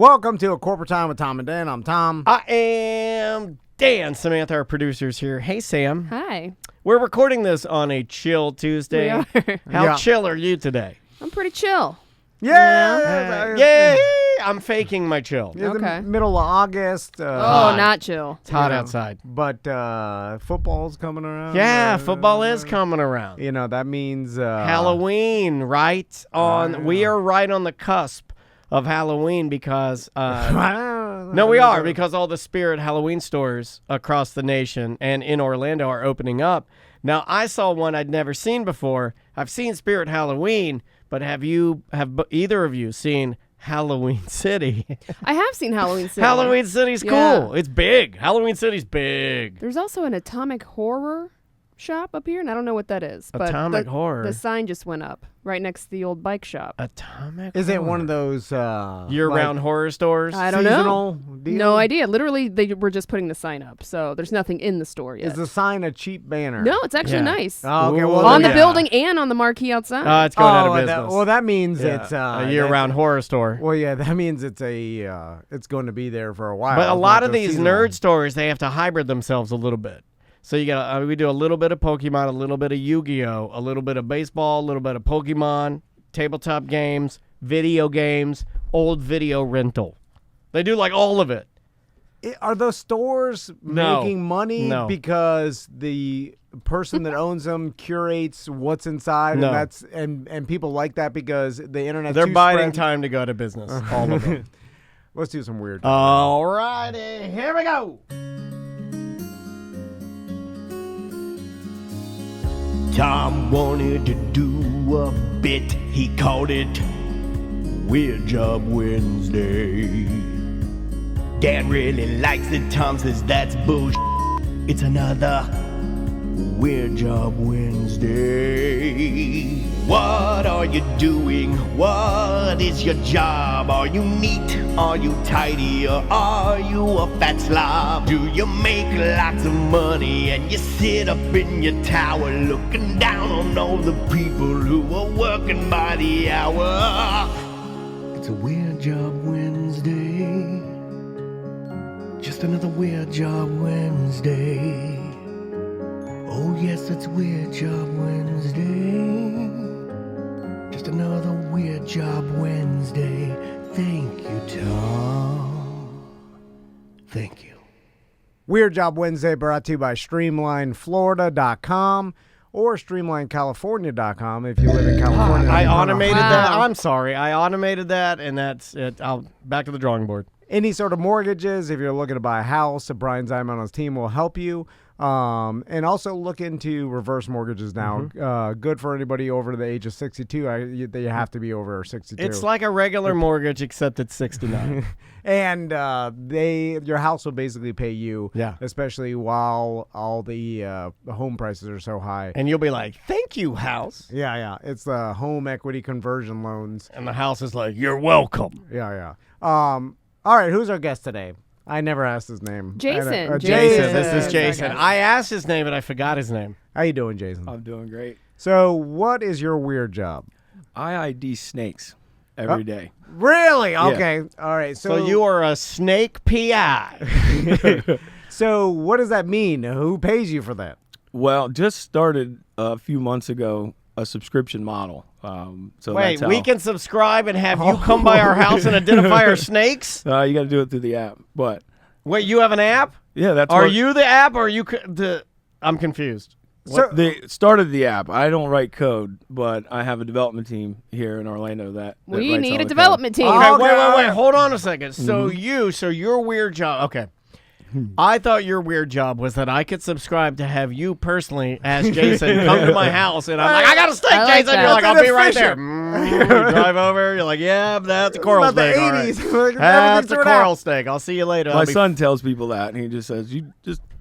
Welcome to A Corporate Time with Tom and Dan. I'm Tom. I am Dan. Samantha, our producer's here. Hey, Sam. Hi. We're recording this on a chill Tuesday. We are. How chill are you today? I'm pretty chill. Yay! I'm faking my chill. It's Okay. the middle of August. Not chill. It's hot outside. But football's coming around. Yeah, football is coming around. You know, that means... Halloween, right? We are right on the cusp of Halloween because... No, we are, because all the Spirit Halloween stores across the nation and in Orlando are opening up. Now, I saw one I'd never seen before. I've seen Spirit Halloween, but have either of you seen Halloween City? I have seen Halloween City. Halloween City's Yeah. cool. It's big. Halloween City's big. There's also an atomic horror shop up here, and I don't know what that is. But Atomic horror. The sign just went up right next to the old bike shop. Atomic Is horror. it one of those... year-round horror stores? I don't seasonal know. deal? No idea. Literally, they were just putting the sign up, so there's nothing in the store yet. Is the sign a cheap banner? No, it's actually Yeah. nice. Oh, okay. Ooh. Well, On the yeah. building and on the marquee outside. It's going out of business. That means Yeah. it's... a year-round horror store. Well, yeah, that means it's it's going to be there for a while. But a It's lot not of just these seasonal. nerd stores, they have to hybrid themselves a little bit. So you got we do a little bit of Pokemon, a little bit of Yu-Gi-Oh, a little bit of baseball, a little bit of Pokemon, tabletop games, video games, old video rental. They do like all of it. Are those stores No. making money No. because the person that owns them curates what's inside, No. and that's and people like that because the internet. They're biding time to go to business. All of them. Let's do some weird. All righty, here we go. Tom wanted to do a bit, he called it Weird Job Wednesday. Dan really likes it, Tom says that's bullshit. It's another Weird Job Wednesday. What are you doing? What is your job? Are you neat? Are you tidy? Or are you a fat slob? Do you make lots of money and you sit up in your tower looking down on all the people who are working by the hour? It's a Weird Job Wednesday. Just another Weird Job Wednesday. Oh yes, it's Weird Job Wednesday. Just another Weird Job Wednesday. Thank you, Tom. Thank you. Weird Job Wednesday brought to you by StreamlineFlorida.com or StreamlineCalifornia.com if you live in California. I automated that. Wow. I'm sorry. I automated that, and that's it. I'll back to the drawing board. Any sort of mortgages, if you're looking to buy a house, Brian Zyman on his team will help you. And also look into reverse mortgages now. Good for anybody over the age of 62. They have to be over 62. It's like a regular mortgage, except it's 69. And your house will basically pay you, Yeah. especially while all the home prices are so high. And you'll be like, thank you, house. Yeah. It's the home equity conversion loans. And the house is like, you're welcome. Yeah. All right, who's our guest today? I never asked his name. Jason. Jason. This is Jason. Jason. I asked his name, but I forgot his name. How you doing, Jason? I'm doing great. So what is your weird job? I ID snakes every day. Really? Okay. All right. So you are a snake PI. So what does that mean? Who pays you for that? Well, just started a few months ago a subscription model. So Wait, that's how, we can subscribe and have you come by our house and identify our snakes? you got to do it through the app. But Wait, you have an app? yeah, that's Are what- you the app or are you I'm confused. So They started the app. I don't write code, but I have a development team here in Orlando that We writes need all a the code. development team. Okay, Okay. wait. Hold on a second. So your weird job. Okay. I thought your weird job was that I could subscribe to have you personally, as Jason, come to my house, and I'm like, I got a steak, I like Jason. that. You're like, That's I'll be right there. efficient. You drive over. You're like, yeah, that's a coral about the steak. All 80s. right. Everything's That's a thrown coral out. steak. I'll see you later. My I'll be son tells people that, and he just says,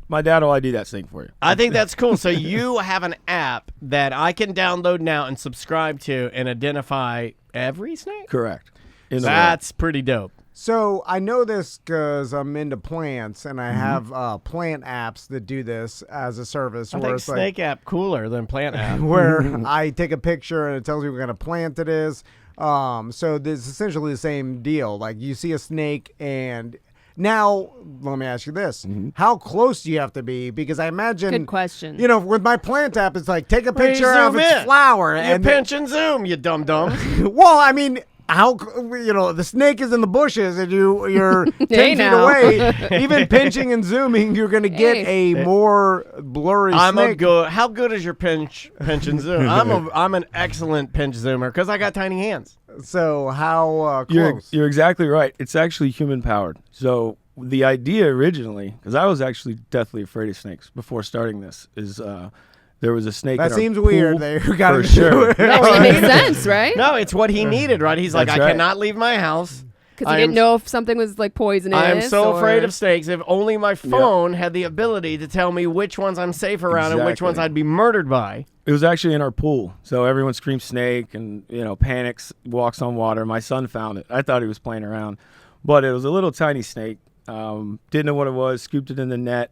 my dad will ID that snake for you. I think that's cool. So you have an app that I can download now and subscribe to and identify every snake? Correct. In the That's pretty dope. So I know this because I'm into plants, and I have plant apps that do this as a service. I where think it's Snake app cooler than Plant app. where I take a picture and it tells me what kind of plant it is. So this is essentially the same deal. Like you see a snake, and now let me ask you this: how close do you have to be? Because I imagine, Good question. You know, with my plant app, it's like take a Well, you picture of zoom its in. flower, You and pinch and zoom, you dum-dum. well, I mean. The snake is in the bushes and you're 10 Hey, feet now. away. Even pinching and zooming, you're going to get a more blurry snake. How good is your pinch and zoom? I'm an excellent pinch zoomer because I got tiny hands. So how You're, close? you're exactly right. It's actually human powered. So the idea originally, because I was actually deathly afraid of snakes before starting this, is there was a snake. That in our seems pool weird. They got for to sure. I mean, it makes sense, right? No, it's what he needed, right? He's like, That's I right. cannot leave my house. Because he didn't know if something was like poisonous. I am so or... afraid of snakes. If only my phone had the ability to tell me which ones I'm safe around and which ones Exactly. I'd be murdered by. It was actually in our pool. So everyone screams snake and, panics, walks on water. My son found it. I thought he was playing around. But it was a little tiny snake. Didn't know what it was, scooped it in the net.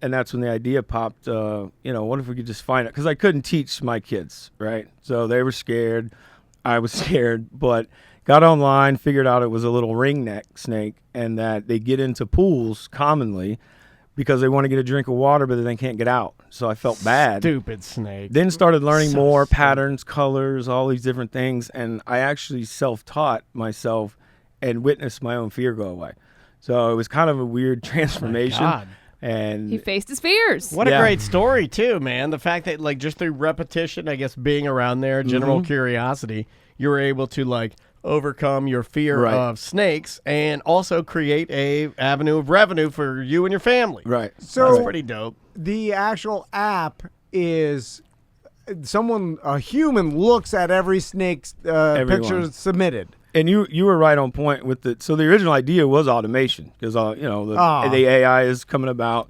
And that's when the idea popped, what if we could just find it? Because I couldn't teach my kids, right? So they were scared. I was scared. But got online, figured out it was a little ringneck snake and that they get into pools commonly because they want to get a drink of water, but they can't get out. So I felt bad. Stupid snake. Then started learning So more stupid. patterns, colors, all these different things. And I actually self-taught myself and witnessed my own fear go away. So it was kind of a weird transformation. God. And He faced his fears. What a Yeah. great story, too, man. The fact that, just through repetition, I guess, being around there, general curiosity, you were able to, overcome your fear Right. of snakes and also create a avenue of revenue for you and your family. right. So That's pretty dope. the actual app is a human looks at every snake's picture submitted. And you were right on point with the. So the original idea was automation because the AI is coming about.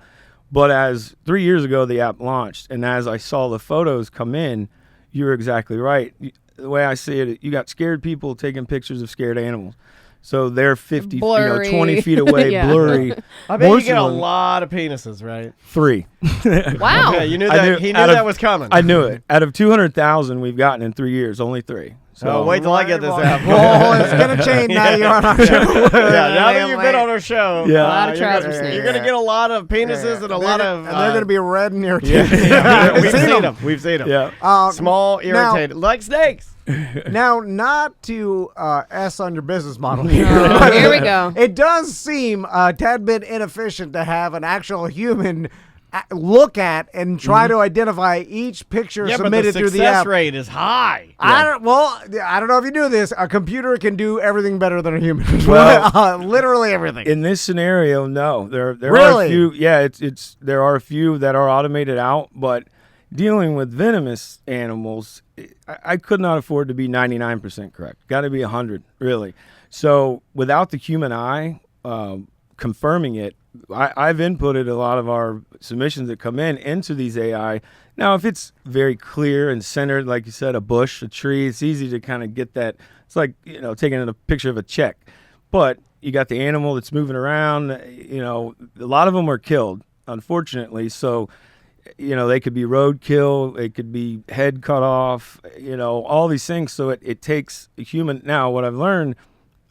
But as 3 years ago the app launched, and as I saw the photos come in, you were exactly right. The way I see it, you got scared people taking pictures of scared animals. So they're 50, Blurry. 20 feet away, Yeah. blurry. I bet you Most get a of them- lot of penises, right? 3. Wow. Yeah, you knew I that. knew- He knew out of- that was coming. I knew it. Out of 200,000 we've gotten in 3 years, only 3. So Oh, wait till I get this app. Oh, it's gonna change now. You're on our show. Yeah, now that you've been on our show, Yeah. A lot of you're trouser gonna- snakes. You're going to get a lot of penises and a lot of. And they're gonna be red and Yeah, irritated. we've seen them. We've seen them. Yeah. Small, irritated, like snakes. Now, not to S on your business model here. Oh, but here we go. It does seem a tad bit inefficient to have an actual human look at and try to identify each picture Yeah, but the submitted through the success app. rate is high. I don't know if you do this. A computer can do everything better than a human. Well, literally everything. In this scenario, no. There are Really? a few. Yeah, there are a few that are automated out, but dealing with venomous animals, I could not afford to be 99% correct. Got to be 100, really. So without the human eye confirming it, I've inputted a lot of our submissions that come in into these AI. Now, if it's very clear and centered, like you said, a bush, a tree, it's easy to kind of get that. It's like, taking a picture of a check. But you got the animal that's moving around. A lot of them are killed, unfortunately. So, they could be roadkill. It could be head cut off, all these things. So it takes a human. Now, what I've learned,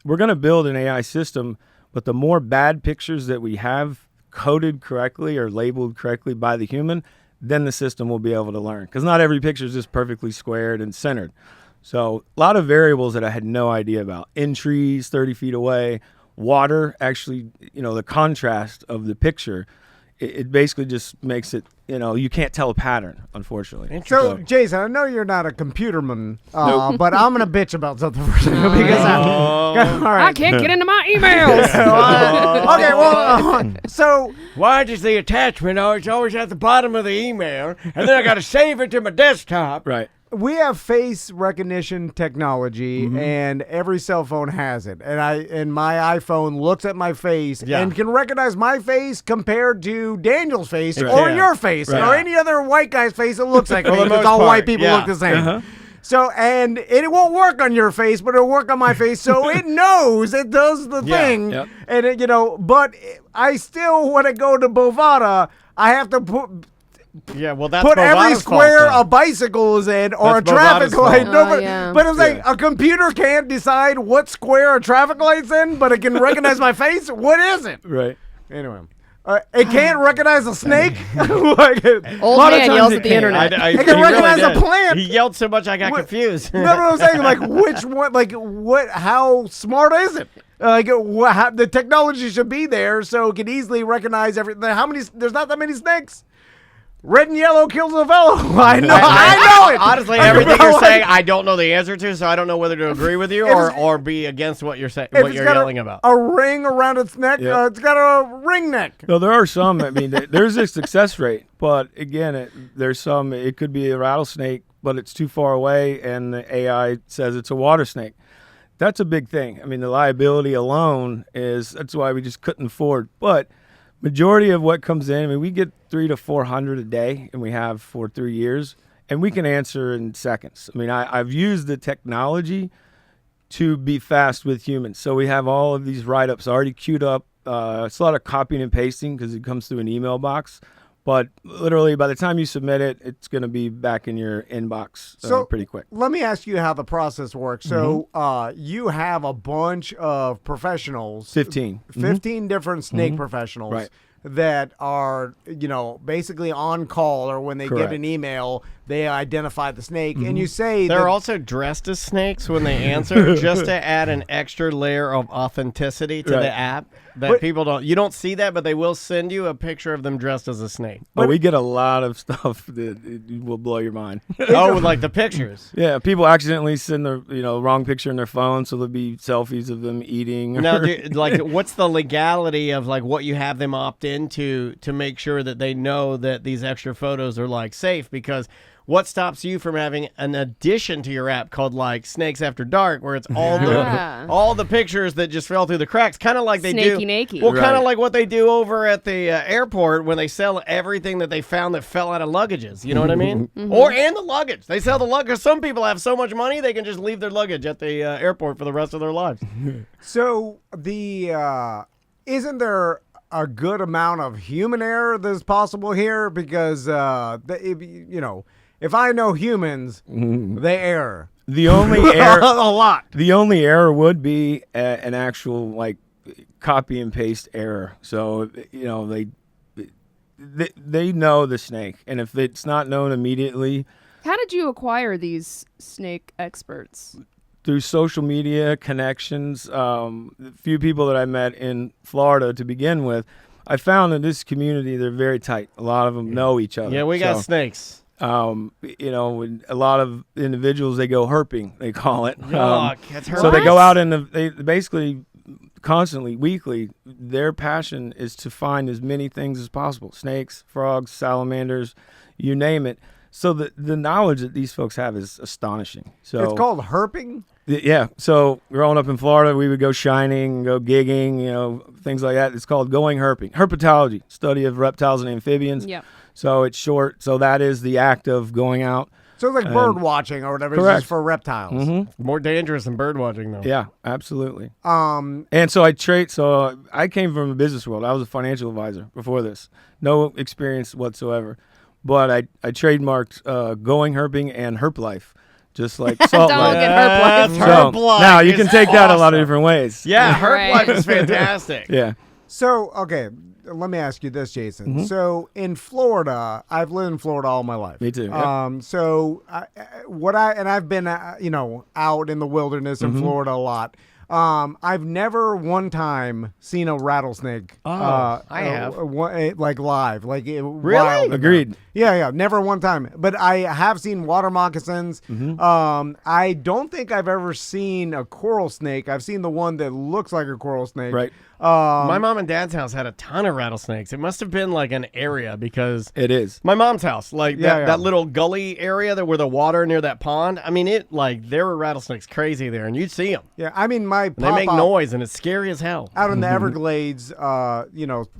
we're going to build an AI system, but the more bad pictures that we have coded correctly or labeled correctly by the human, then the system will be able to learn. Because not every picture is just perfectly squared and centered. So a lot of variables that I had no idea about. In trees, 30 feet away, water, actually, the contrast of the picture, it basically just makes it, you can't tell a pattern, unfortunately. So, Jason, I know you're not a computerman, but I'm gonna bitch about something for you because all right. I can't get into my emails. Okay, well, so Why'd you the attachment? It's always at the bottom of the email, and then I got to save it to my desktop. Right. we have face recognition technology, and every cell phone has it. And my iPhone looks at my face and can recognize my face compared to Daniel's face or your face or any other white guy's face that looks like me. Because all white people look the same. So, and it won't work on your face, but it'll work on my face. So it knows, it does the thing. And, but I still, when I go to Bovada, I have to Yeah, well, that's put every Bovada's square fault, a bicycle is in or That's a traffic Bovada's fault. light. Nobody, yeah. But it's like a computer can't decide what square a traffic light's in, but it can recognize my face. What is it? Right. Anyway. It can't recognize a snake. Like, Old lot of man times yells it at the can't. internet. I It can he recognize really a did. plant. He yelled so much I got What- confused. No, but I'm saying, like, which one, like, what, how smart is it? Like, the technology should be there so it can easily recognize everything. There's not that many snakes. Red and yellow kills a fellow. I know it. Honestly, everything you're saying, I don't know the answer to, so I don't know whether to agree with you or be against what you're saying, If what it's you're got yelling about. a ring around its neck, Yeah. it's got a ring neck. No, there are some. I mean, there's a success rate, but again, there's some. It could be a rattlesnake, but it's too far away, and the AI says it's a water snake. That's a big thing. I mean, the liability alone that's why we just couldn't afford. But majority of what comes in, I mean, we get 300 to 400 a day, and we have for 3 years, and we can answer in seconds. I mean, I've used the technology to be fast with humans. So we have all of these write-ups already queued up. It's a lot of copying and pasting because it comes through an email box. But literally, by the time you submit it, it's going to be back in your inbox pretty quick. Let me ask you how the process works. So you have a bunch of professionals. 15. 15 different snake professionals. Right. That are, basically on call, or when they Correct. get an email, they identify the snake. And you say They're that also dressed as snakes when they answer, just to add an extra layer of authenticity to Right. the app that people don't. You don't see that, but they will send you a picture of them dressed as a snake. But we get a lot of stuff that it will blow your mind. Oh, like the pictures. Yeah, people accidentally send the wrong picture in their phone, so there'll be selfies of them eating. Now, what's the legality of like what you have them opt into to make sure that they know that these extra photos are like safe? Because what stops you from having an addition to your app called like Snakes After Dark, where it's all Yeah. all the pictures that just fell through the cracks, kind of like they do. Snakey nakey. Well, kind of Right. like what they do over at the airport when they sell everything that they found that fell out of luggages. You know what I mean? And the luggage. They sell the luggage. Some people have so much money they can just leave their luggage at the airport for the rest of their lives. So isn't there a good amount of human error that's possible here? Because if I know humans, they err The only error, a lot. the only error would be an actual like copy and paste error. So they know the snake, and if it's not known immediately How did you acquire these snake experts? through social media connections, the few people that I met in Florida to begin with, I found in this community they're very tight. A lot of them know each other. Yeah, we got So, snakes. when a lot of individuals, they go herping, they call it. Yuck, it's So they What? go out and they basically constantly, weekly, their passion is to find as many things as possible: snakes, frogs, salamanders, you name it. So the knowledge that these folks have is astonishing. So It's called herping. yeah. So growing up in Florida, we would go shining, go gigging, things like that. It's called going herping. Herpetology, study of reptiles and amphibians. Yep. So it's short. So that is the act of going out. So it's like bird watching or whatever. It's correct. just for reptiles. More dangerous than bird watching, though. Yeah, absolutely. Um, And so I came from the business world. I was a financial advisor before this. No experience whatsoever. But I trademarked going herping and herp life, just like salt Don't life. get herp life. Yes, So, herp life now you can is take that a lot of awesome. different ways. Yeah, herp Right. life is fantastic. Yeah. So, okay, let me ask you this, Jason. Mm-hmm. So, in Florida, I've lived in Florida all my life. Me too, yep. So, I've been, out in the wilderness in Mm-hmm. Florida a lot. I've never one time seen a rattlesnake. I have. Like live, like Really? wild. Agreed. Yeah, never one time. But I have seen water moccasins. Mm-hmm. I don't think I've ever seen a coral snake. I've seen the one that looks like a coral snake. Right. My mom and dad's house had a ton of rattlesnakes. It must have been like an area because It is. my mom's house, like Yeah. that little gully area where the water near that pond. I mean, there were rattlesnakes crazy there, and you'd see them. Yeah, I mean, my They make papa- noise, and it's scary as hell. out in the Everglades,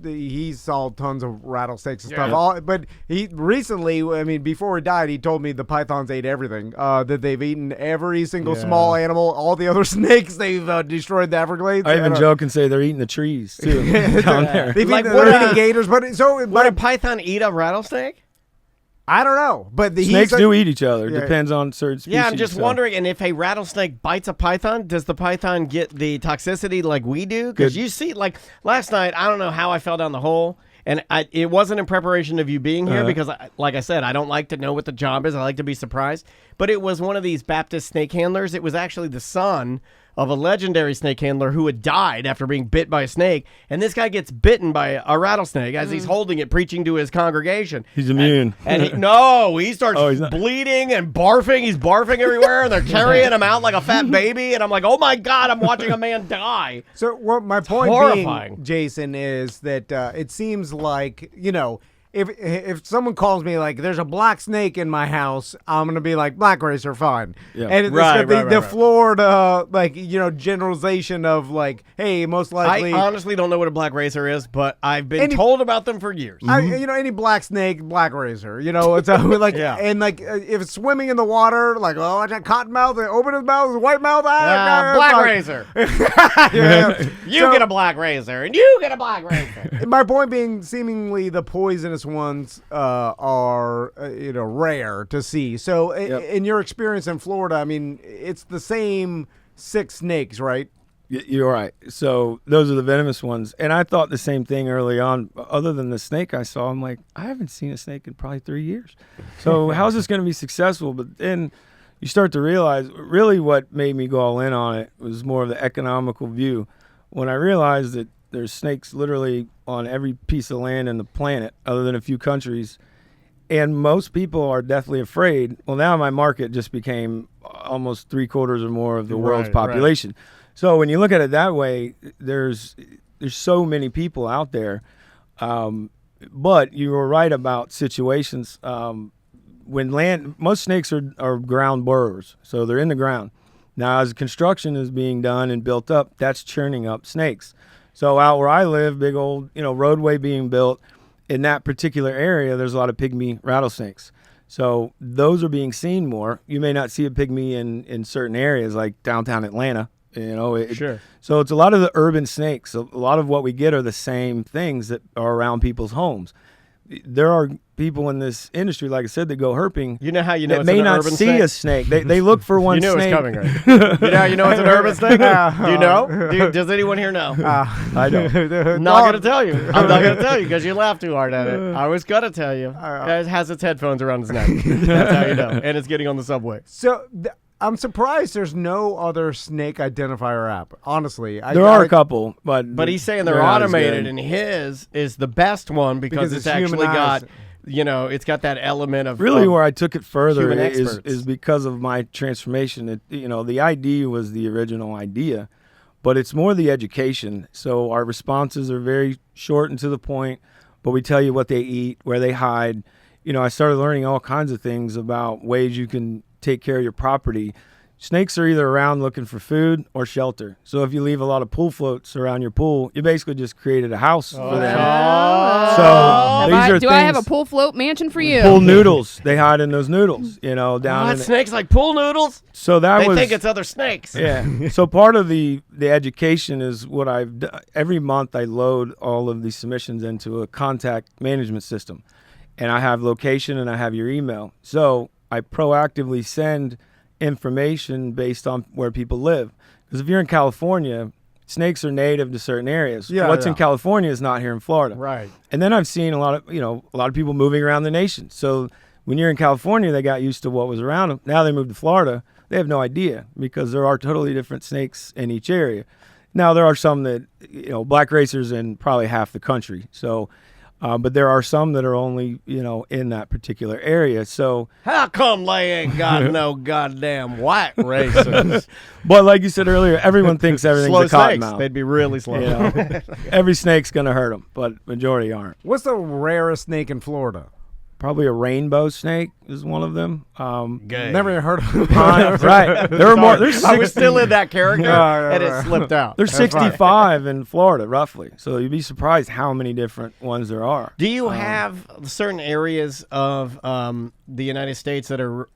he saw tons of rattlesnakes and Yeah. stuff. But he recently, I mean, before he died, he told me the pythons ate everything. That they've eaten every single small animal, all the other snakes. They've destroyed the Everglades. I even joke and say they're eating the trees too down there. They've Like, eaten, would they're a- eating gators, but Would a python eat a rattlesnake? I don't know, but Snakes do eat each other. Yeah. Depends on certain species. Yeah, I'm just so. wondering, and if a rattlesnake bites a python, does the python get the toxicity like we do? Because you see, like last night, I don't know how I fell down the hole, and it wasn't in preparation of you being here because, like I said, I don't like to know what the job is. I like to be surprised. But it was one of these Baptist snake handlers. It was actually the son of a legendary snake handler who had died after being bit by a snake. And this guy gets bitten by a rattlesnake as he's holding it, preaching to his congregation. He's immune. And he starts bleeding and barfing. He's barfing everywhere, and they're carrying him out like a fat baby. And I'm like, oh my God, I'm watching a man die. So what my point horrifying. being, Jason, is that it seems like, if someone calls me like there's a black snake in my house, I'm gonna be like black racer, fine. Yeah. And it's the Florida generalization of like, hey, most likely. I honestly don't know what a black racer is, but I've been told about them for years. Any black snake, black racer. It's like if it's swimming in the water, like I got cottonmouth, open his mouth, his white mouth, black racer. You get a black racer, and you get a black racer. My point being, seemingly the poisonous ones are rare to see. So in your experience in Florida, I mean, it's the same 6 snakes, right? You're right. So those are the venomous ones. And I thought the same thing early on. Other than the snake I saw, I'm like, I haven't seen a snake in probably 3 years. So how's this going to be successful? But then you start to realize really what made me go all in on it was more of the economical view. When I realized that there's snakes literally on every piece of land in the planet other than a few countries, and most people are deathly afraid. Well, now my market just became almost 3/4 or more of the world's population. Right. So when you look at it that way, there's so many people out there. But you were right about situations. Most snakes are ground burrowers, so they're in the ground. Now, as construction is being done and built up, that's churning up snakes. So out where I live, big old, roadway being built, in that particular area, there's a lot of pygmy rattlesnakes. So those are being seen more. You may not see a pygmy in certain areas like downtown Atlanta. Sure. So it's a lot of the urban snakes. A lot of what we get are the same things that are around people's homes. There are people in this industry, like I said, that go herping. You know how you know that it's may an not urban see snake? a snake. They look for one snake. You knew it was coming, right? You know it's an urban snake? Do you know? Does anyone here know? I don't. Not going to tell you. I'm not going to tell you because you laughed too hard at it. I was going to tell you. It has its headphones around its neck. That's how you know. And it's getting on the subway. So I'm surprised there's no other snake identifier app. Honestly, there are a couple, but he's saying they're automated, and his is the best one because it's actually got, it's got that element of really where I took it further is because of my transformation. The ID was the original idea, but it's more the education. So our responses are very short and to the point, but we tell you what they eat, where they hide. I started learning all kinds of things about ways you can take care of your property. Snakes are either around looking for food or shelter. So if you leave a lot of pool floats around your pool, you basically just created a house for them. So do I have a pool float mansion for you? Pool noodles. They hide in those noodles, snakes like pool noodles? So they think it's other snakes. Yeah. So part of the education is what I've done. Every month I load all of these submissions into a contact management system. And I have location and I have your email. So I proactively send information based on where people live. Because if you're in California, snakes are native to certain areas. What's in California is not here in Florida. Right. And then I've seen a lot of people moving around the nation. So when you're in California, they got used to what was around them. Now they moved to Florida. They have no idea because there are totally different snakes in each area. Now there are some that, black racers in probably half the country. So but there are some that are only, in that particular area. So how come they ain't got no goddamn white racers? But like you said earlier, everyone thinks everything's slow a cottonmouth. Snakes. They'd be really slow. Every snake's going to hurt them, but majority aren't. What's the rarest snake in Florida? Probably a rainbow snake is one of them. Never heard of them. Right. There are more. I was still in that character, and it slipped out. There's 65 in Florida, roughly. So you'd be surprised how many different ones there are. Do you have certain areas of the United States that are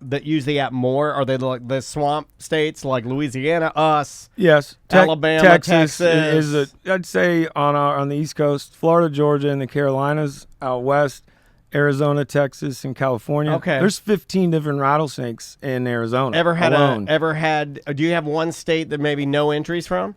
that use the app more? Are they like the swamp states like Louisiana, us? Yes. Alabama, Texas is I'd say on the East Coast, Florida, Georgia, and the Carolinas out west. Arizona, Texas, and California. Okay. There's 15 different rattlesnakes in Arizona alone. Do you have one state that maybe no entries from?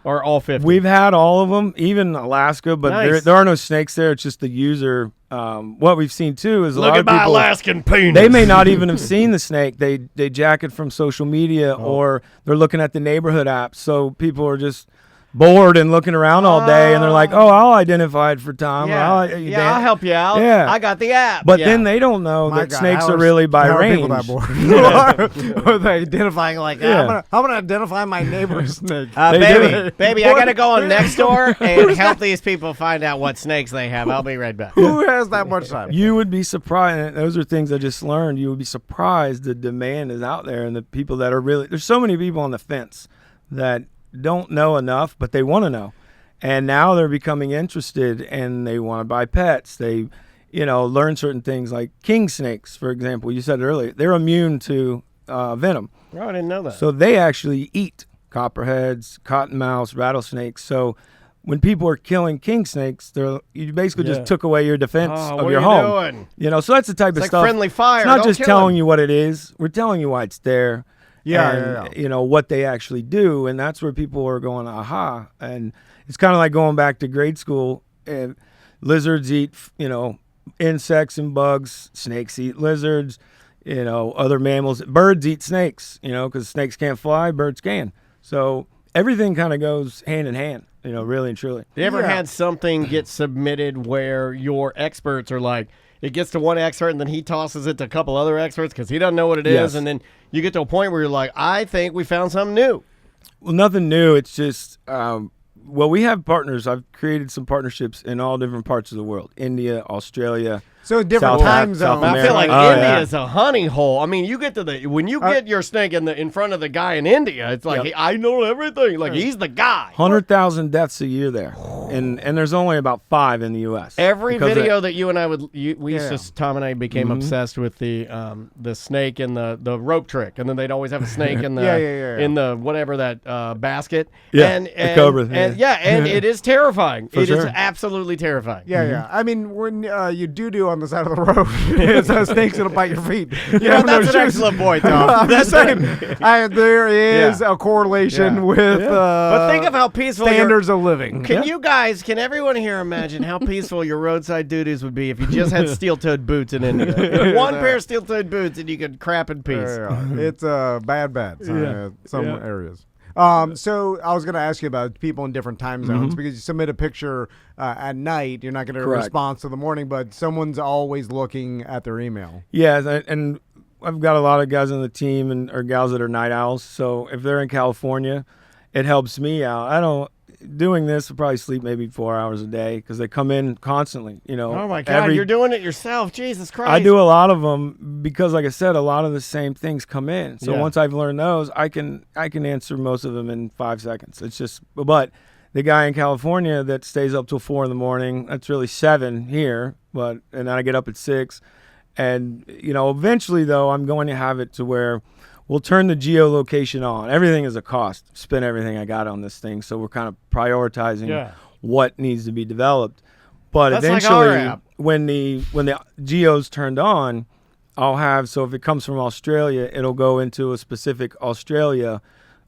Or all 50? We've had all of them, even Alaska, but Nice. there are no snakes there. It's just the user. What we've seen, too, is a Look lot at of my people, Alaskan penis. they may not even have seen the snake. They jack it from social media or they're looking at the neighborhood apps. So people are just bored and looking around all day, and they're like, "Oh, I'll identify it for Tom. Yeah, I'll help you out. Yeah. I got the app. But Yeah. then they don't know My that God, snakes how are really by how are range. people that bored? Or they identifying like, Yeah. I'm gonna identify my neighbor's snake. Baby, I gotta go on Nextdoor and help these people find out what snakes they have. I'll be right back. Who has that much time? You would be surprised. And those are things I just learned. You would be surprised the demand is out there and the people that are really. There's so many people on the fence that don't know enough, but they want to know. And now they're becoming interested and they want to buy pets. They, learn certain things like king snakes, for example. You said it earlier. They're immune to venom. Oh, I didn't know that. So they actually eat copperheads, cottonmouths, rattlesnakes. So when people are killing king snakes, you basically just took away your defense of what your are you home. doing? So that's the type of It's like stuff. friendly fire. It's not Don't just kill telling him. you what it is. We're telling you why it's there. Yeah. What they actually do, and that's where people are going, aha. And it's kind of like going back to grade school. Lizards eat, insects and bugs. Snakes eat lizards. Other mammals. Birds eat snakes. Because snakes can't fly, birds can. So everything kind of goes hand in hand. Really and truly. You ever had something get submitted where your experts are like, it gets to one expert and then he tosses it to a couple other experts because he doesn't know what it is, Yes. and then you get to a point where you're like, I think we found something new. Well, nothing new. It's just, we have partners. I've created some partnerships in all different parts of the world. India, Australia. So different time zones. I feel like Oh, India yeah. is a honey hole. I mean, you get to when you get your snake in front of the guy in India, it's like, Yep. I know everything. Like, he's the guy. 100,000 deaths a year there. And there's only about 5 in the U.S. Every Because video that you and I Tom and I became Mm-hmm. obsessed with the snake and the rope trick, and then they'd always have a snake in the Yeah. in the whatever that basket. Yeah, and the cobra, and yeah. and it is terrifying. For It is sure. absolutely terrifying. Yeah. I mean, when you do on the side of the road, it's a snake's gonna bite your feet. You Yeah, have no that's an shoes. excellent point, Tom. I'm just saying, there is a correlation Yeah. with But think of how peaceful standards of living. Can everyone here imagine how peaceful your roadside duties would be if you just had steel-toed boots in India? One pair of steel-toed boots and you could crap in peace. It's bad. Some areas. So I was going to ask you about people in different time zones because you submit a picture at night, you're not going to Correct. respond to the morning, but someone's always looking at their email. Yeah, and I've got a lot of guys on the team or gals that are night owls. So if they're in California, it helps me out. Doing this, I'll probably sleep maybe 4 hours a day because they come in constantly. Oh my God, you're doing it yourself. Jesus Christ. I do a lot of them because, like I said, a lot of the same things come in. So Yeah. once I've learned those, I can answer most of them in 5 seconds. It's just, but the guy in California that stays up till 4 a.m, that's really 7 here. And then I get up at 6, and eventually though, I'm going to have it to where we'll turn the geolocation on. Everything is a cost. Spend everything I got on this thing, so we're kind of prioritizing what needs to be developed. But That's like eventually, our app. when the geo's turned on, I'll have, so if it comes from Australia, it'll go into a specific Australia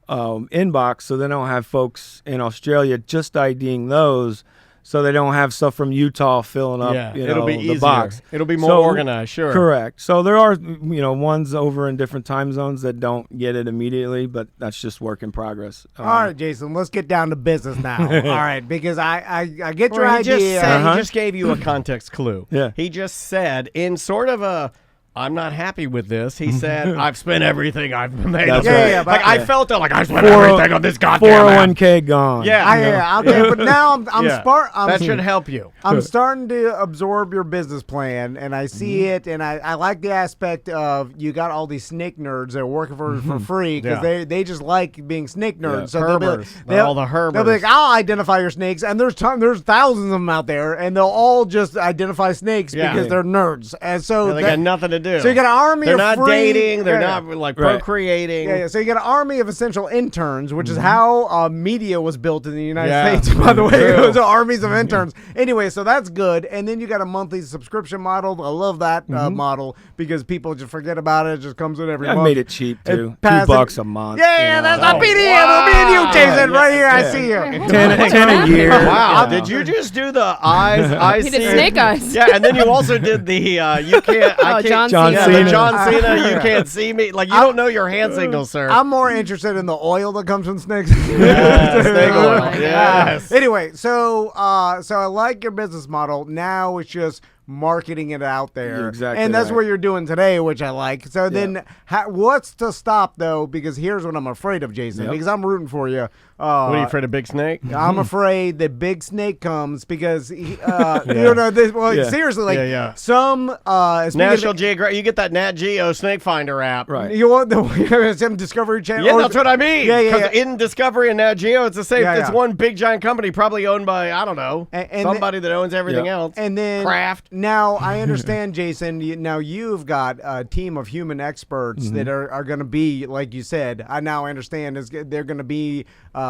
inbox. So then I'll have folks in Australia just IDing those, so they don't have stuff from Utah filling up. It'll be the easier. box. It'll be more organized. Sure. Correct. So there are, ones over in different time zones that don't get it immediately, but that's just work in progress. All right, Jason, let's get down to business now. All right, because I get your Well, idea. He just gave you a context clue. Yeah. He just said in sort of a, I'm not happy with this. He said, I've spent everything I've made. That's right. Like, I felt it like I spent 401- everything on this goddamn app. 401k gone. Yeah. Okay, but now I'm That should help you. I'm starting to absorb your business plan, and I see it, and I like the aspect of you got all these snake nerds that are working for free because they just like being snake nerds. So Herbers. they'll All the Herbers. They'll be like, I'll identify your snakes, and there's thousands of them out there, and they'll all just identify snakes Yeah. because they're nerds, and so They got nothing to do? So you got an army They're of not free, dating. They're yeah, not like Right. procreating. Yeah, so you got an army of essential interns, which is how media was built in the United Yeah. States, by the way. It True. was armies of interns. Anyway, so that's good. And then you got a monthly subscription model. I love that model because people just forget about it. It just comes in every I month. made it cheap too. passes- $2 a month. Yeah, you know. that's not PDM. Well, me and you, Jason, right here. I see you. 10 a year. Wow, you know. did you just do the eyes? I He see. did snake eyes. Yeah, and then you also did the you can't. I Oh, can't. John yeah, Cena. the John Cena. You can't see me. Like you don't know your hand signals, sir. I'm more interested in the oil that comes from snakes. Yeah, snake Oh oil. my God. Yes. Anyway, so I like your business model. Now it's just marketing it out there. You're exactly and that's right. what you're doing today, which I like. So then what's to stop, though? Because here's what I'm afraid of, Jason, Yep. because I'm rooting for you. What are you afraid of, big snake? I'm afraid that Big Snake comes because, you know, this, well, Yeah. seriously, like Yeah. some speaking of- National Geographic. You get that Nat Geo Snake Finder app. Right. You want the some Discovery Channel? Yeah, or- that's what I mean. Yeah, yeah, Because yeah. in Discovery and Nat Geo, it's the same. Yeah, It's yeah. one big giant company, probably owned by I don't know And somebody that owns everything Yeah. else. And then Kraft. Now I understand, Jason. Now you've got a team of human experts that are going to be, like you said. I now understand they're going to be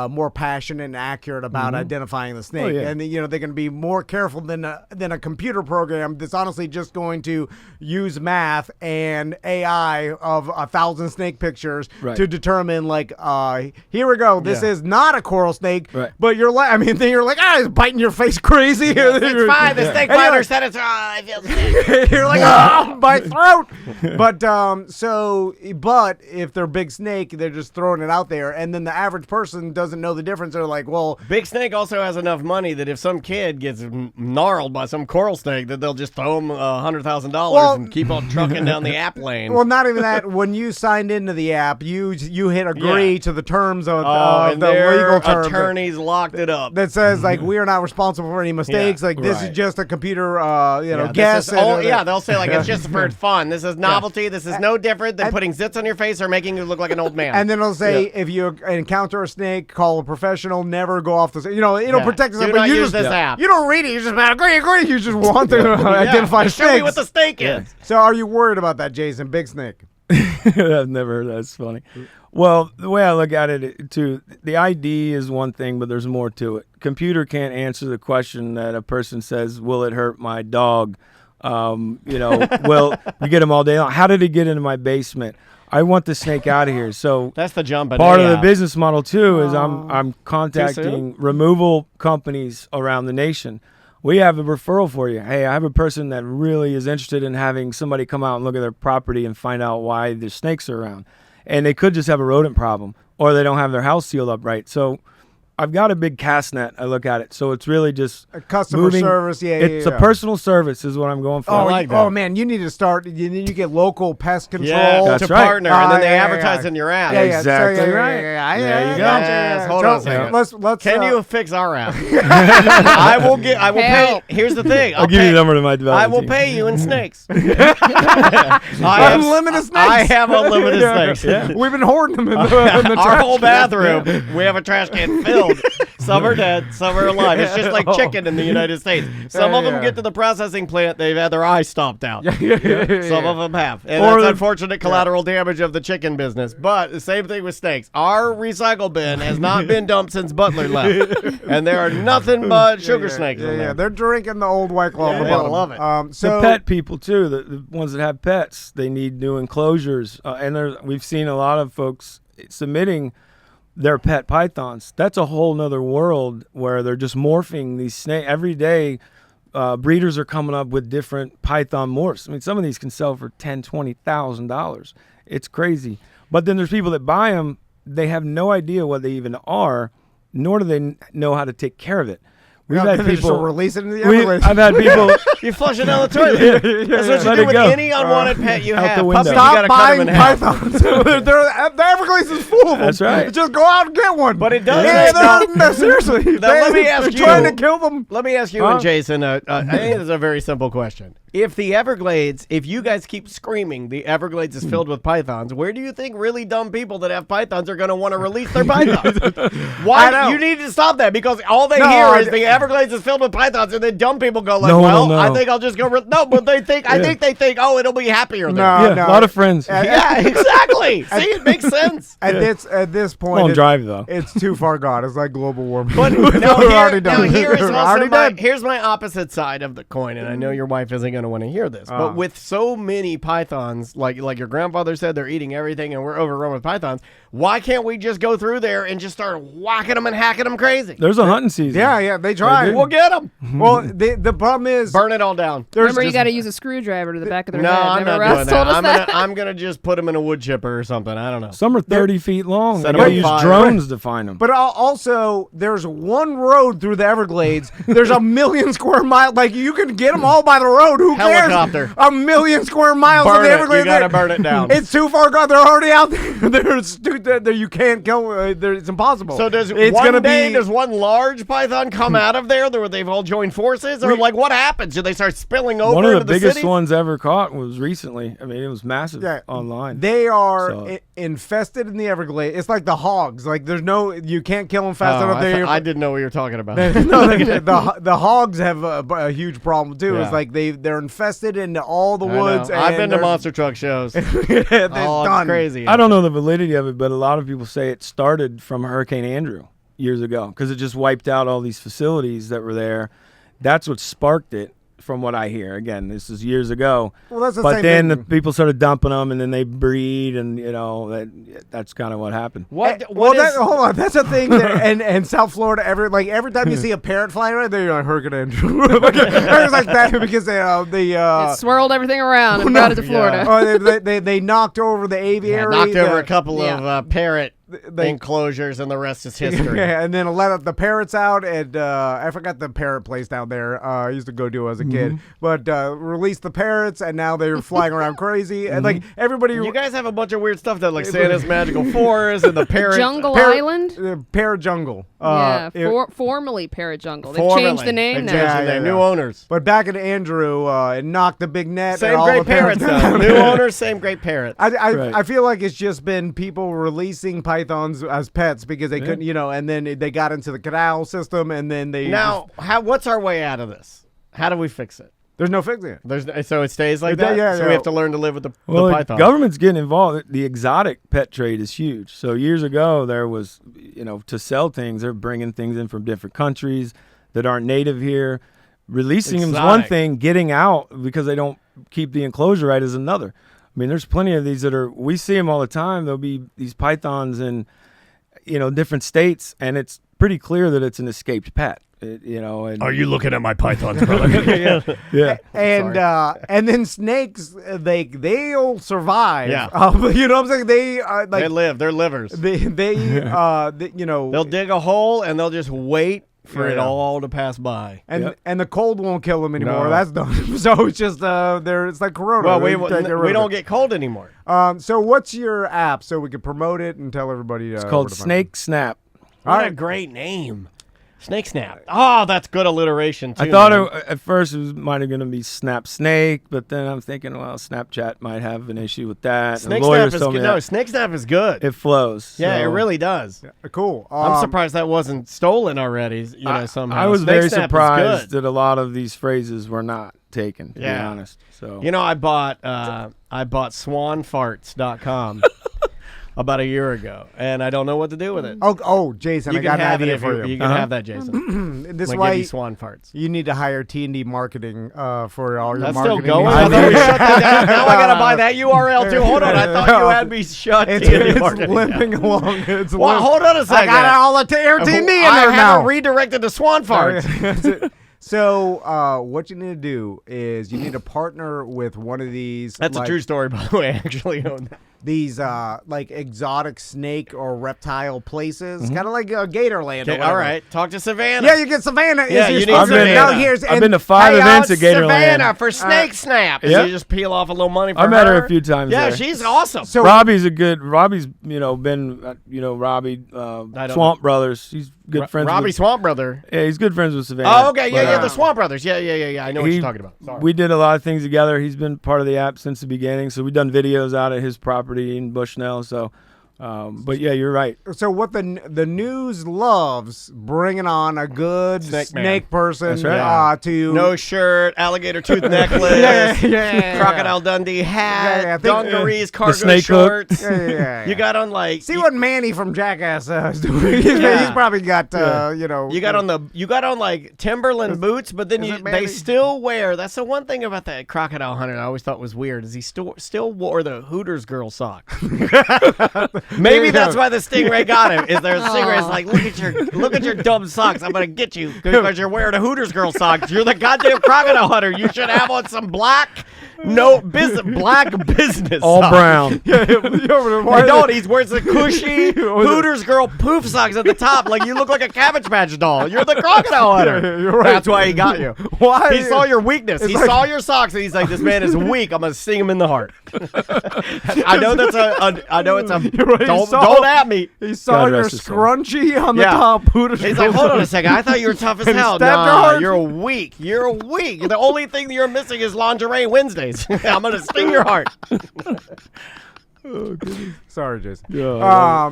more passionate and accurate about identifying the snake, yeah. and they're going to be more careful than a computer program that's honestly just going to use math and AI of 1,000 snake pictures Right. to determine like here we go. This Yeah. is not a coral snake, Right. but you're like, I mean, then you're like, it's biting your face crazy. It's fine. The snake And you're finder like- said it's. I feel sick. You're like, oh, my throat. But but if they're big snake, they're just throwing it out there, and then the average person doesn't know the difference. They're like, well, Big Snake also has enough money that if some kid gets gnarled by some coral snake, that they'll just throw him $100,000 Well- and keep on trucking down the app lane. well, not even that. When you signed into the app, you hit agree Yeah. to the terms of and the their legal terms. attorneys locked it up. That says like we are not responsible for any mistakes. Like this is right. just a computer, Yeah, this guess. is they'll say like it's just for fun. This is novelty. This is no different than And- putting zits on your face or making you look like an old man. And then it'll say if you encounter a snake, call a professional. Never go off the. It'll Yeah. protect us. Do But not you use just this app. You don't read it. You just agree. You just want to identify Just snakes. show me what the snake is. So are you worried about that, Jason? Big snake. I've never heard that. That's funny. Well, the way I look at it, too, the ID is one thing, but there's more to it. Computer can't answer the question that a person says, will it hurt my dog? Well, we get them all day long. How did it get into my basement? I want the snake out of here. So That's the jump. part of the business model, too, is I'm Too contacting removal companies around the nation. We have a referral for you. Hey, I have a person that really is interested in having somebody come out and look at their property and find out why there's snakes are around. And they could just have a rodent problem, or they don't have their house sealed up right. So I've got a big cast net. I look at it. So it's really just A customer moving- service. Yeah, It's yeah. a personal service is what I'm going for. Oh, like that. oh man, you need to start. You get local pest control. Yeah, That's to right. partner, and then they yeah, advertise yeah. in your app. Yeah, yeah, Exactly so, yeah, right. Yeah, There you go. gotcha, Yes, hold on a second. Let's. Can you fix our app? I will pay. Help. Here's the thing. I'll give you the number to my I development will team. pay you in snakes. Unlimited snakes. I have unlimited snakes. We've been hoarding them in the Our trash whole can. bathroom, we have a trash can filled. Some are dead, some are alive. It's just like chicken in the United States. Some of them yeah. get to the processing plant, they've had their eyes stomped out. Some of them have. And Or that's the- unfortunate collateral damage of the chicken business. But the same thing with snakes. Our recycle bin has not been dumped since Butler left. And there are nothing but sugar snakes in there. They're drinking the old White Claw. on the Yeah, I bottom. love it. So The pet people too, the ones that have pets, they need new enclosures, and we've seen a lot of folks submitting their pet pythons. That's a whole nother world where they're just morphing these snakes every day. Breeders are coming up with different python morphs. I mean, some of these can sell for $10,000-$20,000. It's crazy. But then there's people that buy them. They have no idea what they even are, nor do they know how to take care of it. We've had they just people release it into the Everglades. I've had people. You flush it down the toilet. That's what Let you it do with go. any unwanted pet you Out have. the window. Puppies, you Stop gotta cut buying them in half. pythons. The Everglades is full of them. That's right. Just go out and get one. But it does Yeah, make- no, seriously. Now, let me ask they're you- trying to kill them. Let me ask you and Jason, I think this is a very simple question. if the Everglades, if you guys keep screaming the Everglades is filled with pythons, where do you think really dumb people that have pythons are going to want to release their pythons? Why? You need to stop that because all they hear is the Everglades is filled with pythons, and then dumb people go like, I think I'll just go. No, but they think, I think they think, oh, it'll be happier there. A lot of friends. Yeah, exactly. See, it makes sense. At this point, Don't drive though. It's too far gone. It's like global warming. But here's my opposite side of the coin, and I know your wife isn't going to want to hear this, but with so many pythons, like your grandfather said, they're eating everything, and we're overrun with pythons. Why can't we just go through there and just start whacking them and hacking them crazy? There's a hunting season. Yeah, they try. We'll get them. Well, the problem is burn it all down. Remember, you got to use a screwdriver to the back of their head. I'm not doing that. I'm gonna just put them in a wood chipper or something. I don't know. Some are 30 feet long. Set They 'em gotta on use fire. drones to find them. But also, there's one road through the Everglades. There's a million square miles. Like, you can get them all by the road. Who Helicopter. cares? A million square miles of Burn the it. Everglades. You gotta burn it down. It's too far gone. They're already out there. You can't kill. It's impossible. So does one large python come out of there where they've all joined forces? Or like what happens? Do they start spilling over One of into the biggest city? ones ever caught was recently. I mean, it was massive online. They are infested in the Everglades. It's like the hogs. Like you can't kill them fast enough. I didn't know what you were talking about. The hogs have a huge problem too. Yeah. It's like they're infested into all the woods. I've been to monster truck shows. It's crazy. I don't know the validity of it, but a lot of people say it started from Hurricane Andrew years ago because it just wiped out all these facilities that were there. That's what sparked it, from what I hear. Again, this is years ago. Well, that's the but same then thing. the people started dumping them, and then they breed, and that's kind of what happened. Hold on. That's a thing. And South Florida, every time you see a parrot flying around, they're like Hurricane Andrew. It's like that because it swirled everything around and brought it to Florida. They knocked over the aviary. Knocked over a couple of parrot enclosures, and the rest is history. Yeah, and then let the parrots out, and I forgot the parrot place down there. I used to go to as a kid, but released the parrots, and now they're flying around crazy. And like everybody, you guys have a bunch of weird stuff that like Santa's Magical Forest and the parrot Jungle Island. Parrot Jungle. Formerly Parrot Jungle. They've changed the name now. New owners. But back in Andrew, it knocked the big net. Same and great all the parrots parrots though. New owners, same great parrots. I feel like it's just been people releasing pythons as pets because they couldn't, and then they got into the canal system, and then they what's our way out of this? How do we fix it? There's no fixing it. So it stays like that? Yeah, so we have to learn to live with the python. Government's getting involved. The exotic pet trade is huge. So years ago, there was, to sell things, they're bringing things in from different countries that aren't native here. Releasing them is one thing. Getting out because they don't keep the enclosure right is another. I mean, there's plenty of these we see them all the time. There'll be these pythons in, different states, and it's pretty clear that it's an escaped pet. And are you looking at my pythons, brother? Yeah. And then snakes, they'll survive. Yeah. You know what I'm saying? They live. They're livers. they'll dig a hole and they'll just wait for it all to pass by. And the cold won't kill them anymore. No. That's done. So it's just it's like Corona. Well, we don't get cold anymore. So what's your app so we can promote it and tell everybody? It's called SnakeSnap. What a great name. SnakeSnap. Oh, that's good alliteration, too. I thought at first it might have going to be Snap Snake, but then I'm thinking, well, Snapchat might have an issue with that. SnakeSnap is good. No, SnakeSnap is good. It flows. Yeah, it really does. Yeah, cool. I'm surprised that wasn't stolen already, somehow. I was very surprised that a lot of these phrases were not taken, to be honest. So I bought swanfarts.com. About a year ago, and I don't know what to do with it. Oh, Jason, I got an idea for you. You can have that, Jason. This way, why give you swan farts. You need to hire T&D marketing for all your That's marketing. Still going. I thought we shut that down. Now I gotta buy that URL too. Hold on, I thought you had me shut. It's limping along. Hold on a second. I got all the T&D in there now. I have it redirected to swan farts. So what you need to do is you need to partner with one of these. That's a true story, by the way. I actually own that. these like exotic snake or reptile places, kind of like Gatorland. Okay, all right, talk to Savannah. Yeah, you get Savannah. Yeah, you need Savannah. Now here's I've been to 5 events at Gatorland. Savannah for SnakeSnap. Yep. So you just peel off a little money for I met her a few times. Yeah, there. she's awesome. So Robbie's been Robbie Swamp Brothers. He's good friends. Robbie with, Swamp Brother. Yeah, he's good friends with Savannah. Oh, okay, But, the Swamp Brothers. Yeah. I know what you're talking about. Sorry. We did a lot of things together. He's been part of the app since the beginning. So we've done videos out at his property in Bushnell. So, but yeah, you're right. So what the news loves, bringing on a good snake person. That's right. To no shirt, alligator tooth necklace, Crocodile Dundee hat, dungarees, cargo snake shorts. Yeah. You got on like See what Manny from Jackass is doing. He's probably got You got on like Timberland boots, but then they still wear. That's the one thing about that crocodile hunter I always thought was weird is he still wore the Hooters girl socks. Maybe that's why the stingray got him. Is there a stingray's like, look at your dumb socks. I'm gonna get you because you're wearing a Hooters girl socks. You're the goddamn crocodile hunter. You should have on some black business All socks. brown. I don't. He's wearing the cushy Hooters girl poof socks at the top. Like you look like a Cabbage Patch doll. You're the crocodile hunter. You're right. That's why he got you. Why? He saw your weakness. He saw your socks, and he's like, "This man is weak. I'm gonna sting him in the heart." I know it's a. Don't at me. He saw God your rest his soul. scrunchie on the top. He's like, hold on a second. I thought you were tough as And hell. stabbed your Nah, heart. you're weak. You're weak. The only thing you're missing is lingerie Wednesdays. I'm gonna sting your heart. Sorry, Jason. Yeah.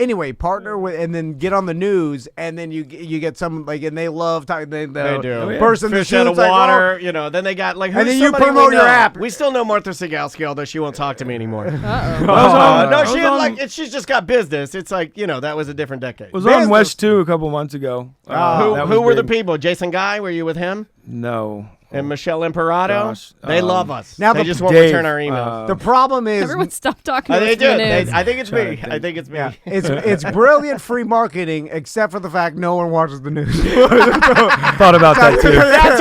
Anyway, partner with, and then get on the news, and then you get some like, and they love talking. They do. Person Fish that out of shoots, like, water. Then they got like. And then who's you somebody promote we your know? app. We still know Martha Sigalski, although she won't talk to me anymore. Uh-oh. No, she's just got business. It's like that was a different decade. Was on West 2 a couple months ago. Who were the people? Jason Guy? Were you with him? No. And Michelle Imperato? Gosh, They love us. now They the- just won't Dave, return our emails. The problem is Everyone stop talking They about the did. news. I think it's me. Trying to I think it's me. it's brilliant free marketing, except for the fact no one watches the news. Thought about that too. That's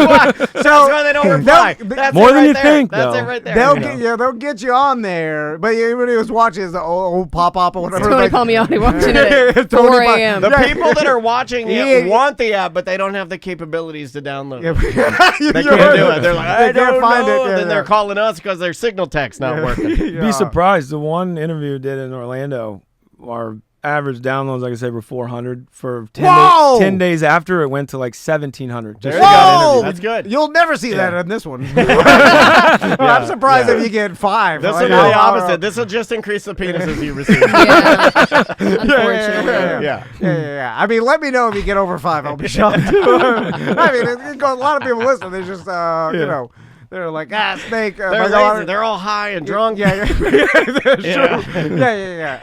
why they don't reply. That's More it than right you there. think, That's though. it right there. They'll get you on there, but when he was watching the old pop up or whatever, Tony like, Palmiotti watching it at Tony 4 Pa- a.m. The people that are watching Yeah. it want the app, but they don't have the capabilities to download it. they They can't do it. They're like, I They can't don't find know. it. Yeah, Then they're calling us because their signal tech's not working. Be surprised. The one interview we did in Orlando, our average downloads, like I said, were 400. For 10 days after, it went to like 1,700. There Just you for that go. interview. That's good. You'll never see that in this one. I'm surprised if you get 5. This will Like, be the opposite. This will just increase the penises you receive. Unfortunately. Yeah. I mean, let me know if you get over 5. I'll be shocked. I mean, a lot of people listen. They just, they're like, snake. They're my lazy. daughter- They're all high and drunk. Yeah.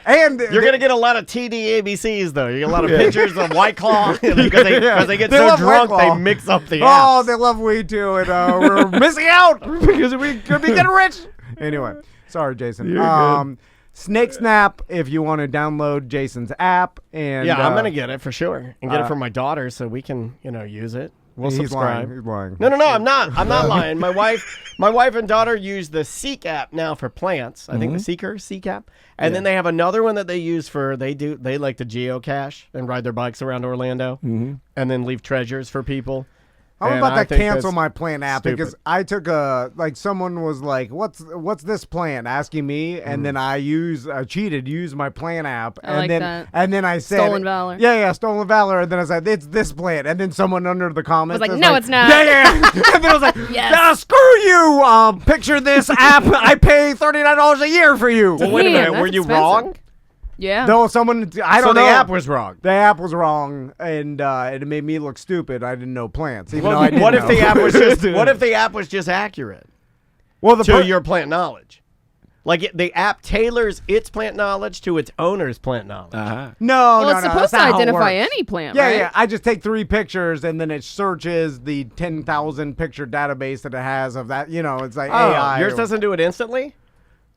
And You're going to get a lot of TD ABCs, though. You get a lot of pictures of White Claw because they get They so love drunk White Claw. they mix up the Oh, apps. they love weed too, and we're missing out because we could be getting rich. Anyway, sorry, Jason. You're good. SnakeSnap, if you want to download Jason's app, and Yeah, I'm gonna get it for sure and get it for my daughter so we can, use it. We'll he's subscribe. lying. He's lying. No, I'm not. I'm not lying. My wife and daughter use the Seek app now for plants. I think the Seek app. And then they have another one that they use for they like to geocache and ride their bikes around Orlando and then leave treasures for people. I'm And about I to think cancel that's my plant app stupid. because I took someone was like, what's this plant? Asking me, and then I used my plant app, I and like then that. and then I said Stolen Valor. Yeah, Stolen Valor, and then I said it's this plant, and then someone under the comments was like, no, it's not. Yeah, and then I was like, Yes. "Nah, screw you, picture this app, I pay $39 a year for you. Well, wait a Damn, minute. that's Were you expensive. wrong? Yeah. No, someone I So don't the know. app was wrong. The app was wrong, and it made me look stupid. I didn't know plants, even Well, though I didn't what if know. the app was just what if the app was just accurate well, the to your plant knowledge? Like the app tailors its plant knowledge to its owner's plant knowledge. Uh-huh. No, well, no, it's no, supposed that's to not how it identify works. any plant, Yeah, right? yeah. I just take 3 pictures and then it searches the 10,000 picture database that it has of that. It's like AI. Yours or- doesn't do it instantly?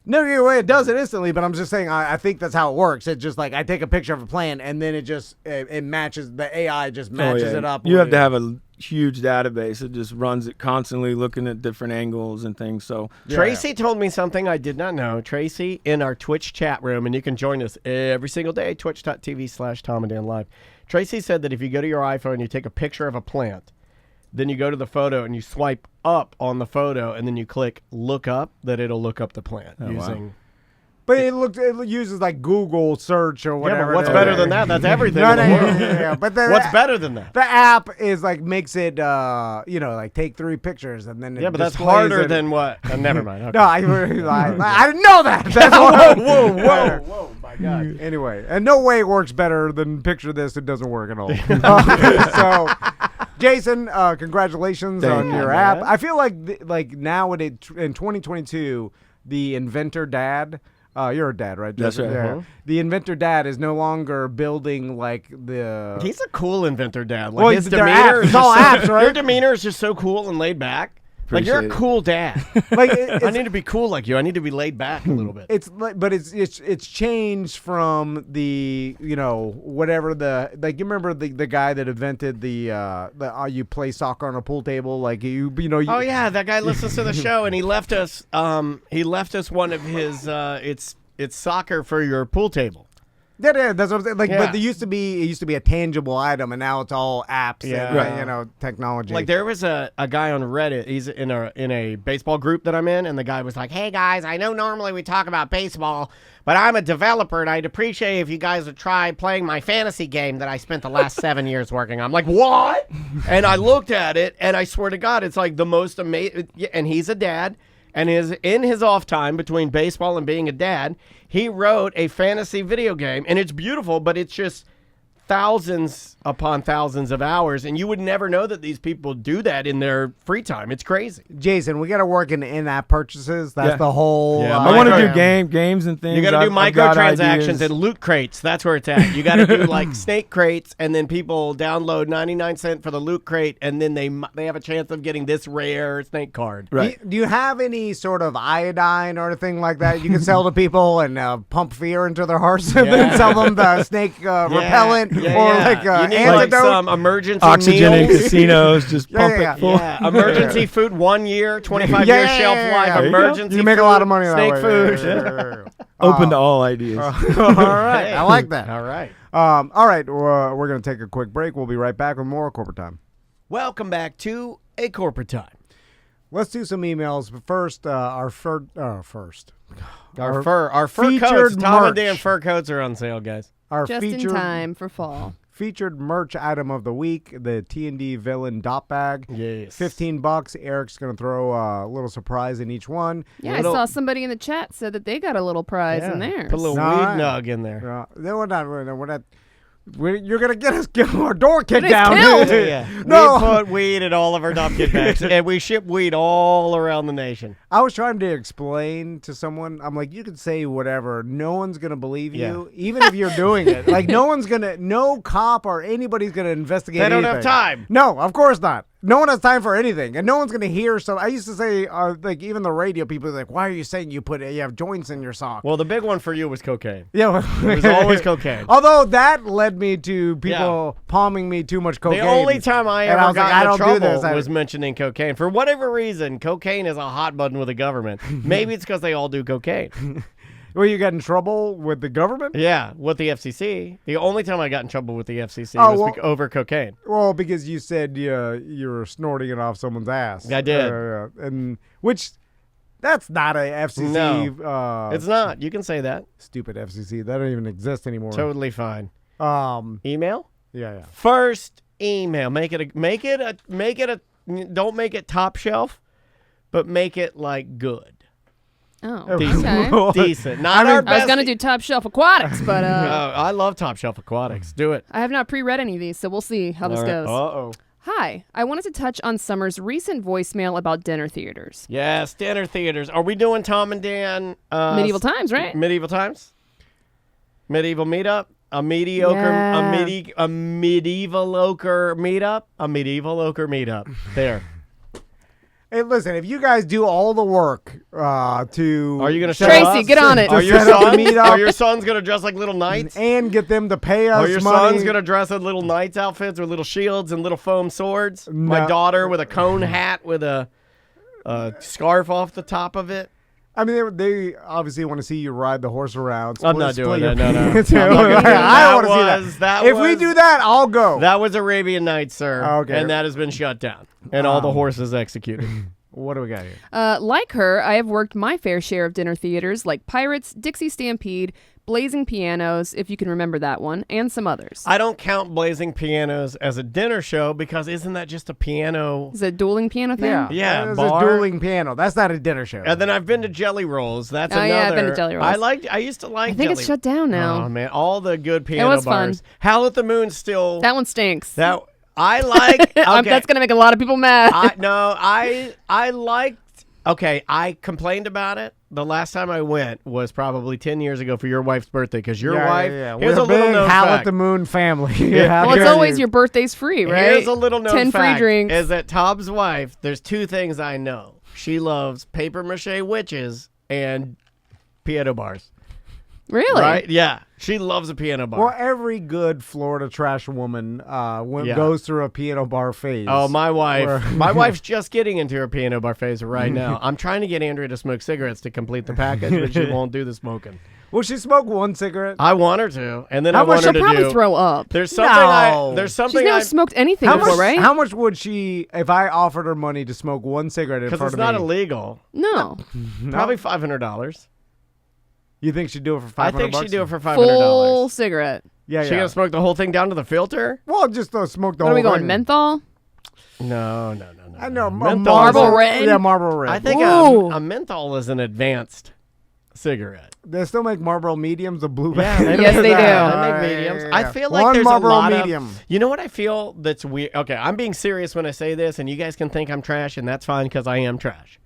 No, it does it instantly, but I'm just saying I think that's how it works. It's just like I take a picture of a plant and then it just it matches the AI just matches it up. You have with to it. have a huge database. It just runs it constantly, looking at different angles and things. So Tracy told me something I did not know. Tracy in our Twitch chat room, and you can join us every single day, twitch.tv/Tom and Dan Live. Tracy said that if you go to your iPhone and you take a picture of a plant, then you go to the photo and you swipe up on the photo and then you click look up, that it'll look up the plant using... But it uses like Google search or whatever. Yeah, but what's better than that? That's everything. But what's better than that? The app is like makes it, like take 3 pictures and then. Yeah, but that's harder than what? Never mind. Okay. No, I didn't know that. That's whoa, my God. Anyway, and no way it works better than picture this. It doesn't work at all. So, Jason, congratulations on your app. I feel like now in 2022, the inventor dad. You're a dad, right? That's right. Yeah. The inventor dad is no longer building like the. He's a cool inventor dad. Like Well, his they're demeanor apps. is It's all just apps, right? Your demeanor is just so cool and laid back. Like you're a cool dad. Like I need to be cool like you. I need to be laid back a little bit. It's like, but it's changed from the whatever the like. You remember the guy that invented the you play soccer on a pool table, like you. Oh yeah, that guy listens to the show and he left us. He left us one of his. It's soccer for your pool table. Yeah, that's what I'm saying. Like, Yeah. but it used to be a tangible item, and now it's all apps and technology. Like there was a guy on Reddit. He's in a baseball group that I'm in, and the guy was like, "Hey guys, I know normally we talk about baseball, but I'm a developer, and I'd appreciate if you guys would try playing my fantasy game that I spent the last 7 years working on." I'm like, "What?" And I looked at it, and I swear to God, it's like the most amazing. And he's a dad. And in his off time between baseball and being a dad, he wrote a fantasy video game, and it's beautiful, but it's just thousands upon thousands of hours, and you would never know that these people do that in their free time. It's crazy. Jason, we got to work in-app purchases. That's the whole. Yeah, I want to do games and things. You got to do I've got microtransactions ideas. and loot crates. That's where it's at. You got to do like snake crates, and then people download 99 cents for the loot crate, and then they have a chance of getting this rare snake card. Right. Do you have any sort of iodine or anything like that you can sell to people and pump fear into their hearts and then sell them the snake repellent or like you need antidote? like some emergency Oxygen in meals. casinos, just pump it full. Yeah, emergency food, 1 year, 25-year shelf life, There you go. emergency You make a lot of money that snake way. food. Yeah. Open to all ideas. All right, I like that. All right. All right, we're going to take a quick break. We'll be right back with more Corporate Time. Welcome back to A Corporate Time. Let's do some emails, but first, our fur Featured coats, Tom merch. and Dan fur coats are on sale, guys. Our Just in time for fall. featured merch item of the week, the T&D Villain dot bag. Yes. $15. Eric's going to throw a little surprise in each one. Yeah, I saw somebody in the chat said that they got a little prize in theirs. Put a little No, weed I- nug in there. We're not. You're going to get our door kicked It is down. killed. No. We put weed in all of our dump kit bags, and we ship weed all around the nation. I was trying to explain to someone, I'm like, you can say whatever. No one's going to believe you, even if you're doing it. Like, no cop or anybody's going to investigate They don't anything. have time. No, of course not. No one has time for anything, and no one's going to hear some. I used to say, like, even the radio people are like, why are you saying you have joints in your sock? Well, the big one for you was cocaine. Yeah. It was always cocaine. Although that led me to people palming me too much cocaine. The only time I And ever was like, got I in don't do trouble this. was mentioning cocaine. For whatever reason, cocaine is a hot button with the government. Maybe it's because they all do cocaine. Well, you got in trouble with the government? Yeah, with the FCC. The only time I got in trouble with the FCC Oh, was well- over cocaine. Well, because you said you were snorting it off someone's ass. I did. And which, that's not a FCC. No, it's not. You can say that. Stupid FCC. That don't even exist anymore. Totally fine. Email? Yeah. First email. Make it a. Don't make it top shelf, but make it like good. Oh, Decent. okay. Decent. Not our best. I was going to do Top Shelf Aquatics, but I love Top Shelf Aquatics. Do it. I have not pre-read any of these, so we'll see how this goes. Uh-oh. Hi, I wanted to touch on Summer's recent voicemail about dinner theaters. Yes, dinner theaters. Are we doing Tom and Dan? Medieval times, right? Medieval times? Medieval meetup? A mediocre, Yeah. a medieval-oker meetup? A medieval-oker meetup. There. Hey, listen, if you guys do all the work to... Are you going to Tracy, get on it. Are your set up a sons meetup. Are your sons going to dress like little knights? and get them to pay us Are your money? sons going to dress in little knights outfits with little shields and little foam swords? No. My daughter with a cone hat with a scarf off the top of it? I mean, they obviously want to see you ride the horse around. I'm not doing your that. No. pants. I'm not gonna do that. I want to see that. That If we was- do that, I'll go. That was Arabian Nights, sir. Okay. And that has been shut down. And all the horses executed. What do we got here? Like her, I have worked my fair share of dinner theaters like Pirates, Dixie Stampede, Blazing Pianos, if you can remember that one, and some others. I don't count Blazing Pianos as a dinner show because isn't that just a piano? Is it a dueling piano thing? Yeah, It's bar. a dueling piano. That's not a dinner show. And then I've been to Jelly Rolls. That's Oh, another. yeah, I've been to Jelly Rolls. I used to like I think Jelly. it's shut down now. Oh man, all the good piano was fun. bars. Howl at the Moon still. That one stinks. That I like. Okay. That's going to make a lot of people mad. I liked. Okay, I complained about it. The last time I went was probably 10 years ago for your wife's birthday because your wife. Yeah. Here's We're a little big known Howl fact. at the Moon family. well, it's always your birthday's free, right? Here's a little known 10 fact. free drinks. Is that Tom's wife? There's two things I know. She loves paper mache witches and piano bars. Really? Right? Yeah. She loves a piano bar. Well, every good Florida trash woman Yeah. goes through a piano bar phase. Oh, my wife. Or- My wife's just getting into her piano bar phase right now. I'm trying to get Andrea to smoke cigarettes to complete the package, but she won't do the smoking. Will she smoke one cigarette? I want her to, and then How I want much- her She'll to probably do. throw up. There's something. No. There's She's something. never smoked anything How before, much, right? how much would she, if I offered her money to smoke one cigarette in Because front it's of not me? illegal. No. Probably $500. You think she'd do it for $500? I think she'd do it for $500. Full cigarette. Yeah, She gonna smoke the whole thing down to the filter? Well, just smoke the What whole are we going, thing. menthol? No. I know. Menthol. Marlboro Red? Yeah, Marlboro Red. I think Ooh. a menthol is an advanced cigarette. They still make Marlboro mediums, the blue Yeah, bag. Yes, they do. They make mediums. I feel like One there's Marlboro a lot medium. of. You know what I feel that's weird? Okay, I'm being serious when I say this, and you guys can think I'm trash, and that's fine because I am trash.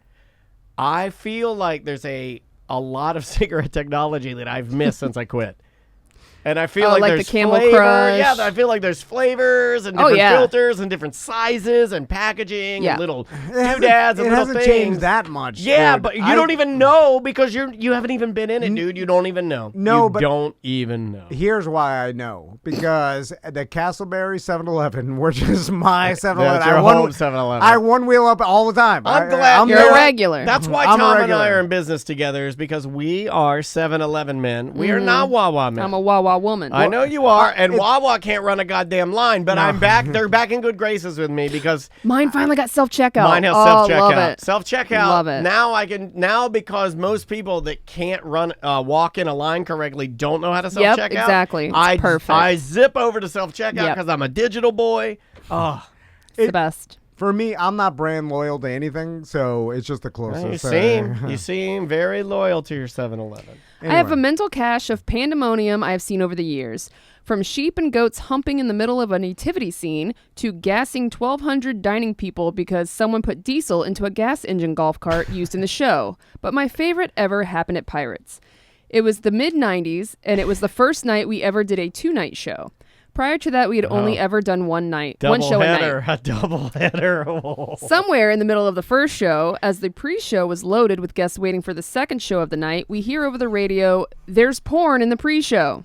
I feel like there's a lot of cigarette technology that I've missed since I quit. And I feel Oh, like like the there's Camel flavor. Crush. Yeah, I feel like there's flavors and Oh, different yeah. filters and different sizes and packaging Yeah. and little It hasn't- doodads and it little hasn't things. changed that much. Yeah, dude. but you don't even know because you haven't even been in it, dude. You don't even know. No, you but- don't even know. Here's why I know. Because the Castleberry 7-Eleven, which is my 7-Eleven. That's your home 7-Eleven. I one wheel up all the time. I'm glad You're there. a regular. That's why I'm a Tom and regular. I are in business together is because we are 7-Eleven men. We are not Wawa men. I'm a Wawa woman. I know you are, and Wawa can't run a goddamn line, but No. I'm back. They're back in good graces with me because Mine finally got self-checkout. mine has Oh, love self-checkout. it. Self-checkout. Love it. Now because most people that can't walk in a line correctly don't know how to Yep, self-checkout. exactly. It's perfect. I zip over to self-checkout Yep. because I'm a digital boy. Oh, It's the best. For me, I'm not brand loyal to anything, so it's just the closest. you seem very loyal to your 7-Eleven. I have a mental cache of pandemonium I have seen over the years. From sheep and goats humping in the middle of a nativity scene to gassing 1,200 dining people because someone put diesel into a gas engine golf cart used in the show. But my favorite ever happened at Pirates. It was the mid-90s, and it was the first night we ever did a 2-night show. Prior to that, we had only ever done one show a night. A double header. Oh. Somewhere in the middle of the first show, as the pre-show was loaded with guests waiting for the second show of the night, we hear over the radio, "There's porn in the pre-show."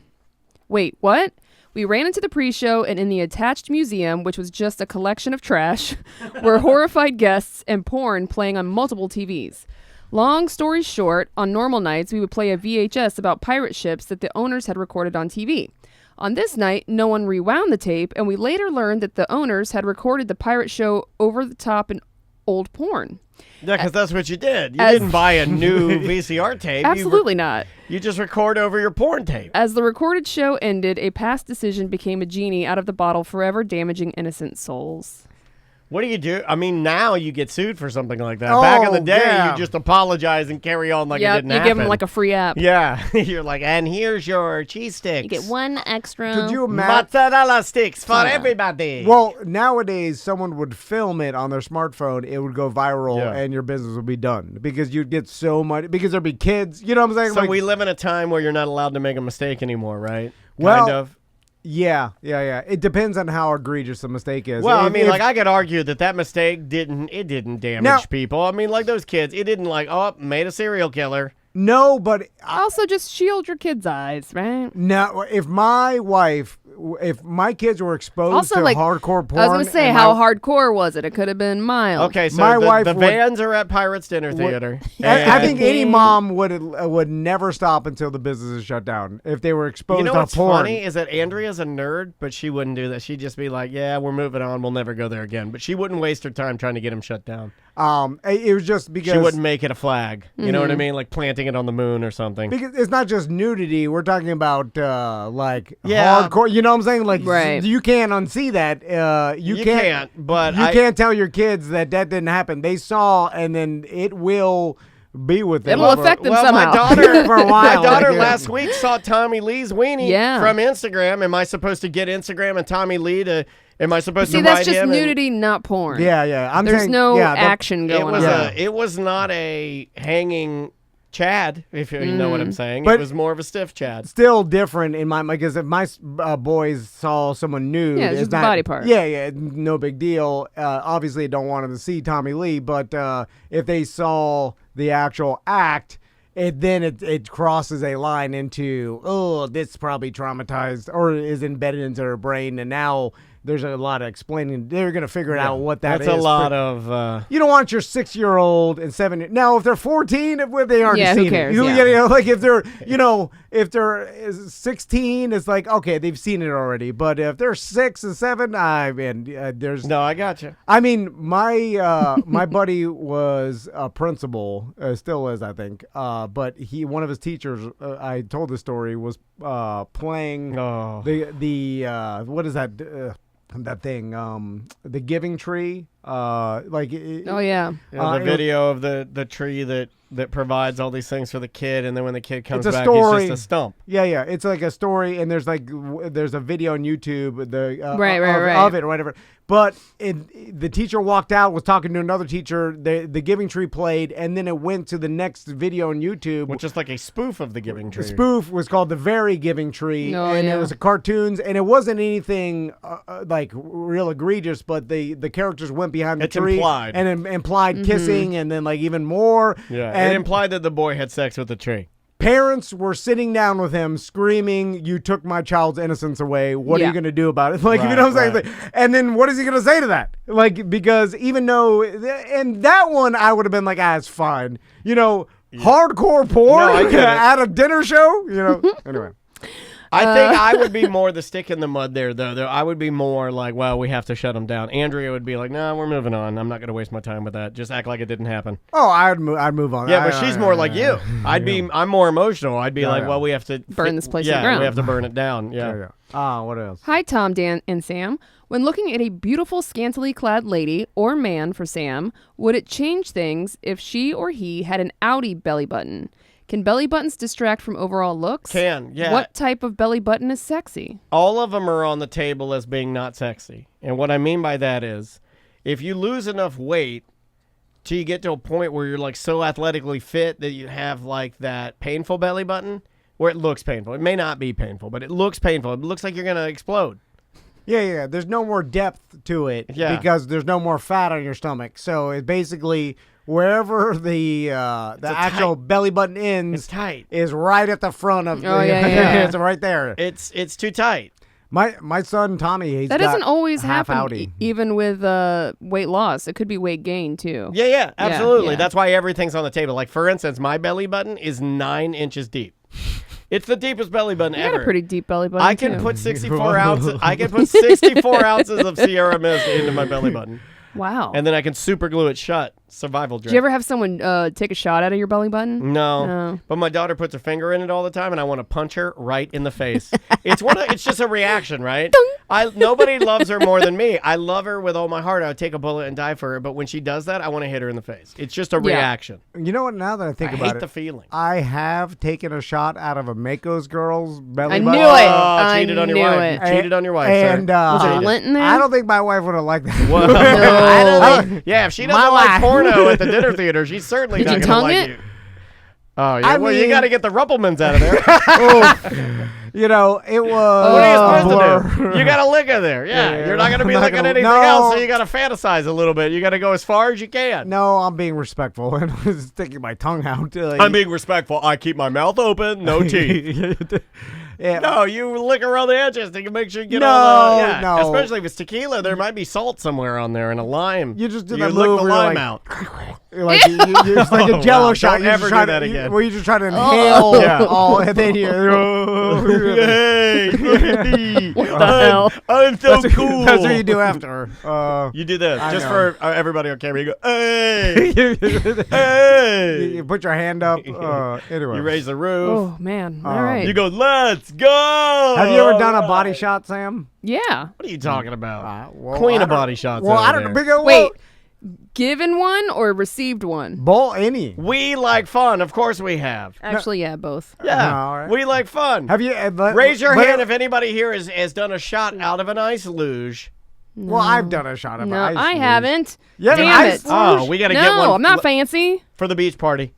Wait, what? We ran into the pre-show, and in the attached museum, which was just a collection of trash, were horrified guests and porn playing on multiple TVs. Long story short, on normal nights, we would play a VHS about pirate ships that the owners had recorded on TV. On this night, no one rewound the tape, and we later learned that the owners had recorded the pirate show over the top in old porn. Yeah, because that's what you did. You As- didn't buy a new VCR tape. Absolutely not. You just record over your porn tape. As the recorded show ended, a past decision became a genie out of the bottle, forever damaging innocent souls. What do you do? I mean, now you get sued for something like that. Back in the day, yeah. you just apologize and carry on like it Yep, didn't you happen. give them like a free app. Yeah, you're like, and here's your cheese sticks. You get one extra. Could you imagine? Mozzarella sticks for Yeah. everybody. Well, nowadays, someone would film it on their smartphone. It would go viral, Yeah. and your business would be done because you'd get so much. Because there'd be kids. You know what I'm saying? So Like, we live in a time where you're not allowed to make a mistake anymore, right? Well, kind of. Yeah. It depends on how egregious the mistake is. Well, I mean, like I could argue that mistake didn't damage people. I mean, like those kids, it didn't like made a serial killer. No, but Also, just shield your kids' eyes, right? no. If my kids were exposed Also, to like, hardcore porn, I was gonna say, and how hardcore was it? It could have been mild. Okay, so My wife the would- vans are at Pirates Dinner Theater. I think and- any mom would never stop until the business is shut down if they were exposed You know to what's porn. funny is that Andrea's a nerd, but she wouldn't do that. She'd just be like, "Yeah, we're moving on. We'll never go there again." But she wouldn't waste her time trying to get him shut down. It was just because She wouldn't make it a flag. You know what I mean? Like planting it on the moon or something. Because it's not just nudity. We're talking about like Yeah. hardcore. You know what I'm saying? Like Right. you can't unsee that. You can't. but You can't tell your kids that didn't happen. They saw, and then it will be with them. It will affect them well, somehow. My daughter, For a while, my daughter like, last week saw Tommy Lee's weenie from Instagram. Am I supposed to get Instagram and Tommy Lee to? Am I supposed See, to that's write just him? nudity, not porn. Yeah. There's saying, no yeah, action It going was on. it was not a hanging Chad, if you know what I'm saying. But- it was more of a stiff Chad. Still different in my because if my boys saw someone nude, Yeah, it's just a not, body part. Yeah, no big deal. Obviously, I don't want them to see Tommy Lee, but if they saw the actual act, it crosses a line into this probably traumatized or is embedded into their brain, and now there's a lot of explaining. They're gonna figure out what that is. That's a lot of. You don't want your 6-year-old and 7. Now, if they're 14, if they already Yeah, who seen cares? it. Yeah. Like if they're, if they're 16, it's like okay, they've seen it already. But if they're 6 and 7, there's. No, I got you. I mean, my buddy was a principal, still is, I think. But one of his teachers, I told the story, was playing the what is that? That thing, the giving tree, Oh yeah. The video of the tree that provides all these things for the kid, and then when the kid comes It's a back, story. he's just a stump. Yeah, it's like a story, and there's a video on YouTube, Right. of it or whatever. But the teacher walked out, was talking to another teacher. The Giving Tree played, and then it went to the next video on YouTube, Which is like a spoof of the Giving Tree. The spoof was called The Very Giving Tree, Oh, and yeah. it was cartoons, and it wasn't anything like real egregious, but the characters went behind the It's tree implied. and implied kissing, and then like even more. Yeah, and it implied that the boy had sex with the tree. parents were sitting down with him screaming, "You took my child's innocence away. What are Yeah. you going to do about it?" Like, you Right, know what I'm saying? right. Like, and then what is he going to say to that? Like, because even though, and that one I would have been like, it's fine. Hardcore porn No, I get it. at a dinner show, Anyway. I think I would be more the stick in the mud there, though. I would be more like, well, we have to shut him down. Andrea would be like, no, we're moving on. I'm not going to waste my time with that. Just act like it didn't happen. Oh, I'd move on. Yeah, but she's more like you. I'm more emotional. I'd be like, yeah. well, we have to Burn this place to the Yeah, ground. we have to burn it down. Yeah. What else? Hi, Tom, Dan, and Sam. When looking at a beautiful, scantily clad lady or man for Sam, would it change things if she or he had an outie belly button? Can belly buttons distract from overall looks? Can, yeah. What type of belly button is sexy? All of them are on the table as being not sexy. And what I mean by that is, if you lose enough weight till you get to a point where you're like so athletically fit that you have like that painful belly button, where it looks painful. It may not be painful, but it looks painful. It looks like you're going to explode. Yeah. There's no more depth to it because there's no more fat on your stomach. So it basically wherever the actual belly button ends It's tight. is right at the front of yeah. it's right there. It's too tight. My son Tommy, he's That got doesn't always half happen, outie. even with weight loss. It could be weight gain, too. Yeah, absolutely. yeah. That's why everything's on the table. Like, for instance, my belly button is 9 inches deep. It's the deepest belly button You ever. got a pretty deep belly button, I can too. put 64 ounces. I can put 64 ounces of Sierra Mist into my belly button, Wow. and then I can super glue it shut. Survival Did drip. you ever have someone take a shot out of your belly button? No. No. But my daughter puts her finger in it all the time, and I want to punch her right in the face. It's just a reaction, right? Nobody loves her more than me. I love her with all my heart. I would take a bullet and die for her. But when she does that, I want to hit her in the face. It's just a reaction. You know what? Now that I think I about hate it, the feeling. I have taken a shot out of a Mako's girl's belly I button. knew it. Oh, cheated I on your knew wife. it. You cheated on your wife, And sir. Was there Cheated. lint in there? I don't think my wife would have liked that. Well, No. yeah, if she My doesn't like wife. porno at the dinner theater, she's certainly Did not you going to tongue like it? you. Oh, yeah. I Well, you mean- got to get the Ruppelmans out of there. You know, it was. What are you supposed blur. to do? You got to lick her there. Yeah, Yeah, you're not going to be I'm not licking gonna- anything no. else, so you got to fantasize a little bit. You got to go as far as you can. No, I'm being respectful and I'm sticking my tongue out. I'm being respectful. I keep my mouth open, no teeth. Yeah. No, you lick around the edges to make sure you get No, all the... Yeah, no. especially if it's tequila, there might be salt somewhere on there and a lime. You just do you that lick move the where you're lime like- out. Like you're just like a Jello wow. shot. Don't You're ever just do trying that to, again. Where you just try to inhale Yeah. all, and then you. Hey, What the hell? I'm so That's cool. what, that's what you do after. You do this I just know. for everybody on camera. You go, hey, you hey. put your hand up. Anyway, You raise the roof. Oh man! All right. You go, let's go. have you ever done a All body right. shot, Sam? Yeah. What are you talking about? Well, Queen I of don't- body shots. Well, over I don't know. there. Big Wait. Given one or received one? Bowl any. We like fun. Of course we have. Actually, yeah, both. Yeah, No, all right. we like fun. Have you? Raise your but- hand if anybody here has done a shot out of an ice luge. Well, I've done a shot of No, ice. I luge. haven't. Yeah, Damn ice it. luge? Oh, we got to get one. No, I'm not fancy. for the beach party.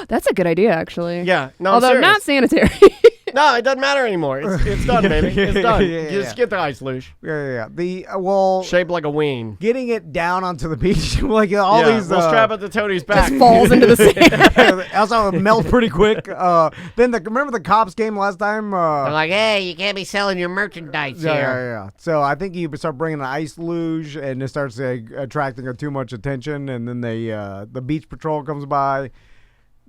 That's a good idea, actually. Yeah, no, Although I'm not serious. sanitary. No, it doesn't matter anymore. It's done, baby. It's done. Yeah, Just yeah. get the ice luge, Yeah. The well, shaped like a wing. getting it down onto the beach, like all Yeah, these. we'll strap it to Tony's back. Just falls into the sand. also, it melts pretty quick. Then remember the cops came last time. They're like, hey, you can't be selling your merchandise Yeah, here. yeah. So I think you start bringing an ice luge, and it starts attracting too much attention, and then the beach patrol comes by.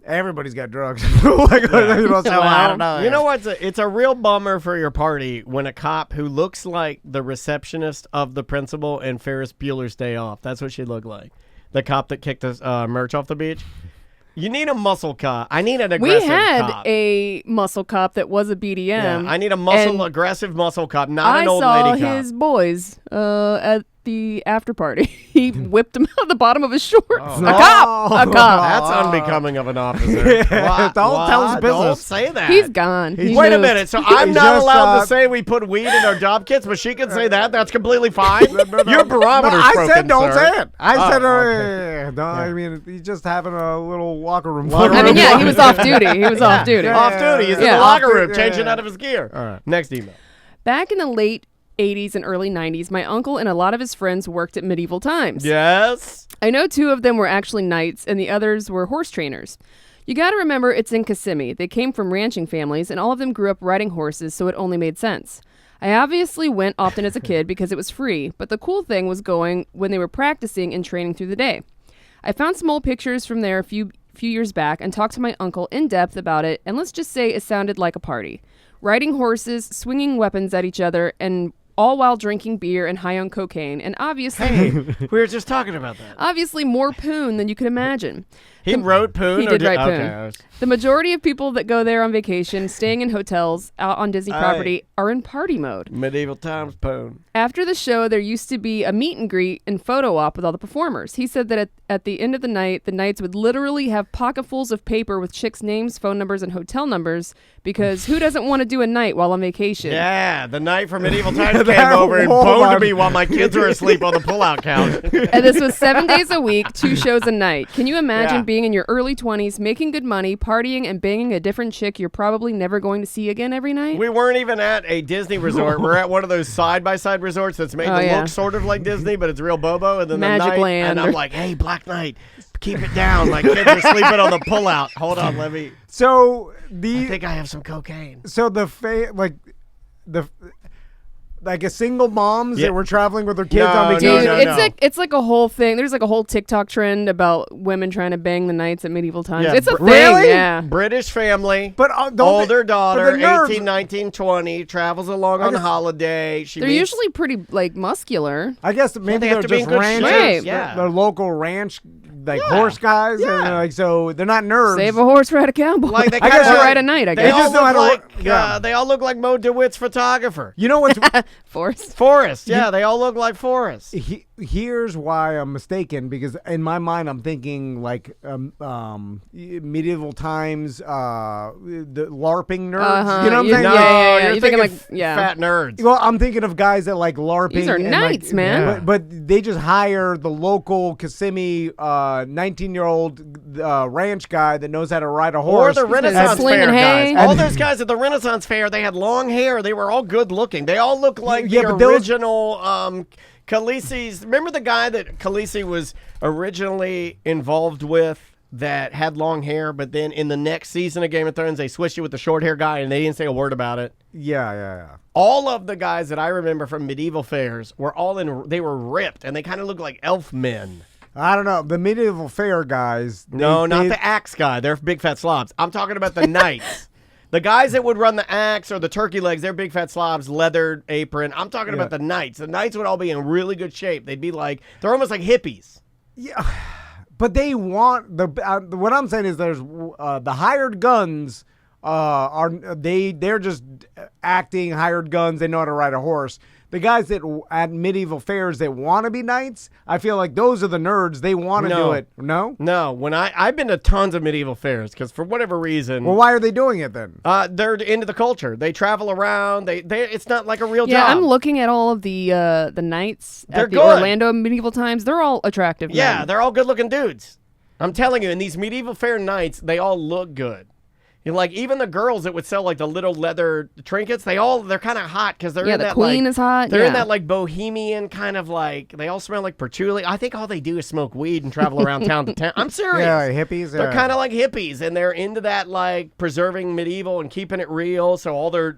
Everybody's got drugs. Like, you know, so I don't know. You know what? It's a real bummer for your party when a cop who looks like the receptionist of the principal in Ferris Bueller's Day Off. That's what she looked like. The cop that kicked the merch off the beach. You need a muscle cop. I need an We aggressive had cop. a muscle cop that was a BDM. Yeah, I need a and aggressive muscle cop, not an old I lady saw cop. his boys at the after party. He whipped them out the bottom of his shorts. Oh. A cop! A cop! That's unbecoming of an officer. Yeah, don't tell his Don't business. say that. He's gone. He Wait a moved. minute. So I'm He's not just, allowed to say we put weed in our job kits, but she can say that. That's completely fine. Your barometer's I broken, said don't sir. say it. I said, okay. no, I mean, he's just having a little locker room. Locker I fun. mean, yeah, he was off duty. He was off duty. Yeah. Off duty. He's in Yeah. the locker Off room, duty, changing yeah. out of his gear. All right. Next email. Back in the late 80s and early 90s, my uncle and a lot of his friends worked at medieval times. Yes. I know 2 of them were actually knights and the others were horse trainers. You got to remember it's in Kissimmee. They came from ranching families and all of them grew up riding horses, so it only made sense. I obviously went often as a kid because it was free, but the cool thing was going when they were practicing and training through the day. I found some old pictures from there a few years back and talked to my uncle in depth about it, and let's just say it sounded like a party. Riding horses, swinging weapons at each other, and all while drinking beer and high on cocaine, and obviously, We were just talking about that. obviously more poon than you could imagine. He wrote poon. He or did write poon. Okay, I was- The majority of people that go there on vacation, staying in hotels, out on Disney property, are in party mode. Medieval times poon. After the show, there used to be a meet and greet and photo op with all the performers. He said that at the end of the night, the knights would literally have pocketfuls of paper with chicks' names, phone numbers, and hotel numbers, because who doesn't want to do a night while on vacation? Yeah, the night from medieval times came That over and whole boned lot. me while my kids were asleep on the pull-out couch. And this was 7 days a week, 2 shows a night. Can you imagine Yeah. being in your early 20s, making good money, partying, and banging a different chick you're probably never going to see again every night? We weren't even at a Disney resort. We're at one of those side-by-side resorts that's made Oh, to yeah. look sort of like Disney, but it's real Bobo. And then Magic the night, Land and I'm or- like, hey, Black Knight, keep it down. My kids are sleeping on the pull-out. Hold on, let me. So I think I have some cocaine. like a single moms Yeah. that were traveling with their kids No, on no, Dude, vacation. no. it's like a whole thing. There's like a whole TikTok trend about women trying to bang the knights at medieval times. Yeah, It's a thing, really? yeah. British family. But don't older but daughter, the nerves- 18, 19, 20, travels along on guess- holiday. She They're meets- usually pretty like muscular. I guess maybe they have they're to be in just good ranchers. shape. Right, yeah. They're local ranch, like Yeah. horse guys, and Yeah. like so they're not nerds. Save a horse, ride a cowboy. Like they I guess kinda- you're ride a night, I They guess. all just know look how to like work- yeah. they all look like Mo DeWitt's photographer. You know what's Forrest. Yeah, they all look like Forrest. here's why I'm mistaken, because in my mind I'm thinking like medieval times, the LARPing nerds. Uh-huh. You know what I'm You- saying? No, yeah. you're You're thinking thinking like- yeah. fat nerds. Well, I'm thinking of guys that like LARPing. These are and, knights, like, man. But they just hire the local Kissimmee 19-year-old ranch guy that knows how to ride a horse. Or the Renaissance slinging Fair hay. guys. All those guys at the Renaissance Fair, they had long hair. They were all good looking. They all look like Yeah, the but those- original Khaleesi's. Remember the guy that Khaleesi was originally involved with that had long hair, but then in the next season of Game of Thrones, they switched it with the short hair guy, and they didn't say a word about it. Yeah. All of the guys that I remember from medieval fairs were they were ripped, and they kind of looked like elf men. I don't know. The medieval fair guys. Not the axe guy. They're big fat slobs. I'm talking about the knights. The guys that would run the axe or the turkey legs, they're big fat slobs, leathered apron. I'm talking about the knights. The knights would all be in really good shape. They'd be they're almost like hippies. Yeah. But they want what I'm saying is there's the hired guns they're just acting hired guns. They know how to ride a horse. The guys that at medieval fairs that want to be knights, I feel like those are the nerds. They want to do it. No? No. When I've been to tons of medieval fairs because for whatever reason. Well, why are they doing it then? They're into the culture. They travel around. It's not like a real Yeah, job. I'm looking at all of the knights They're at the good. Orlando medieval times. They're all attractive. Yeah, men. they're all good-looking dudes. I'm telling you, in these medieval fair knights, they all look good. And like even the girls that would sell like the little leather trinkets, they're kind of hot because they're in the that queen like, is hot. They're in yeah. that like bohemian kind of like they all smell like patchouli. I think all they do is smoke weed and travel around town to town. I'm serious. Yeah, hippies. They're kind of like hippies, and they're into that like preserving medieval and keeping it real. So all they're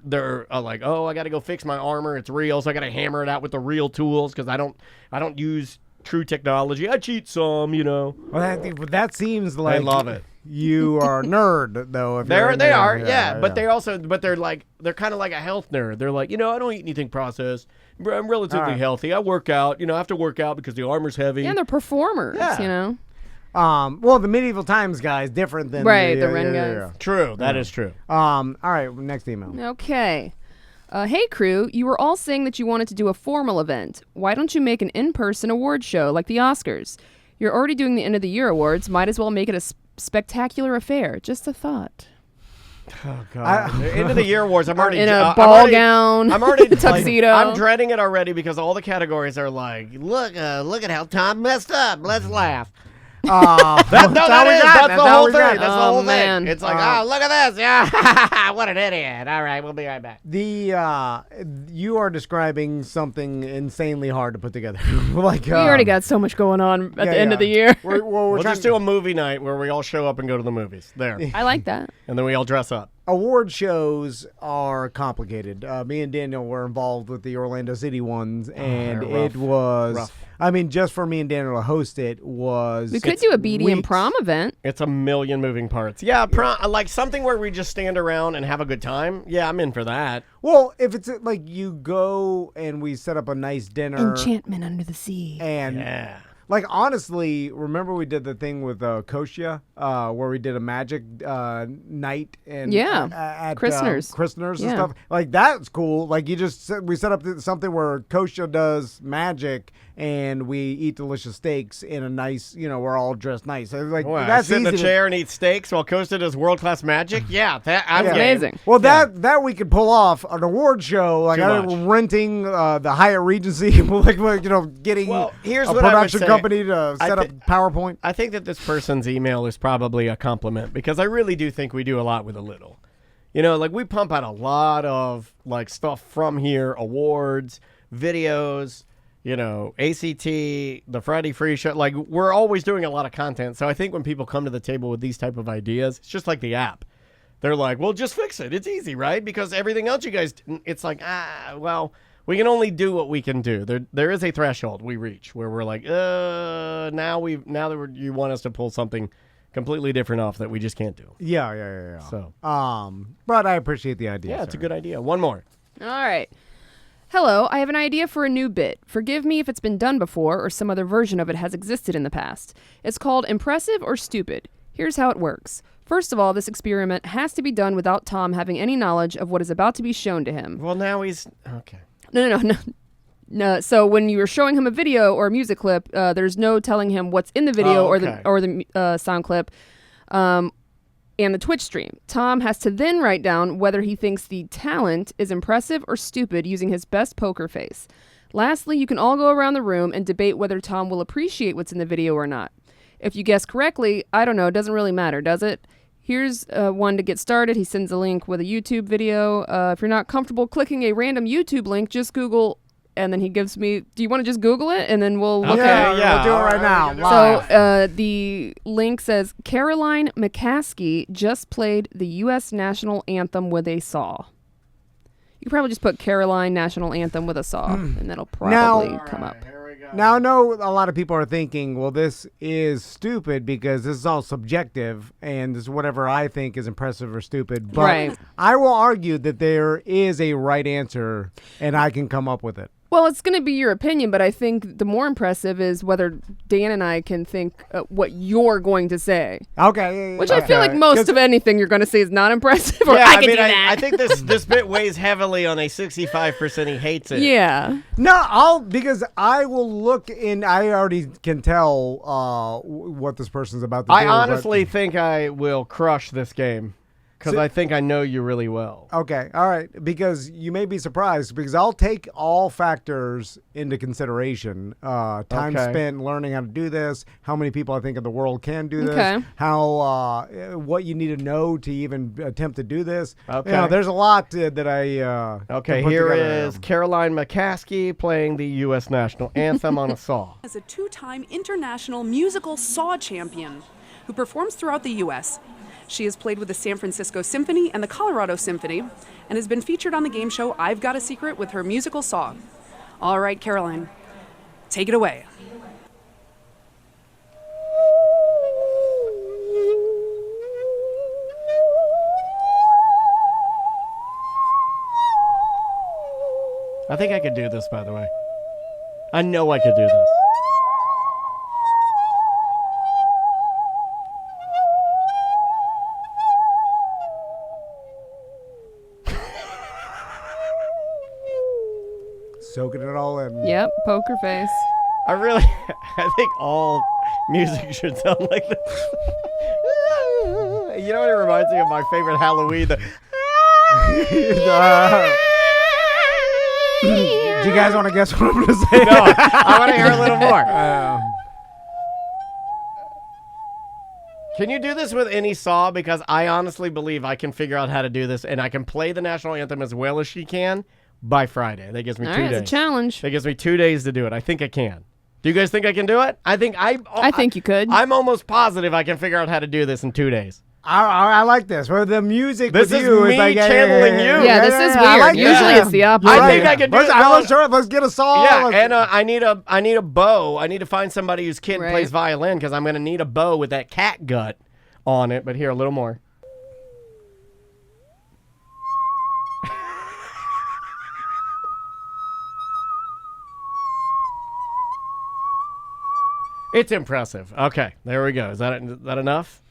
like, oh, I got to go fix my armor. It's real, so I got to hammer it out with the real tools because I don't use true technology. I cheat some, you know. Well, that seems like I love it. You are a nerd, though. If They you're in there. are, yeah. But they're kind of like a health nerd. They're like, I don't eat anything processed. I'm relatively healthy. I work out. I have to work out because the armor's heavy. Yeah, they're performers. Yeah. Well, the medieval times guy is different than the Ren guys. True, that is true. All right, next email. Okay. Hey, crew, you were all saying that you wanted to do a formal event. Why don't you make an in-person award show like the Oscars? You're already doing the end-of-the-year awards. Might as well make it a spectacular affair. Just a thought. Oh, God. Into the year awards. I'm already In a ball gown. I'm already tuxedo. I'm dreading it already because all the categories are like, Look at how Tom messed up. Let's laugh. that's the whole thing. That's the Oh, whole man. thing. It's like, Oh, look at this. Yeah. What an idiot. All right, we'll be right back. You are describing something insanely hard to put together. Like We already got so much going on at the end of the year. We're we'll trying just do a movie night where we all show up and go to the movies. There. I like that. And then we all dress up. Award shows are complicated. Me and Daniel were involved with the Orlando City ones, and it was rough. I mean, just for me and Daniel to host it was. We could do a BD and weeks. prom event. It's a million moving parts. Yeah, like something where we just stand around and have a good time. Yeah, I'm in for that. Well, if it's like you go and we set up a nice dinner. Enchantment under the sea. And Yeah. like honestly, remember we did the thing with Koshia, where we did a magic night and at Christeners. Christeners and Yeah. stuff. Like that's cool. Like we set up something where Koshia does magic and we eat delicious steaks in a nice, we're all dressed nice. So like Well, that's sit in the easy to- chair and eat steaks while Costa does world-class magic? Yeah, I'm Yeah. game. Amazing. Well, that we could pull off an award show, like Too much. renting the Hyatt Regency, like getting Well, here's a what I would production say. company to set up PowerPoint. I think that this person's email is probably a compliment because I really do think we do a lot with a little. Like we pump out a lot of like stuff from here, awards, videos, ACT, the Friday Free Show. Like we're always doing a lot of content. So I think when people come to the table with these type of ideas, it's just like the app. They're like, well, just fix it. It's easy, right? Because everything else you guys, it's like, well, we can only do what we can do. There is a threshold we reach where we're like, now that you want us to pull something completely different off that we just can't do. Yeah. So, but I appreciate the idea. yeah, it's a sir. good idea. One more. All right. Hello, I have an idea for a new bit. Forgive me if it's been done before or some other version of it has existed in the past. It's called Impressive or Stupid. Here's how it works. First of all, this experiment has to be done without Tom having any knowledge of what is about to be shown to him. Well, now he's okay. No. So when you are showing him a video or a music clip, there's no telling him what's in the video Oh, okay. or the sound clip, and the Twitch stream. Tom has to then write down whether he thinks the talent is impressive or stupid using his best poker face. Lastly, you can all go around the room and debate whether Tom will appreciate what's in the video or not. If you guess correctly, I don't know, it doesn't really matter, does it? Here's one to get started. He sends a link with a YouTube video. If you're not comfortable clicking a random YouTube link, just Google, and then he gives me, do you want to just Google it? And then we'll look at it. We'll do it right now. So the link says, Caroline McCaskey just played the U.S. national anthem with a saw. You could probably just put Caroline national anthem with a saw, and that'll probably come up. Now, I know a lot of people are thinking, well, this is stupid because this is all subjective and this is whatever I think is impressive or stupid. But Right. I will argue that there is a right answer and I can come up with it. Well, it's going to be your opinion, but I think the more impressive is whether Dan and I can think what you're going to say. Okay. Which I feel like most of anything you're going to say is not impressive. Or I can do that. I think this bit weighs heavily on a 65% he hates it. Yeah. No, because I will look and I already can tell what this person's about to do. I honestly think I will crush this game because I think I know you really well. Okay, all right, because you may be surprised because I'll take all factors into consideration. Time spent learning how to do this, how many people I think in the world can do this, how what you need to know to even attempt to do this. Okay. You know, there's a lot that I Okay, put here together. is Caroline McCaskey playing the U.S. national anthem on a saw. Is a two-time international musical saw champion who performs throughout the U.S. She has played with the San Francisco Symphony and the Colorado Symphony and has been featured on the game show I've Got a Secret with her musical saw. All right, Caroline, take it away. I think I could do this, by the way. I know I could do this. Soaking it all in. Yep, poker face. I think all music should sound like this. You know what it reminds me of? My favorite Halloween. Do you guys want to guess what I'm going to say? No, I want to hear a little more. Can you do this with any saw? Because I honestly believe I can figure out how to do this, and I can play the national anthem as well as she can by Friday. That gives me 2 days. It's a challenge. That gives me 2 days to do it. I think I can. Do you guys think I can do it? I think you could. I'm almost positive I can figure out how to do this in 2 days. I like this. Where the music This with is you me is like channeling you. Yeah, this is I weird. like Usually that. it's the opposite. I think I can do it. Let's get a song. Yeah, and I need a bow. I need to find somebody whose kid Right. plays violin because I'm going to need a bow with that cat gut on it. But here, a little more. It's impressive. Okay, there we go. Is that enough?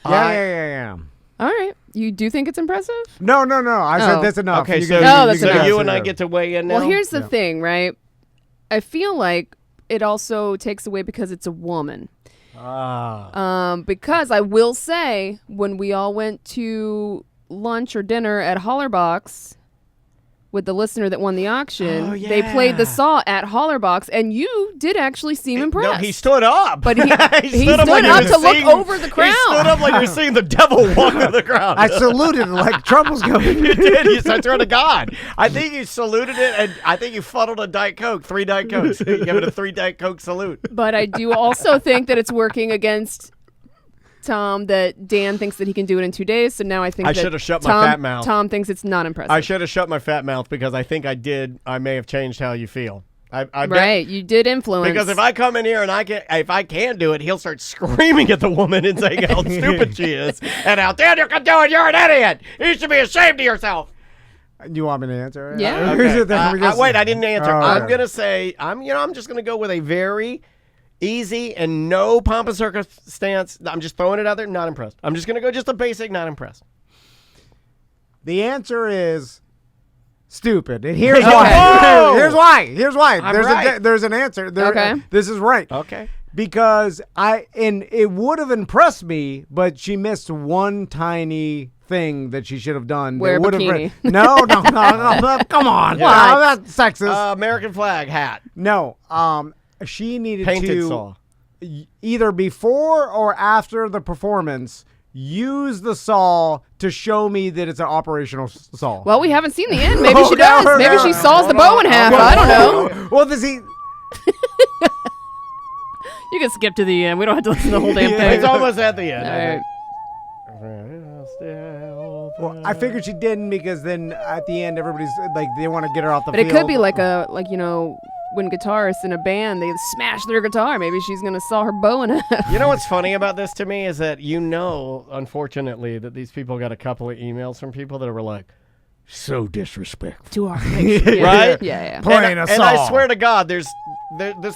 Yeah. All right. You do think it's impressive? No. I said that's enough. Okay, You so, can- that's can enough. guess you and it. I get to weigh in now? Well, here's the thing, right? I feel like it also takes away because it's a woman. Because I will say, when we all went to lunch or dinner at Hollerbox with the listener that won the auction, they played the saw at Hollerbox, and you did actually seem impressed. No, he stood up. But he stood like he up was to look seeing- over the crowd. He stood up like he was seeing the devil walk through the crowd. I saluted like Trump was going. You did. You said, "Swear to God." I think you saluted it, and I think you funneled a Diet Coke, 3 Diet Cokes. You give it a 3 Diet Coke salute. But I do also think that it's working against Tom, that Dan thinks that he can do it in 2 days. So now I think I that should have shut my Tom, fat mouth. Tom thinks it's not impressive. I should have shut my fat mouth because I think I did. I may have changed how you feel. I bet. Right, you did influence. Because if I come in here and if I can do it, he'll start screaming at the woman and saying how stupid she is and how dare you can do it. You're an idiot. You should be ashamed of yourself. You want me to answer? Yeah. Okay. Wait, I didn't answer. Oh, I'm okay. gonna say I'm just gonna go with a very easy and no pomp and circumstance. I'm just throwing it out there. Not impressed. I'm just gonna go just a basic. Not impressed. The answer is stupid, and here's why. Whoa! Here's why. I'm There's right. there's an answer. Okay. This is right. Okay. Because it would have impressed me, but she missed one tiny thing that she should have done. Wear a that would have bikini. No. Come on. Yeah. Wow, that's sexist. American flag hat. No. She needed Painted to. saw. either before or after the performance, use the saw to show me that it's an operational saw. Well, we haven't seen the end. Maybe she does. Maybe she saws the bow in half. I don't know. Well, does he? You can skip to the end. We don't have to listen to the whole damn thing. It's almost at the end. All right. Well, I figured she didn't because then at the end everybody's like they want to get her off the But field. it could be like when guitarists in a band they smash their guitar. Maybe she's gonna saw her bow in half. You know what's funny about this to me is that unfortunately, that these people got a couple of emails from people that were like, so disrespectful. To our picture. Yeah. Right? Yeah. Playing a And I saw. swear to God, this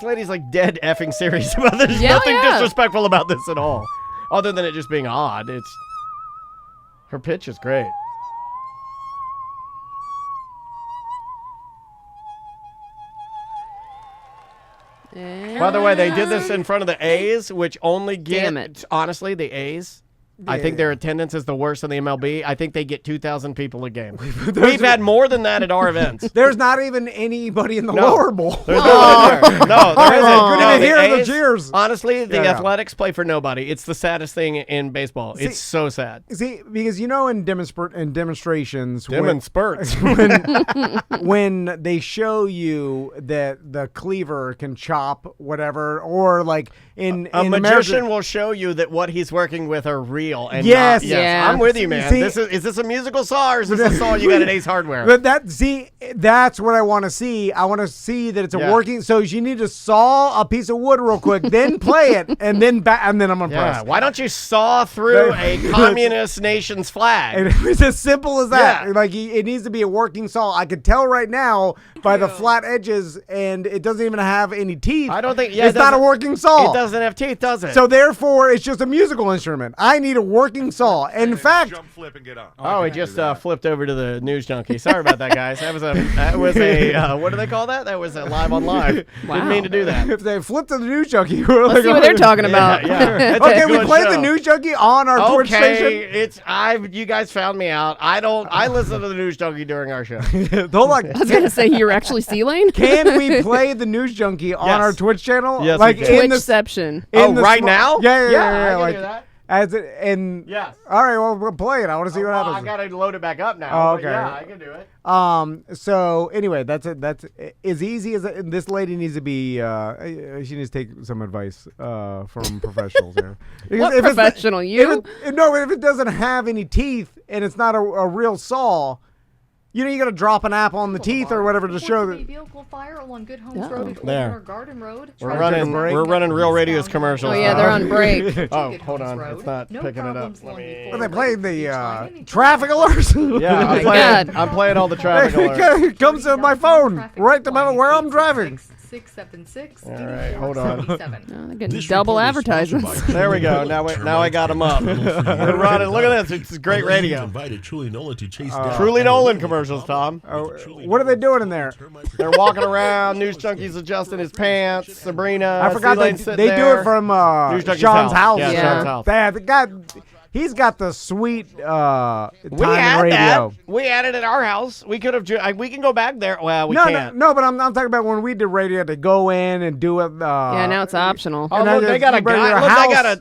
lady's like dead effing serious about this. There's nothing disrespectful about this at all. Other than it just being odd. Her pitch is great. By the way, they did this in front of the A's, which only get, Damn it. honestly, the A's. I think their attendance is the worst in the MLB. I think they get 2,000 people a game. We've had more than that at our events. There's not even anybody in the No. lower bowl. There's nobody there. No, there isn't. Couldn't No, even hear the A's, cheers. Honestly, the Yeah. Athletics play for nobody. It's the saddest thing in baseball. It's so sad. See, because in demonstrations, Spurts. when they show you that the cleaver can chop whatever, or like in magician America, will show you that what he's working with are real. And Yes. not, Yeah. I'm with you, man. See- is this a musical saw or is this a saw you got at Ace Hardware? but that's what I want to see. I want to see that it's a Yeah. working. So you need to saw a piece of wood real quick, then play it, and then I'm Yeah. impressed. Why don't you saw through a communist nation's flag? And it's as simple as that. Yeah. Like it needs to be a working saw. I could tell right now by the flat edges, and it doesn't even have any teeth. I don't think. Yeah, it's not a working saw. It doesn't have teeth, does it? So therefore, it's just a musical instrument. I need a working saw. And in fact, Jump, flip, and get on. Oh, he just flipped over to the news junkie. Sorry about that, guys. That was a what do they call that? That was a live on live. Didn't mean to do that. if they flip to the news junkie, Let's see what they're talking about. Yeah. Okay, we played the news junkie on our Twitch station. Okay, you guys found me out. I listen to the news junkie during our show. Hold on. I was gonna say you're actually C-Lane. Can we play the news junkie on Yes. our Twitch channel? Yes, like we can. in the Twitchception. in the right sm- now? Yeah, I can like do that. as it and Yes. All right, well we'll play it. I want to see what Well, happens. I gotta load it back up now. Oh, but okay. Yeah, I can do it. So anyway, that's as easy as this lady needs to be. She needs to take some advice from professionals here. Because What if it's- professional? You? If it doesn't have any teeth and it's not a real saw, you got to drop an app on the teeth or whatever to show that. Vehicle fire along Good Homes Uh-oh. Road and There. Corner Garden Road. We're running Real Radio's commercials. Oh yeah, they're on break. Oh, hold on. It's not picking it up. Let me- Are they playing the traffic alerts? Yeah, my God. I'm playing all the traffic alerts. It comes to my phone right to where I'm driving. 676. All right, hold on. Oh, they're getting double advertisements. There we go. Now I got them up. We're running. Look at this. It's great radio. Invited Truly Nolan to chase down Truly Nolan commercials, Tom. What are they doing in there? They're walking around. News Junkie's adjusting his pants. Sabrina. I forgot C-Lane's they sitting do there. it from News Junkie's Sean's house. Yeah, Yeah. Sean's house. The guy, he's got the sweet time We in had radio. that. We had it at our house. We could have. We can go back there. Well, we No, can't. no, but I'm talking about when we did radio to go in and do it. Yeah, now it's optional. Oh, And I look, they just got a bring guy. your Look, house.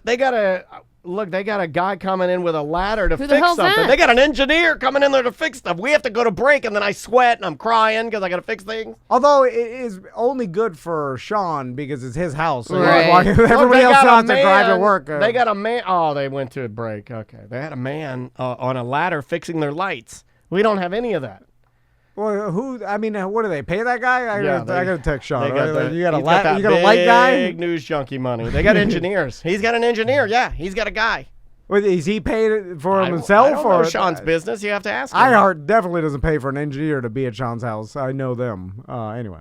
they got a guy coming in with a ladder to Who the fix hell's something. that? They got an engineer coming in there to fix stuff. We have to go to break, and then I sweat and I'm crying because I got to fix things. Although it is only good for Sean because it's his house. So Right. everybody Look, they else got a has to drive to man- work. They got a man. Oh, they went to a break. Okay, they had a man on a ladder fixing their lights. We don't have any of that. Well, who? I mean, what do they pay that guy? I Yeah, gotta text Sean. They got Right? the- you got a he's got that light guy. Big news junkie money. They got engineers. He's got an engineer. Yeah, he's got a guy. Wait, is he paid for I himself don't know or Sean's business? You have to ask him. iHeart definitely doesn't pay for an engineer to be at Sean's house. I know them. Anyway.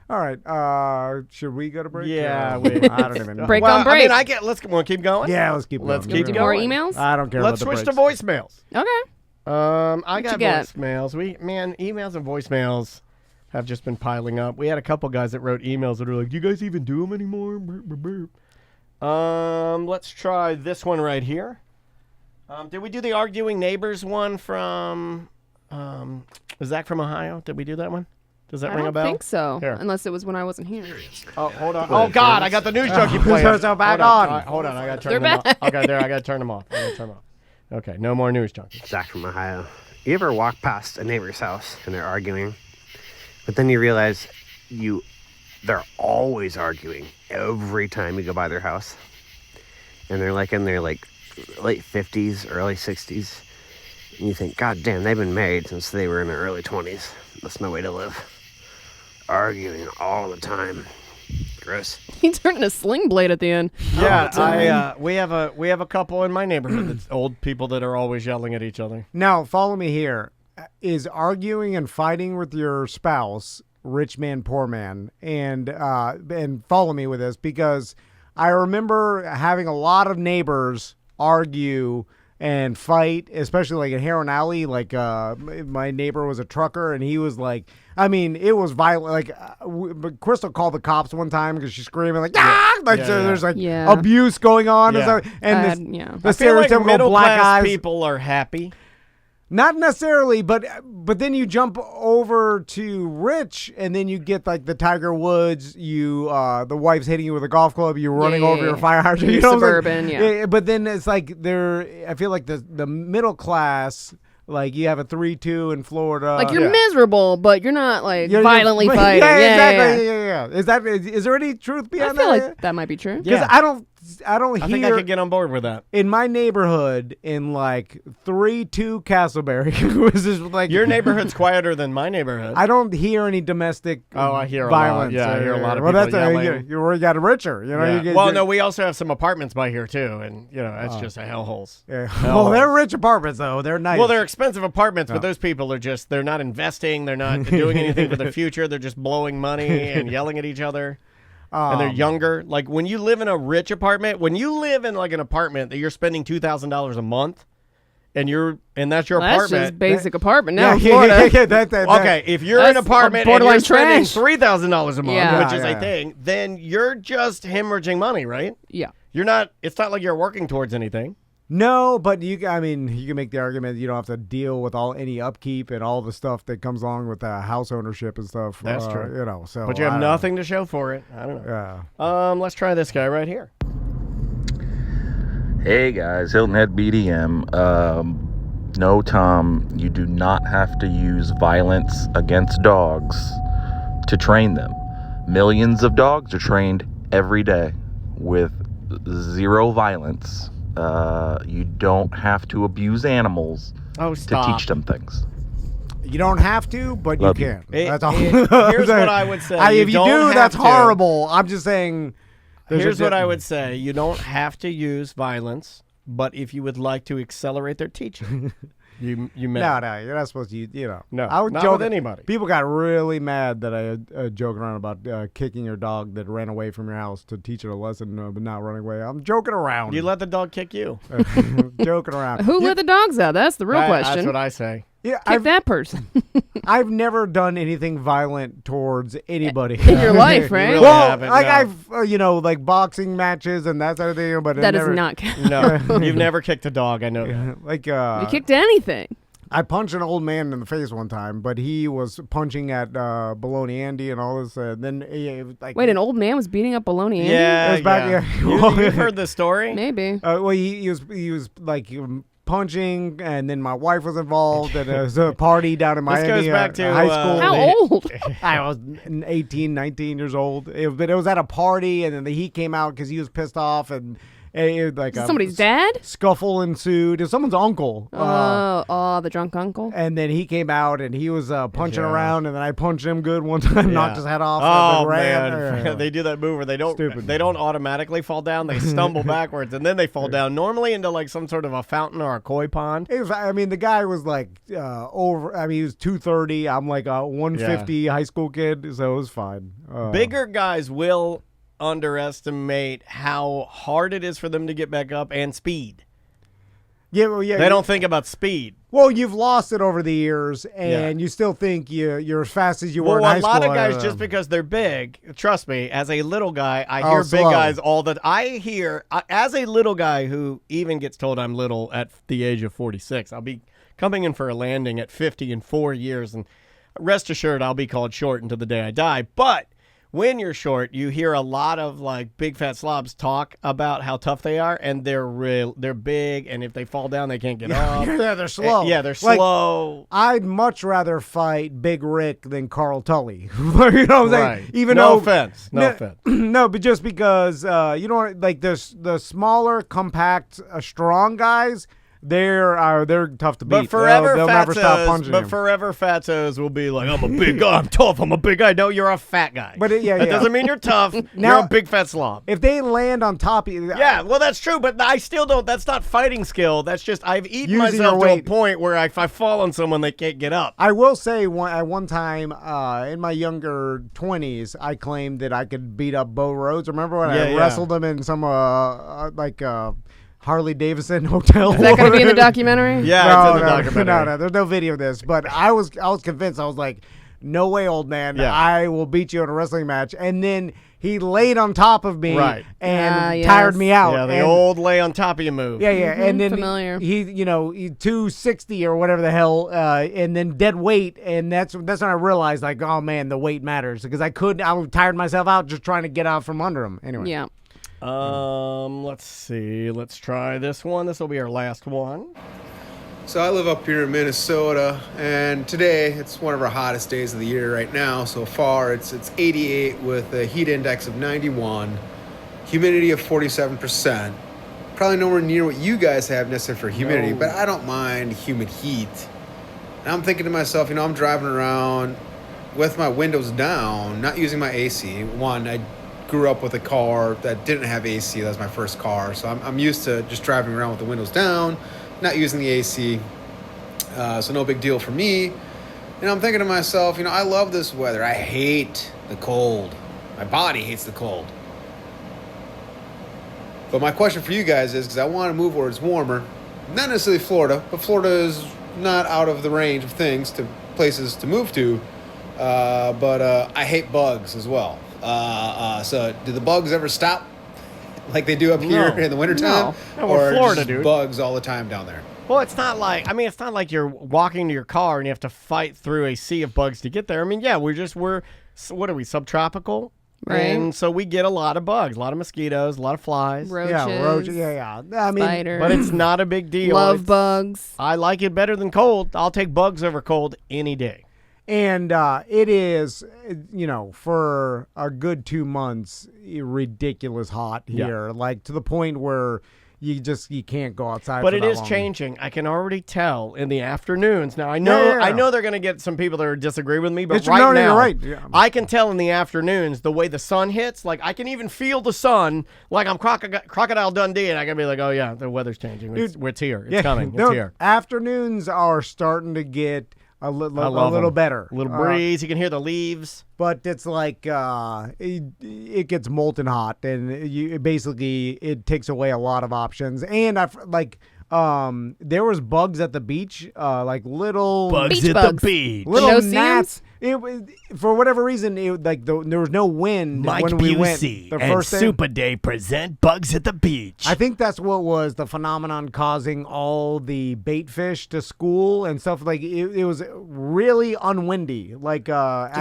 All right. Should we go to break? Yeah, we. I don't even know. Break well, on break. I mean, I get. Let's keep going. Yeah, let's keep. Let's going. keep Do going. more emails? I don't care. Let's about the switch to breaks. voicemails. Okay. I got you got? voicemails. Emails and voicemails have just been piling up. We had a couple guys that wrote emails that are like, "Do you guys even do them anymore?" Burp, burp, burp. Let's try this one right here. Did we do the arguing neighbors one from Zach from Ohio? Did we do that one? Does that I ring a don't bell? think so, Here. unless it was when I wasn't here. Oh, hold on. Oh, God, I got the news junkie playing. So back hold on. on. All right, hold on, I got to They're turn them off. back. Okay, there, I got to turn them off. Okay, no more news junkies. Zach from Ohio. You ever walk past a neighbor's house and they're arguing, but then you realize they're always arguing every time you go by their house, and they're like in their like late 50s, early 60s, and you think, God damn, they've been married since they were in their early 20s. That's no way to live. Arguing all the time. Gross. He turned into Sling Blade at the end. Yeah, we have a couple in my neighborhood that's old people that are always yelling at each other. Now, follow me here. Is arguing and fighting with your spouse rich man, poor man? And follow me with this, because I remember having a lot of neighbors argue and fight, especially like in Heron Alley. Like my neighbor was a trucker, and he was like, I mean, it was violent. Like Crystal called the cops one time because she's screaming like, ah! Like there's like abuse going on and stuff. And the I feel like stereotypical middle black class guys. people are happy. Not necessarily, but then you jump over to rich, and then you get like the Tiger Woods. The wife's hitting you with a golf club. You're running over your fire hydrant. You know, suburban, But then it's like I feel like the middle class. Like you have a 3-2 in Florida. Like you're miserable, but you're not like violently you're, fighting. Exactly. Yeah. Is there any truth behind I feel that? like that might be true. Because I don't hear. I think I could get on board with that. In my neighborhood, in like 3-2 Castleberry, was just like your neighborhood's quieter than my neighborhood. I don't hear any domestic. I hear violence. A lot. Yeah, I hear a lot of well, people that's yelling. You got richer. You know. Yeah. No, we also have some apartments by here too, and that's just a hellholes. Yeah. Well, they're rich apartments though. They're nice. Well, they're expensive apartments, but those people are they're not investing. They're not doing anything for the future. They're just blowing money and yelling at each other. And they're younger. Like when you live in a rich apartment, when you live in like an apartment that you're spending $2,000 a month, and that's your apartment. That's just basic apartment now in Florida. Florida. Okay, if you're in an apartment and you're spending $3,000 a month, which is a thing, then you're just hemorrhaging money, right? Yeah. You're not. It's not like you're working towards anything. No, but you can make the argument that you don't have to deal with any upkeep and all the stuff that comes along with house ownership and stuff. That's true. You know, so but you have nothing to show for it. I don't know. Yeah. Let's try this guy right here. Hey guys, Hilton Head BDM. No, Tom, you do not have to use violence against dogs to train them. Millions of dogs are trained every day with zero violence. You don't have to abuse animals to teach them things. You don't have to, but Love you you. can. That's all. Here's what I would say. If you do, that's horrible. I'm just saying. Here's what I would say. You don't have to use violence, but if you would like to accelerate their teaching, you may. No, you're not supposed to. You know. No, I would not joke with anybody. People got really mad that I joking around about kicking your dog that ran away from your house to teach it a lesson, but not running away. I'm joking around. You let the dog kick you. Joking around. Who let the dogs out? That's the real question. That's what I say. Yeah, Kick that person. I've never done anything violent towards anybody in your life, right? Really well, haven't, like no. I've like boxing matches and that sort of thing, but that does not count. No, you've never kicked a dog. I know that. Like you kicked anything. I punched an old man in the face one time, but he was punching at Baloney Andy and all this. Then wait, an old man was beating up Baloney Andy? Yeah, it was back, You've heard the story? Maybe. Well, he was like punching, and then my wife was involved, and there was a party down in Miami. This goes back to high school. How old? I was 18, 19 years old. But it was at a party, and then the heat came out because he was pissed off, and it was like somebody's dad? Scuffle ensued. It was someone's uncle. The drunk uncle. And then he came out, and he was punching around, and then I punched him good one time, knocked his head off. Oh, and man. They do that move where they don't Stupid. They don't automatically fall down. They stumble backwards, and then they fall down, normally into like some sort of a fountain or a koi pond. It was, the guy was like he was 230. I'm like a 150 high school kid, so it was fine. Bigger guys will underestimate how hard it is for them to get back up and speed. Yeah, well, yeah. They don't think about speed. Well, you've lost it over the years, and you still think you're as fast as you were in high school. Well, a lot of guys, just because they're big, trust me, as a little guy, I hear big guys as a little guy who even gets told I'm little at the age of 46. I'll be coming in for a landing at 50 in 4 years, and rest assured I'll be called short until the day I die. But when you're short, you hear a lot of like big fat slobs talk about how tough they are, and they're big, and if they fall down, they can't get up. Yeah, they're slow. Yeah, they're Like, slow. I'd much rather fight Big Rick than Carl Tully. You know what I'm saying? Right. Even No though, offense. No offense. No, but just because you know, like the smaller, compact, strong guys, they're tough to beat. But forever they'll never stop punching him. forever fatzos will be like, I'm a big guy, I'm tough, I'm a big guy. No, you're a fat guy. But that doesn't mean you're tough. Now, you're a big fat slob. If they land on top of you, Yeah, well, that's true, but I still don't. That's not fighting skill. That's just I've eaten Using myself your to a weight. point where if I fall on someone, they can't get up. I will say at one time in my younger 20s, I claimed that I could beat up Bo Rhodes. Remember when I wrestled him in some Harley Davidson hotel? Is that going to be in the documentary? Yeah, it's in the documentary. No, there's no video of this. But I was convinced. I was like, no way, old man. Yeah. I will beat you in a wrestling match. And then he laid on top of me and tired me out. Yeah, the old lay on top of you move. Yeah, and then familiar. he 260 or whatever the hell, and then dead weight, and that's when I realized, like, oh man, the weight matters, because I tired myself out just trying to get out from under him. Anyway. Yeah. Let's see. Let's try this one. This will be our last one. So I live up here in Minnesota, and today it's one of our hottest days of the year right now. So far, it's 88 with a heat index of 91, humidity of 47%. Probably nowhere near what you guys have necessarily for humidity, but I don't mind humid heat. And I'm thinking to myself, I'm driving around with my windows down, not using my AC. One, I grew up with a car that didn't have AC. That was my first car, so I'm used to just driving around with the windows down, not using the AC, so no big deal for me. And I'm thinking to myself, I love this weather. I hate the cold. My body hates the cold. But my question for you guys is, because I want to move where it's warmer, not necessarily Florida, but Florida is not out of the range of places to move to, but I hate bugs as well. So do the bugs ever stop like they do up here in the wintertime? No, or Florida, just dude. Bugs all the time down there? Well, it's not like you're walking to your car and you have to fight through a sea of bugs to get there. I mean, yeah, we're what are we, subtropical? Right. And so we get a lot of bugs, a lot of mosquitoes, a lot of flies. Roaches. Yeah, roaches. Yeah. I mean, spiders. But it's not a big deal. Love bugs. I like it better than cold. I'll take bugs over cold any day. And it is, for a good 2 months, ridiculous hot here, like to the point where you can't go outside. But for it that is long. changing. I can already tell in the afternoons. Now I know they're going to get some people that disagree with me, but now you're right. Yeah. I can tell in the afternoons the way the sun hits. Like I can even feel the sun. Like I'm Crocodile Dundee, and I can be like, oh yeah, the weather's changing. It's here. It's coming. It's here. Afternoons are starting to get a little better. A little breeze. You can hear the leaves. But it's like it gets molten hot, and it takes away a lot of options. And there was bugs at the beach, like little bugs beach at bugs. the beach. little No gnats. For whatever reason, there was no wind Mike when we went. Busey The and first day. Super Day present Bugs at the Beach. I think that's what was the phenomenon causing all the bait fish to school and stuff. Like it was really unwindy, like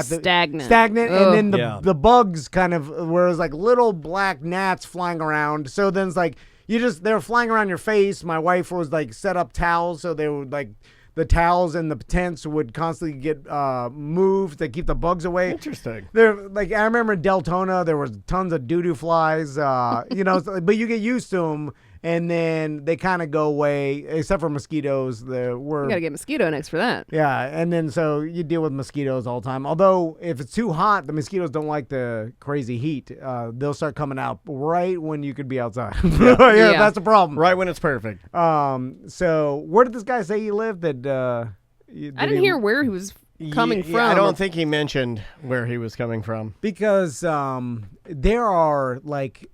stagnant. and then the bugs kind of were like little black gnats flying around. So then it's like they were flying around your face. My wife was like set up towels, so they would like. The towels and the tents would constantly get moved to keep the bugs away. Interesting. They're like, I remember in Deltona, there was tons of doo-doo flies, but you get used to them, and then they kind of go away, except for mosquitoes. You got to get mosquito nets for that. Yeah, and then so you deal with mosquitoes all the time. Although, if it's too hot, the mosquitoes don't like the crazy heat. They'll start coming out right when you could be outside. Yeah, that's the problem. Right when it's perfect. So where did this guy say he lived? I didn't hear where he was coming from. I don't think he mentioned where he was coming from. Because there are like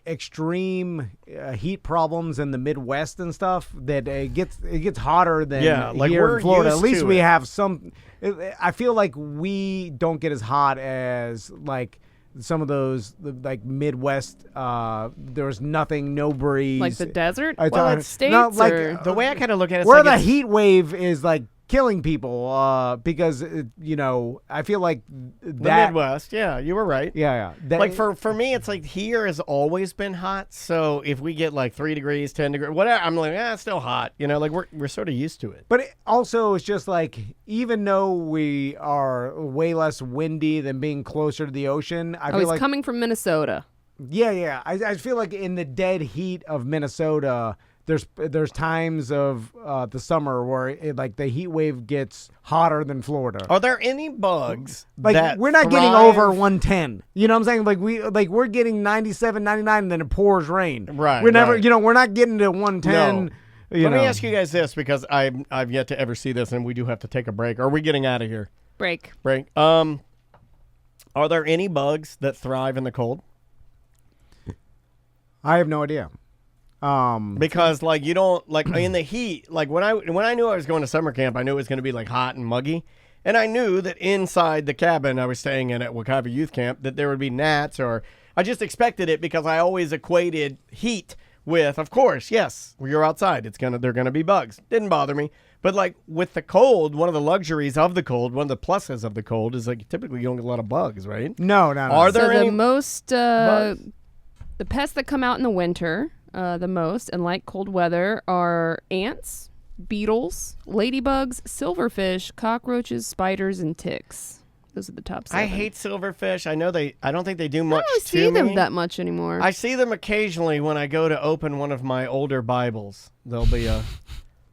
extreme heat problems in the Midwest and stuff that it gets hotter than like here we're in Florida. At used least to we it. have some. I feel like we don't get as hot as like some of those like Midwest. There's nothing, no breeze, Like the desert? It's Well, it's states no, like or... The way I kind of look at it, where the heat wave is like killing people because I feel like The that Midwest, yeah, you were right. yeah Like for me, it's like here has always been hot. So if we get like 3 degrees, 10 degrees, whatever, I'm like, it's still hot. Like we're sort of used to it. But also, it's just like, even though we are way less windy than being closer to the ocean, I feel he's like coming from Minnesota. Yeah. I feel like in the dead heat of Minnesota, there's times of the summer where the heat wave gets hotter than Florida. Are there any bugs Like that we're not thrive? getting over 110. You know what I'm saying? We're getting 97, 99, and then it pours rain. Right. We're never. right. We're not getting to 110. No. Let me ask you guys this, because I've yet to ever see this, and we do have to take a break. Are we getting out of here? Break. Are there any bugs that thrive in the cold? I have no idea. Because you don't in the heat. Like when I knew I was going to summer camp, I knew it was going to be hot and muggy, and I knew that inside the cabin I was staying in at Wakaiva Youth Camp that there would be gnats, or I just expected it because I always equated heat with, of course, yes, you're outside. They're gonna be bugs. Didn't bother me. But with the cold, one of the luxuries of the cold, one of the pluses of the cold is typically you don't get a lot of bugs, right? No. Are there any the most bugs? the pests that come out in the winter, the most, and like cold weather, are ants, beetles, ladybugs, silverfish, cockroaches, spiders, and ticks. Those are the top 7. I hate silverfish. I don't think they do much I don't to see them me. that much anymore. I see them occasionally when I go to open one of my older Bibles. There'll be a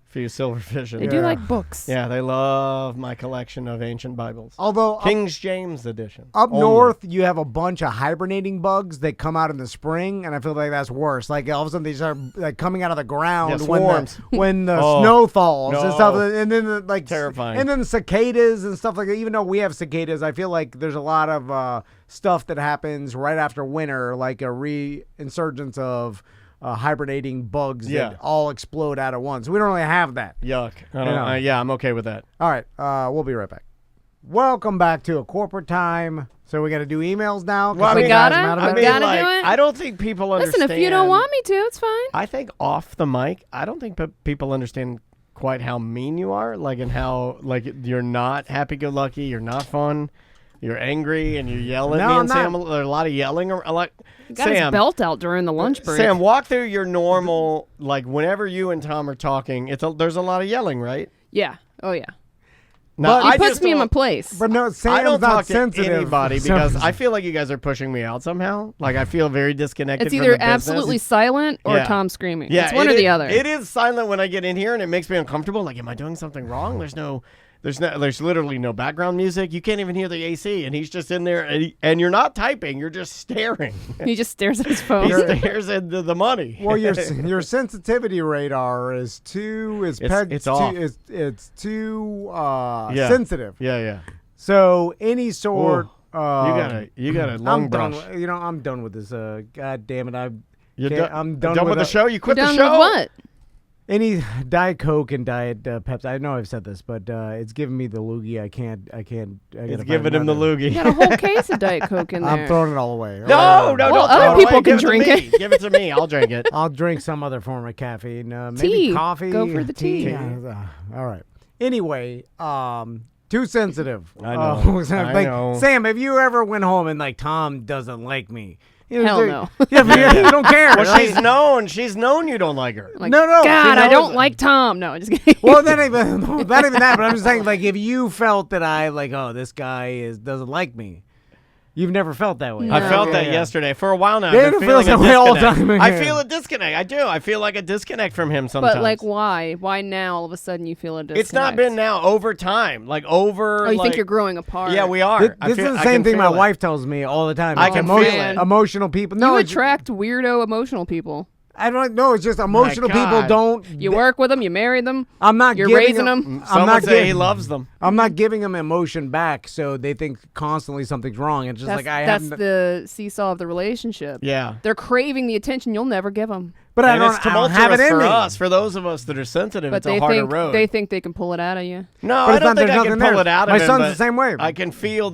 few silverfish in They there. do like books. Yeah, they love my collection of ancient Bibles. Although King James edition. up only. north, you have a bunch of hibernating bugs that come out in the spring, and I feel like that's worse. All of a sudden they start coming out of the ground Yeah, when swarms. the Oh, snow falls and no. stuff, and then Terrifying. and then cicadas and stuff like that. Even though we have cicadas, I feel like there's a lot of stuff that happens right after winter, like a reinsurgence of hibernating bugs that all explode out at once. We don't really have that. Yuck. I'm okay with that. All right, we'll be right back. Welcome back to A Corporate Time. So we got to do emails now? Well, We gotta do it. I don't think people understand. Listen, if you don't want me to, it's fine. I think off the mic, I don't think people understand quite how mean you are, and how you're not happy-go-lucky, you're not fun, you're angry, and you yell at me and Sam. There's a lot of yelling. He got his belt out during the lunch break. Sam, walk through your normal, whenever you and Tom are talking, there's a lot of yelling, right? Yeah. Oh, yeah. No, he puts me in my place. But no, Sam's I don't not talk sensitive. to anybody So- because I feel like you guys are pushing me out somehow. I feel very disconnected. It's from either the business. absolutely silent or Yeah. Tom screaming. Yeah, it's one or the other. It is silent when I get in here, and it makes me uncomfortable. Am I doing something wrong? There's literally no background music. You can't even hear the AC, and he's just in there, and you're not typing. You're just staring. He just stares at his phone. He stares into the money. Well, your sensitivity radar is too It's off. it's too Yeah. sensitive. Yeah. So any sort. You got a long I'm brush. done. I'm done with this. God damn it! I'm done done with the show. You quit You're the done show. with what? Any Diet Coke and Diet Pepsi. I know I've said this, but it's giving me the loogie. I can't. It's giving him the loogie. You got a whole case of Diet Coke in there. I'm throwing it all away. No, Well, don't other throw it people away. can Give drink to me. it. Give it to me. I'll drink it. I'll drink some other form of caffeine. Maybe Tea. coffee. Go for the tea. Yeah, all right. Anyway, too sensitive. I know. I know. Sam, have you ever went home and Tom doesn't like me? Hell no. Yeah, but you don't care. Well, right? she's known you don't like her. Like, No, God, she I knows don't it. like Tom. No, just kidding. Well, not even that. But I'm just saying, if you felt that this guy doesn't like me, you've never felt that way. No. I felt that Yeah. yesterday. For a while now, Yeah, I've been it feels feeling that way a all the disconnect. time. I feel a disconnect. I do. I feel like a disconnect from him sometimes. But why? Why now all of a sudden you feel a disconnect? It's not been now. Over time. Oh, you think you're growing apart? Yeah, we are. This is the same thing my wife tells me all the time. I It's can feel it. Emotional people. You No, it's- attract weirdo emotional people. I don't know. It's just emotional people God. don't. You work with them. You marry them. I'm not. You're giving raising them. I'm Someone not say he giving. loves them. I'm not giving them emotion back, so they think constantly something's wrong. It's just That's the seesaw of the relationship. Yeah. They're craving the attention you'll never give them. But And I it's don't have it tumultuous in for me. us. For those of us that are sensitive, But it's a harder road. they think they can pull it out of you. No, But I it's don't not- think there's I can nothing pull there. it out of My him. son's but the same way. I can feel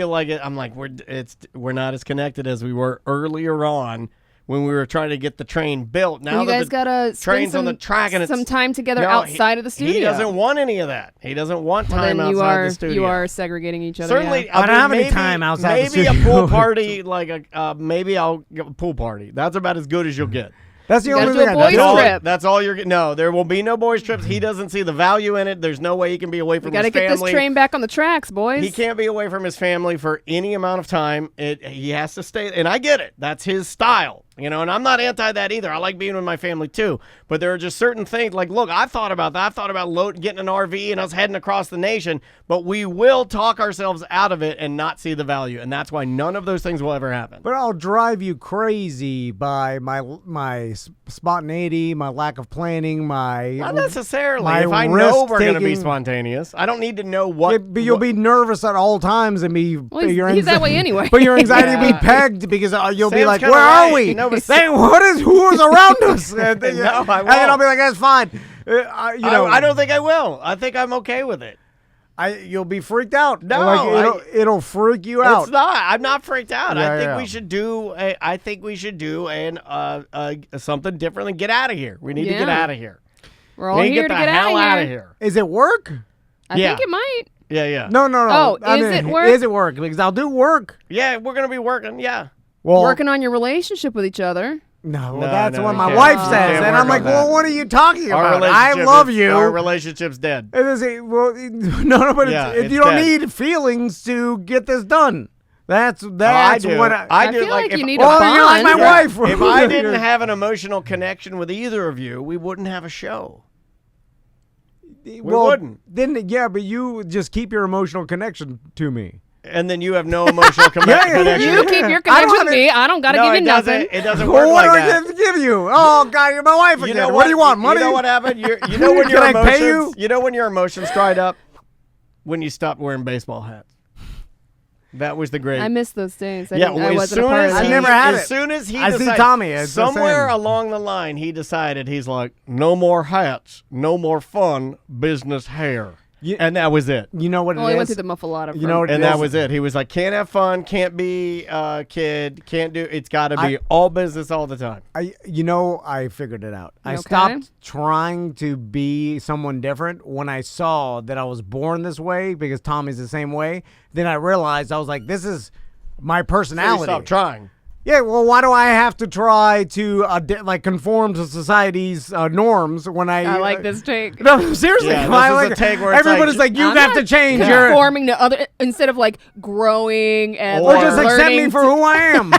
like it. I'm like we're not as connected as we were earlier on when we were trying to get the train built. Now you that guys the gotta train's spend on the track and it's some time together No, outside of the studio. He doesn't want any of that. He doesn't want time then outside the studio. You are segregating each other. Certainly, yeah. I don't have any time outside the Maybe a studio. pool party, like maybe I'll get a pool party. That's about as good as you'll get. That's the You only gotta do thing a I boys' do. trip. That's all you're getting. No, there will be no boys' trips. He doesn't see the value in it. There's no way he can be away We from gotta his get family. this train back on the tracks, boys. He can't be away from his family for any amount of time. He has to stay, and I get it. That's his style, and I'm not anti that either. I like being with my family too. But there are just certain things, like, look, I thought about that. I thought about getting an RV and us heading across the nation, but we will talk ourselves out of it and not see the value, and that's why none of those things will ever happen. But I'll drive you crazy by my spontaneity, my lack of planning, Not necessarily. my If I know we're going to be risk-taking. spontaneous, I don't need to know what. Yeah, but you'll be nervous at all times and be he's that way anyway. But your anxiety will Yeah. be pegged because you'll be Sam's like, kinda "Where right. are we? No, but Who is around us?" And then, No, I and then I'll won't. be like, "That's fine." I don't think I will. I think I'm okay with it. You'll be freaked out. No, like, it'll freak you out. It's not. I'm not freaked out. Yeah, I think yeah. we should do. I think we should do something different and get out of here. We need to get Yeah. out of here. We're all We need here to to get the get hell out out of of here. here. Is it work? I Yeah. think it might. Yeah. No. Oh, I is mean, it work? Is it work? Because I'll do work. Yeah, we're gonna be working. Yeah. Well, Working on your relationship with each other. No, No, that's no, what you my can't. wife You says, can't and work I'm like, on "Well, that. what are you talking Our about? I relationship love is- you." Our relationship's dead. It is no, but Yeah, it's, it's you don't dead. need feelings to get this done. That's I do. what I do. feel like if, you need Oh, a bond. you're like my wife. If I didn't have an emotional connection with either of you, we wouldn't have a show. We wouldn't. Then but you just keep your emotional connection to me. And then you have no emotional Yeah, connection. You keep your I don't connection with have me. I don't gotta No, give you it nothing. doesn't. It doesn't work Well, what like do I that. have to give you? Oh God, you're my wife again. You know what do you want? Money? You know what happened? You know when your Can I emotions. pay you? You know when your emotions dried up? When you stopped wearing baseball hats. That was the great. I miss those days. I Yeah, didn't- I as wasn't a soon part as of I he, that. never had as it. soon as he I see decided, Tommy, it's the somewhere same. along the line, he decided he's like, no more hats, no more fun, business hair, and that was it. You know what Well, it he is? went through the muffalata. You know what And it that is? was it. He was like, can't have fun, can't be a kid, can't do. It's got to be all business all the time. I figured it out. I okay? stopped trying to be someone different when I saw that I was born this way because Tommy's the same way. Then I realized I was like, this is my personality. Stop trying. Yeah, well, why do I have to try to conform to society's norms when I like this take. No, seriously. Yeah, why, this is a take where it's everybody's like, you I'm have not to change. You're, conforming to other instead of like growing and or just accept me learning for to- who I am.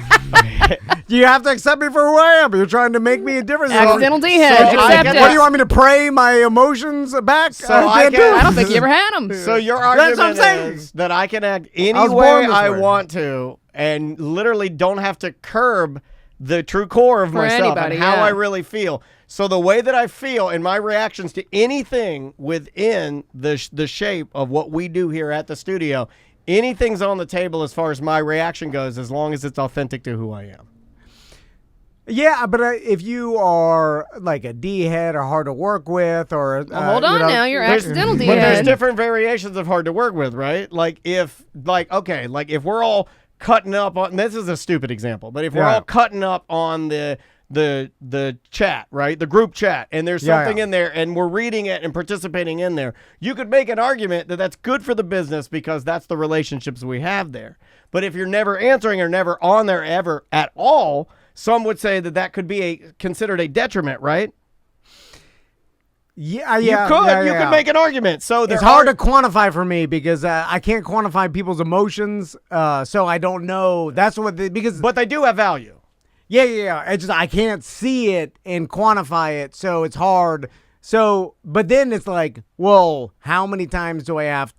You have to accept me for who I am. You're trying to make me a difference. Accidental D-head. So I Accept get it. What do you want me to pray my emotions back? So I can't get- do it. I don't think you ever had them. So your That's what I'm argument saying. is that I can act any was way born this I way. want to and literally don't have to curb the true core of For myself anybody, and how yeah. I really feel. So the way that I feel and my reactions to anything within the shape of what we do here at the studio, anything's on the table as far as my reaction goes, as long as it's authentic to who I am. Yeah, but if you are like a D-head or hard to work with or... Well, hold on now. You're accidental But there's D-head. different variations of hard to work with, right? Like if we're all cutting up on, this is a stupid example, but if we're Yeah. all cutting up on the chat, right? The group chat, and there's Yeah, something yeah. in there and we're reading it and participating in there, you could make an argument that that's good for the business because that's the relationships we have there. But if you're never answering or never on there ever at all, some would say that could be considered a detriment, right? Yeah, You could make an argument. So it's hard to quantify for me because I can't quantify people's emotions, so I don't know. That's what but they do have value. Yeah. It's just I can't see it and quantify it, so it's hard. So, but then it's like, well, how many times do I have?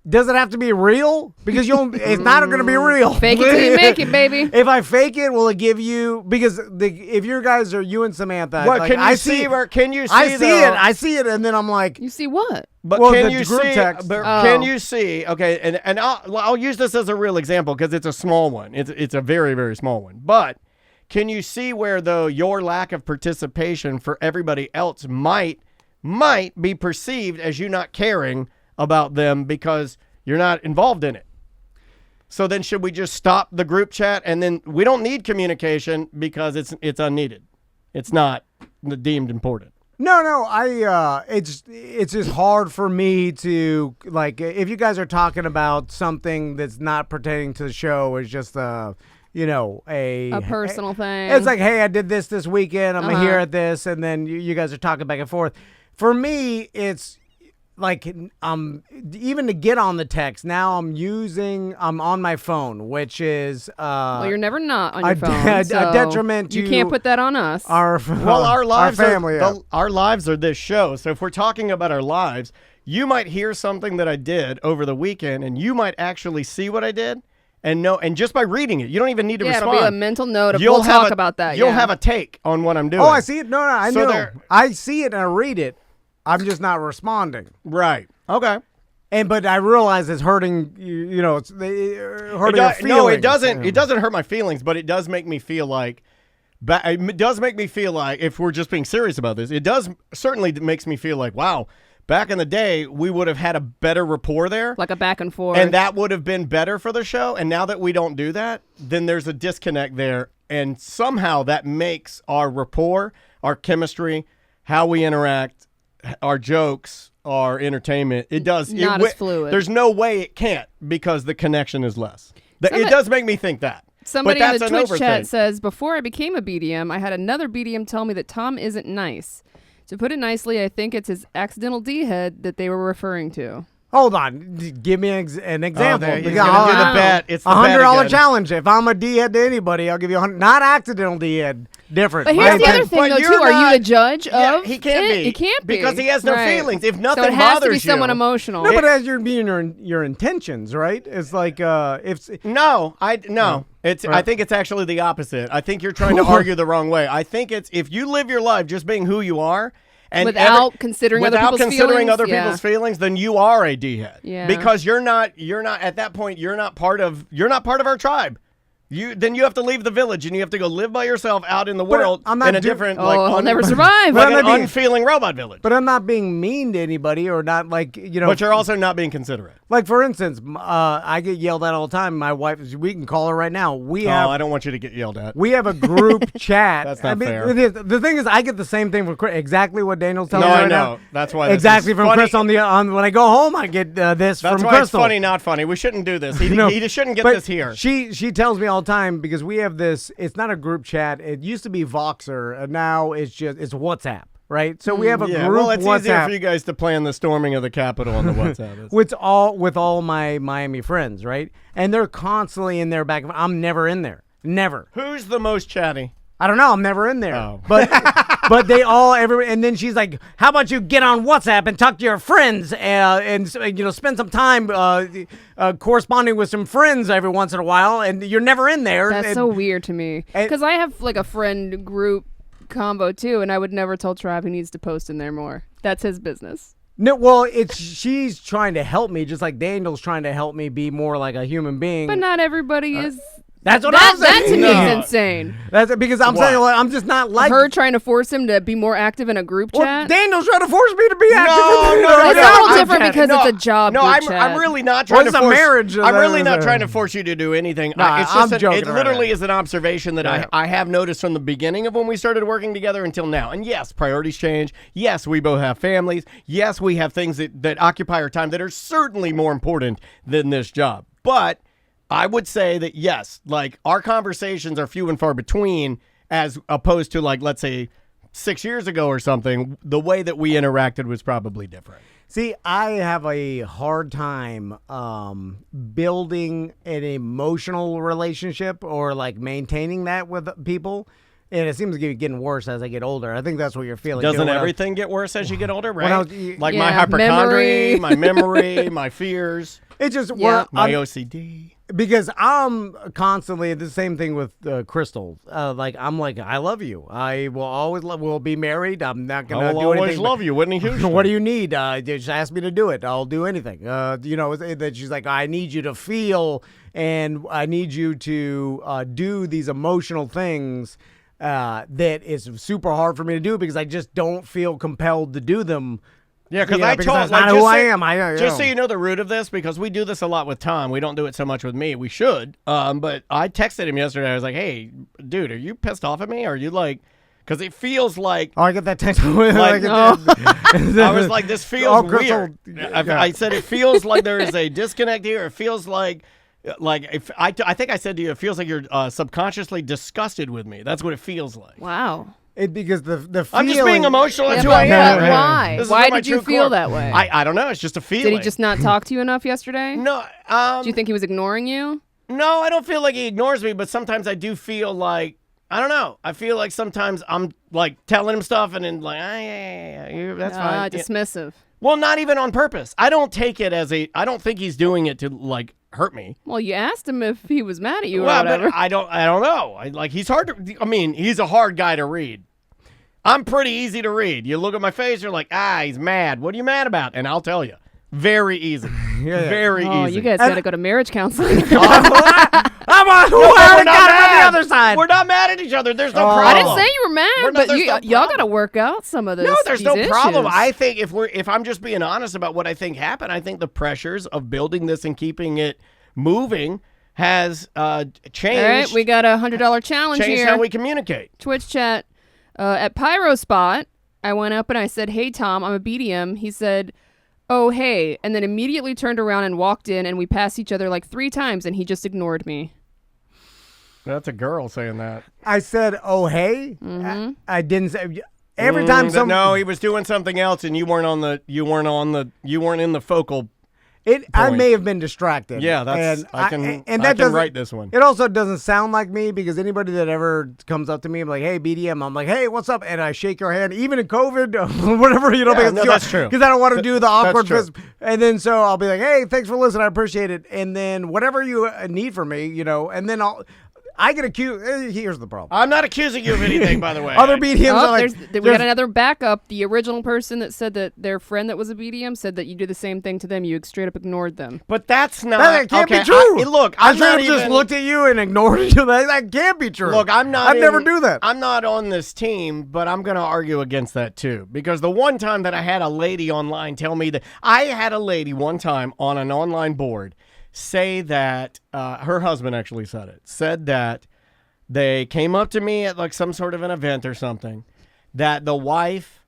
Does it have to be real? Because it's not going to be real. Fake it till you make it, baby. If I fake it, will it give you? Because if your guys are you and Samantha, What like, can you I see? it. Or can you see? I see it, and then I'm like, You see what? But Well, can the you group see? text. But Oh. can you see? Okay, and I'll use this as a real example because it's a small one. It's a very, very small one. But can you see where though your lack of participation for everybody else might be perceived as you not caring about them because you're not involved in it? So then should we just stop the group chat and then we don't need communication because it's unneeded. It's not deemed important. No, it's just hard for me to, like, if you guys are talking about something that's not pertaining to the show, it's just a personal thing. It's like, hey, I did this weekend. I'm here at this, and then you guys are talking back and forth. For me, it's like even to get on the text now, I'm on my phone, which is well, you're never not on your phone. A detriment to you can't put that on us. Our lives, our family, our lives are this show. So if we're talking about our lives, you might hear something that I did over the weekend, and you might actually see what I did. And just by reading it, you don't even need to respond. It'll be a mental note. We'll talk about that. You'll have a take on what I'm doing. Oh, I see it. No, I know. I see it and I read it. I'm just not responding. Right. Okay. But I realize it's hurting. It's hurting your feelings. No, it doesn't. It doesn't hurt my feelings, but it does make me feel like. It does make me feel like, if we're just being serious about this, it certainly makes me feel like, wow. Back in the day, we would have had a better rapport there. Like a back and forth. And that would have been better for the show. And now that we don't do that, then there's a disconnect there. And somehow that makes our rapport, our chemistry, how we interact, our jokes, our entertainment, it does. Not as fluid. There's no way it can't because the connection is less. It does make me think that. Somebody in the Twitch chat says, before I became a BDM, I had another BDM tell me that Tom isn't nice. To put it nicely, I think it's his accidental D-head that they were referring to. Hold on. Give me an example. He's gonna do the bet. It's the $100 challenge. If I'm a D-head to anybody, I'll give you $100. Not accidental D-head. Different. But here's the other thing, though, too. Are you the judge of he can't be. He can't be. Because he has no feelings. If nothing so it has to be bothers someone you. emotional. No, but as you're being your intentions, right? It's like No. I think it's actually the opposite. I think you're trying to argue the wrong way. I think it's if you live your life just being who you are. And without considering other people's feelings, then you are a D-head. Yeah. Because you're not at that point, you're not part of our tribe. Then you have to leave the village and you have to go live by yourself out in the world in a different I'll never survive. Like an unfeeling robot village. But I'm not being mean to anybody or not But you're also not being considerate. Like, for instance, I get yelled at all the time. My wife, we can call her right now. I don't want you to get yelled at. We have a group chat. That's not fair. The thing is, I get the same thing from Chris, exactly what Daniel's telling me right now. No, I know. That's why exactly from Chris on when I go home, I get this from Crystal. That's why it's funny, not funny. We shouldn't do this. He just shouldn't get this here. She tells me all the time because we have this. It's not a group chat. It used to be Voxer, and now it's WhatsApp. Right, so we have a group. Well, it's WhatsApp. easier for you guys to plan the storming of the Capitol on the WhatsApp. with all my Miami friends, right? And they're constantly in there back. I'm never in there. Never. Who's the most chatty? I don't know. I'm never in there. Oh. But they all and then she's like, "How about you get on WhatsApp and talk to your friends and spend some time corresponding with some friends every once in a while?" And you're never in there. That's so weird to me because I have like a friend group combo too, and I would never tell Trav he needs to post in there more. That's his business. No, well, she's trying to help me, just like Daniel's trying to help me be more like a human being. But not everybody is. That's what I'm saying. That to me is insane. That's because I'm saying I'm just not like her trying to force him to be more active in a group chat. Daniel's trying to force me to be active. No, it's a little different because it's a job. No, I'm really not trying to force. It's a marriage. I'm really not trying to force you to do anything. It's just joking. It literally is an observation that I have noticed from the beginning of when we started working together until now. And yes, priorities change. Yes, we both have families. Yes, we have things that occupy our time that are certainly more important than this job. But I would say that, yes, like our conversations are few and far between as opposed to, like, let's say 6 years ago or something. The way that we interacted was probably different. See, I have a hard time building an emotional relationship or like maintaining that with people. And it seems to be getting worse as I get older. I think that's what you're feeling. Doesn't everything get worse as you get older, right? My hypochondria, my memory, my fears. It's just my OCD. Because I'm constantly the same thing with Crystal. I'm like, I love you. I will always love. We'll be married. I'm not gonna do anything. I always love you, Whitney Houston. What do you need? Just ask me to do it. I'll do anything. That she's like, I need you to feel, and I need you to do these emotional things. That is super hard for me to do because I just don't feel compelled to do them Yeah, because because that's not who I am. Just so you know the root of this, because we do this a lot with Tom. We don't do it so much with me. We should. But I texted him yesterday. I was like, hey, dude, are you pissed off at me? Are you like... Because it feels like... Oh, I get that text. I was like, this feels weird. I said it feels like there is a disconnect here. It feels like if I think I said to you, it feels like you're subconsciously disgusted with me. That's what it feels like. Wow. Because the feeling... I'm just being emotional. That's who who I am. Why? Why did you feel that way? I don't know. It's just a feeling. Did he just not talk to you enough yesterday? No. Do you think he was ignoring you? No, I don't feel like he ignores me, but sometimes I do feel like, I don't know. I feel like sometimes I'm like telling him stuff and then like, that's fine. Dismissive. Well, not even on purpose. I don't take it as I don't think he's doing it to like hurt me. Well, you asked him if he was mad at you or whatever. But I don't know. He's hard to, he's a hard guy to read. I'm pretty easy to read. You look at my face, you're like, he's mad. What are you mad about? And I'll tell you. Very easy. Very easy. Oh, you guys got to go to marriage counseling. I'm on we're not on the other side. We're not mad at each other. There's no problem. I didn't say you were mad, but y'all got to work out some of this. No, there's no problem. Issues. I think if I'm just being honest about what I think happened, I think the pressures of building this and keeping it moving has changed. All right, we got a $100 challenge changed here. how we communicate. Twitch chat. At Pyro Spot, I went up and I said, "Hey Tom, I'm a BDM." He said, "Oh hey," and then immediately turned around and walked in, and we passed each other like 3 times, and he just ignored me. That's a girl saying that. I said, "Oh hey." Mm-hmm. I didn't say. Every time no, he was doing something else, and you weren't in the focal. I may have been distracted. Yeah, that's. And I can write this one. It also doesn't sound like me because anybody that ever comes up to me, I'm like, "Hey, BDM," I'm like, "Hey, what's up?" And I shake your hand, even in COVID, whatever, that's true. Because I don't want to do the awkward That's fist. And then so I'll be like, "Hey, thanks for listening, I appreciate it." And then whatever you need from me, and then I get accused. Here's the problem. I'm not accusing you of anything, by the way. Other BDMs are like... we got another backup. The original person that said that their friend that was a BDM said that you do the same thing to them. You straight up ignored them. But that's not... That can't be true. Look, I straight up just looked at you and ignored you. That can't be true. Look, I'd never do that. I'm not on this team, but I'm going to argue against that too. Because the one time that I had a lady online tell me that... I had a lady one time on an online board say that... her husband actually said that they came up to me at like some sort of an event or something, that the wife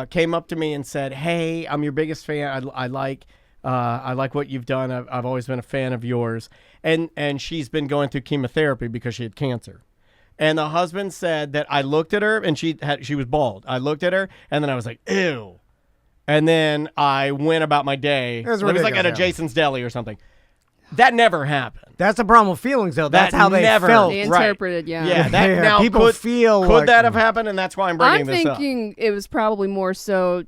came up to me and said, "Hey, I'm your biggest fan. I like what you've done. I've always been a fan of yours." And she's been going through chemotherapy because she had cancer. And the husband said that I looked at her and she was bald. I looked at her and then I was like, ew. And then I went about my day. It was like at a Jason's Deli or something. That never happened. That's the problem with feelings, though. That's how they felt. They interpreted, yeah. Yeah, now people feel could that have happened? And that's why I'm bringing this up. I'm thinking it was probably more so.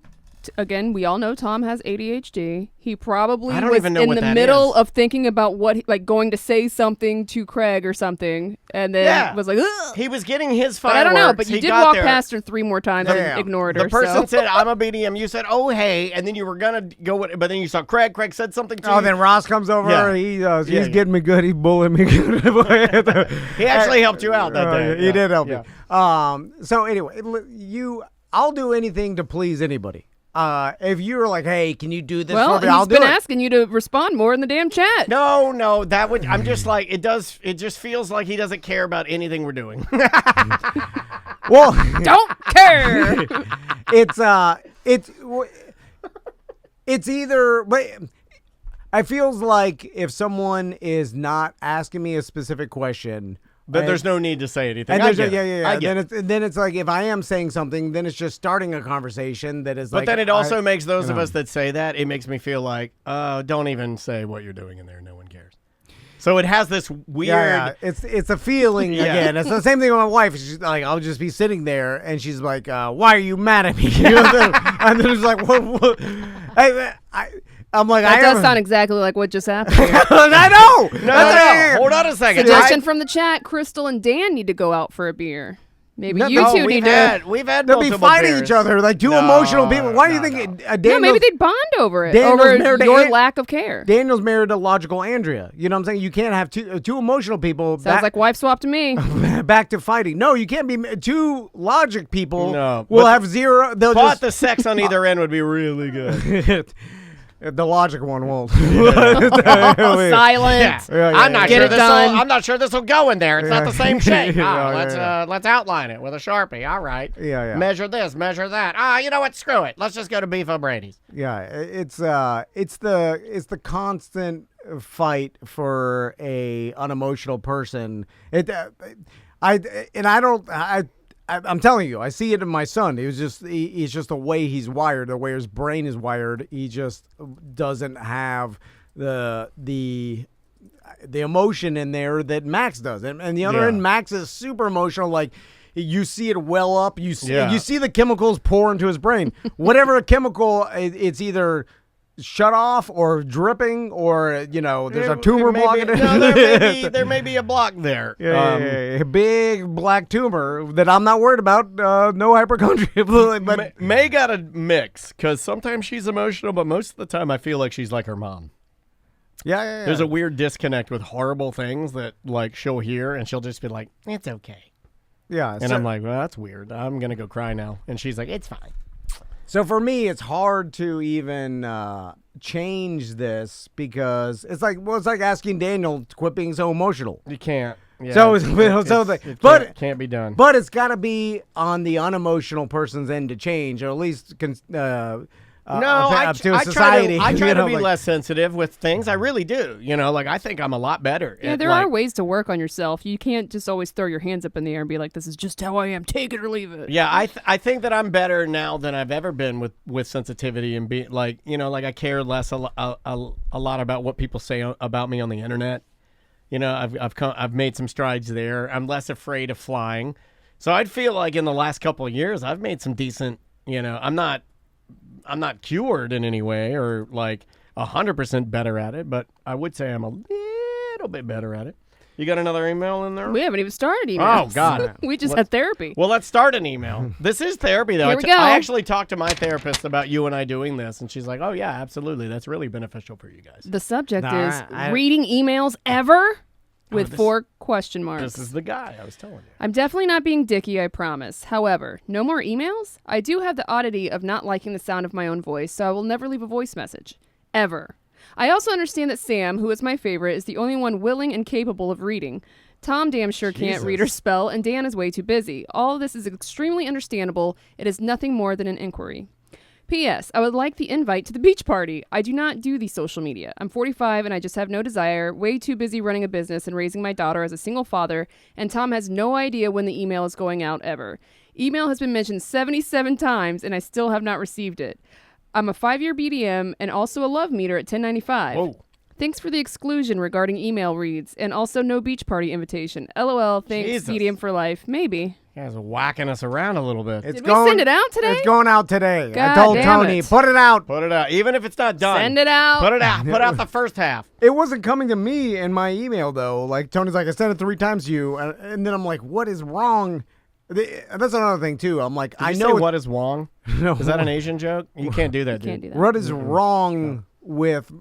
Again, we all know Tom has ADHD. He probably was in the middle of thinking about like going to say something to Craig or something, and then was like, ugh. He was getting his fireworks. But I don't know, but you did walk past her 3 more times and ignored her. The person said, "I'm a BDM." You said, "Oh, hey," and then you were going to go with, but then you saw Craig. Craig said something to you. Oh, then Ross comes over. Yeah. He's getting me good. He's bullying me good. He actually helped you out that day. He did help you. So anyway, I'll do anything to please anybody. If you're like, "Hey, can you do this for me?" I'll do it. He's been asking you to respond more in the damn chat. No, that would. I'm just like it just feels like he doesn't care about anything we're doing. Well, don't care. It's either. But I feels like if someone is not asking me a specific question. But there's no need to say anything. Then it's like if I am saying something, then it's just starting a conversation that is But then it also makes those of us that say that, it makes me feel like, don't even say what you're doing in there. No one cares. So it has this weird... Yeah. It's a feeling again. It's the same thing with my wife. She's like, I'll just be sitting there and she's like, why are you mad at me? And then it's like, what? I'm like, that does sound exactly like what just happened. I know. No. Hold on a second. Suggestion from the chat: Crystal and Dan need to go out for a beer. Maybe No, you no, two need to. We've had They'll be multiple fighting beers. each other like two No, emotional people. Why do you no, think no. Daniel's, maybe they'd bond over it. Daniel's over married to your An- lack of care. Daniel's married to logical Andrea. You know what I'm saying? You can't have two emotional people Sounds like wife swap to me. back to fighting. No, you can't be two logic people. No, will but- have zero. They'll But just the sex on either end would be really good. the logic one won't. Silent. Yeah, I'm not Get sure it this. done. I'm not sure this will go in there. It's not the same shape. Yeah, Let's outline it with a Sharpie. All right. Yeah. Measure this. Measure that. You know what? Screw it. Let's just go to Beef O'Brady's. Yeah, it's the constant fight for a unemotional person. I'm telling you, I see it in my son. He's just the way he's wired, the way his brain is wired. He just doesn't have the emotion in there that Max does. And the other end, Max is super emotional. Like, you see it well up. You see the chemicals pour into his brain. Whatever chemical, it's either shut off or dripping or, there's a tumor blocking it. No, there may be a block there. A big black tumor that I'm not worried about. No hypochondria. But May got a mix because sometimes she's emotional, but most of the time I feel like she's like her mom. Yeah. There's a weird disconnect with horrible things that like she'll hear and she'll just be like, "It's okay." Yeah. And I'm like, "Well, that's weird. I'm gonna go cry now." And she's like, "It's fine." So for me, it's hard to even change this because it's like asking Daniel to quit being so emotional. You can't. Yeah, So it can't be done. But it's got to be on the unemotional person's end to change, or at least up to a society. I try to be like, less sensitive with things. I really do. I think I'm a lot better. Yeah, there are ways to work on yourself. You can't just always throw your hands up in the air and be like, "This is just how I am. Take it or leave it." Yeah, I think that I'm better now than I've ever been with sensitivity and being like, I care less a lot about what people say about me on the internet. I've made some strides there. I'm less afraid of flying. So I'd feel like in the last couple of years I've made some decent, I'm not cured in any way or like 100% better at it, but I would say I'm a little bit better at it. You got another email in there? We haven't even started emails. Oh, God. We just had therapy. Well, let's start an email. This is therapy, though. Here we go. I actually talked to my therapist about you and I doing this, and she's like, "Oh, yeah, absolutely. That's really beneficial for you guys." The subject is reading emails ever with 4 question marks. This is the guy I was telling you. I'm definitely not being dicky, I promise. However, no more emails? I do have the oddity of not liking the sound of my own voice, so I will never leave a voice message. Ever. I also understand that Sam, who is my favorite, is the only one willing and capable of reading. Tom damn sure can't read or spell, and Dan is way too busy. All of this is extremely understandable. It is nothing more than an inquiry. P.S. I would like the invite to the beach party. I do not do the social media. I'm 45 and I just have no desire, way too busy running a business and raising my daughter as a single father, and Tom has no idea when the email is going out ever. Email has been mentioned 77 times and I still have not received it. I'm a 5-year BDM and also a love meter at 1095. Whoa. Thanks for the exclusion regarding email reads and also no beach party invitation. LOL, thanks, Jesus. BDM for life. Maybe. You guys are whacking us around a little bit. Did we send it out today? It's going out today. God I told damn Tony, it. put it out. Put it out. Even if it's not done. Send it out. Put it out. Put out the first half. It wasn't coming to me in my email, though. Like, Tony's like, I sent it 3 times to you. And then I'm like, what is wrong? That's another thing, too. I'm like, Did I you know. say what is wrong? No. Is that an Asian joke? You can't do that, dude. Can't do that. What is wrong with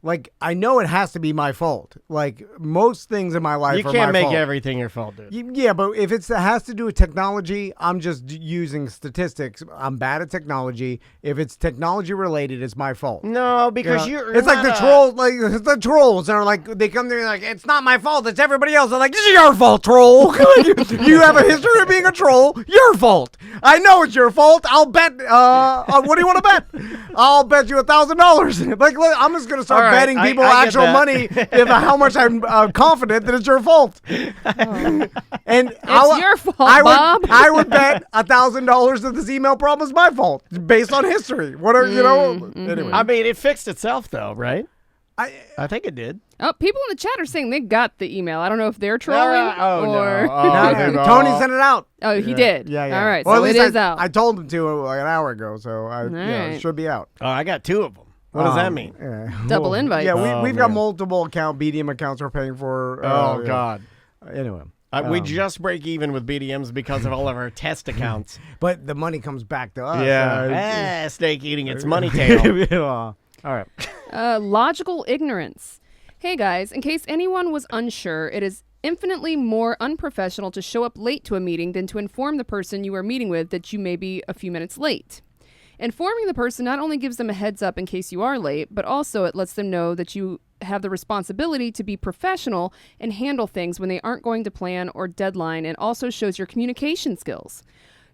like, I know it has to be my fault. Like, most things in my life You are can't my make fault. everything your fault, dude. Yeah, but if it has to do with technology, I'm just using statistics. I'm bad at technology. If it's technology related, it's my fault. No, because it's like the trolls, like it's the trolls. They're like, they come there like, it's not my fault. It's everybody else. They're like, this is your fault, troll. You have a history of being a troll. Your fault. I know it's your fault. I'll bet. What do you want to bet? I'll bet you $1,000. Like, look, I'm just gonna start betting people I get actual that. money if how much I'm confident that it's your fault. And It's your fault, Bob. I would bet $1,000 that this email problem is my fault based on history. What are Anyway, I mean, it fixed itself, though, right? I think it did. Oh, people in the chat are saying they got the email. I don't know if they're trolling Oh, or... no. Oh, Tony sent it out. Oh, he did? Yeah. All right, Well, so at it least is out. I told him to like an hour ago, so it right. should be out. Oh, I got 2 of them. What does that mean? Double invite. Yeah, Oh, we've got man. multiple BDM accounts we're paying for. Oh, God. Anyway. We just break even with BDMs because of all of our test accounts. But the money comes back to us. Snake eating its money tail. All right. Logical ignorance. Hey guys, in case anyone was unsure, it is infinitely more unprofessional to show up late to a meeting than to inform the person you are meeting with that you may be a few minutes late. Informing the person not only gives them a heads up in case you are late, but also it lets them know that you have the responsibility to be professional and handle things when they aren't going to plan or deadline, and also shows your communication skills.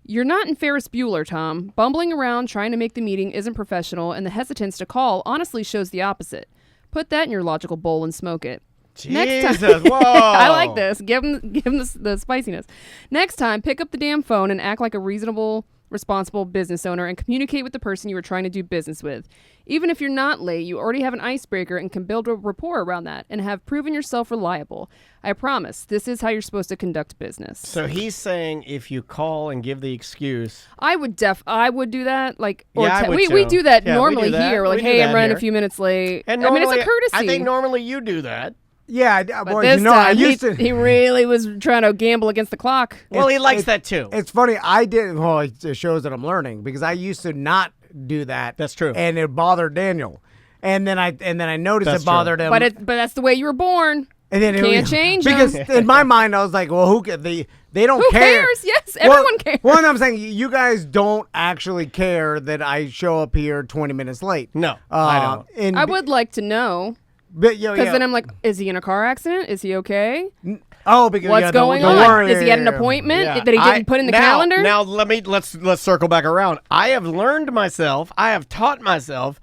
You're not in Ferris Bueller, Tom. Bumbling around trying to make the meeting isn't professional, and the hesitance to call honestly shows the opposite. Put that in your logical bowl and smoke it. Jesus, Next time, whoa. I like this. Give him the spiciness. Next time, pick up the damn phone and act like a reasonable, responsible business owner and communicate with the person you are trying to do business with. Even if you're not late, you already have an icebreaker and can build a rapport around that and have proven yourself reliable. I promise, this is how you're supposed to conduct business. So he's saying if you call and give the excuse. I would do that. Like, or Yeah, I would we too. do that Yeah, we normally do that. here. We're like, We do hey, I'm that running here. a few minutes late. And I mean, it's normally, a courtesy. I think normally you do that. Yeah, But boy, this I time, used to. he really was trying to gamble against the clock. Well, he likes that too. It's funny. I did. Well, it shows that I'm learning because I used to not do that. That's true. And it bothered Daniel, and then I noticed That's it bothered him. But that's the way you were born. And then You can't change because them. in my mind I was like, well, they don't Who care. cares? Yes, everyone cares. Well, I'm saying you guys don't actually care that I show up here 20 minutes late. No, I don't. And I would like to know. But, Because then I'm like, is he in a car accident? Is he okay? because What's going on? worry, Is he at an appointment Yeah. that he didn't put in the calendar? Now let's circle back around. I have learned myself. I have taught myself,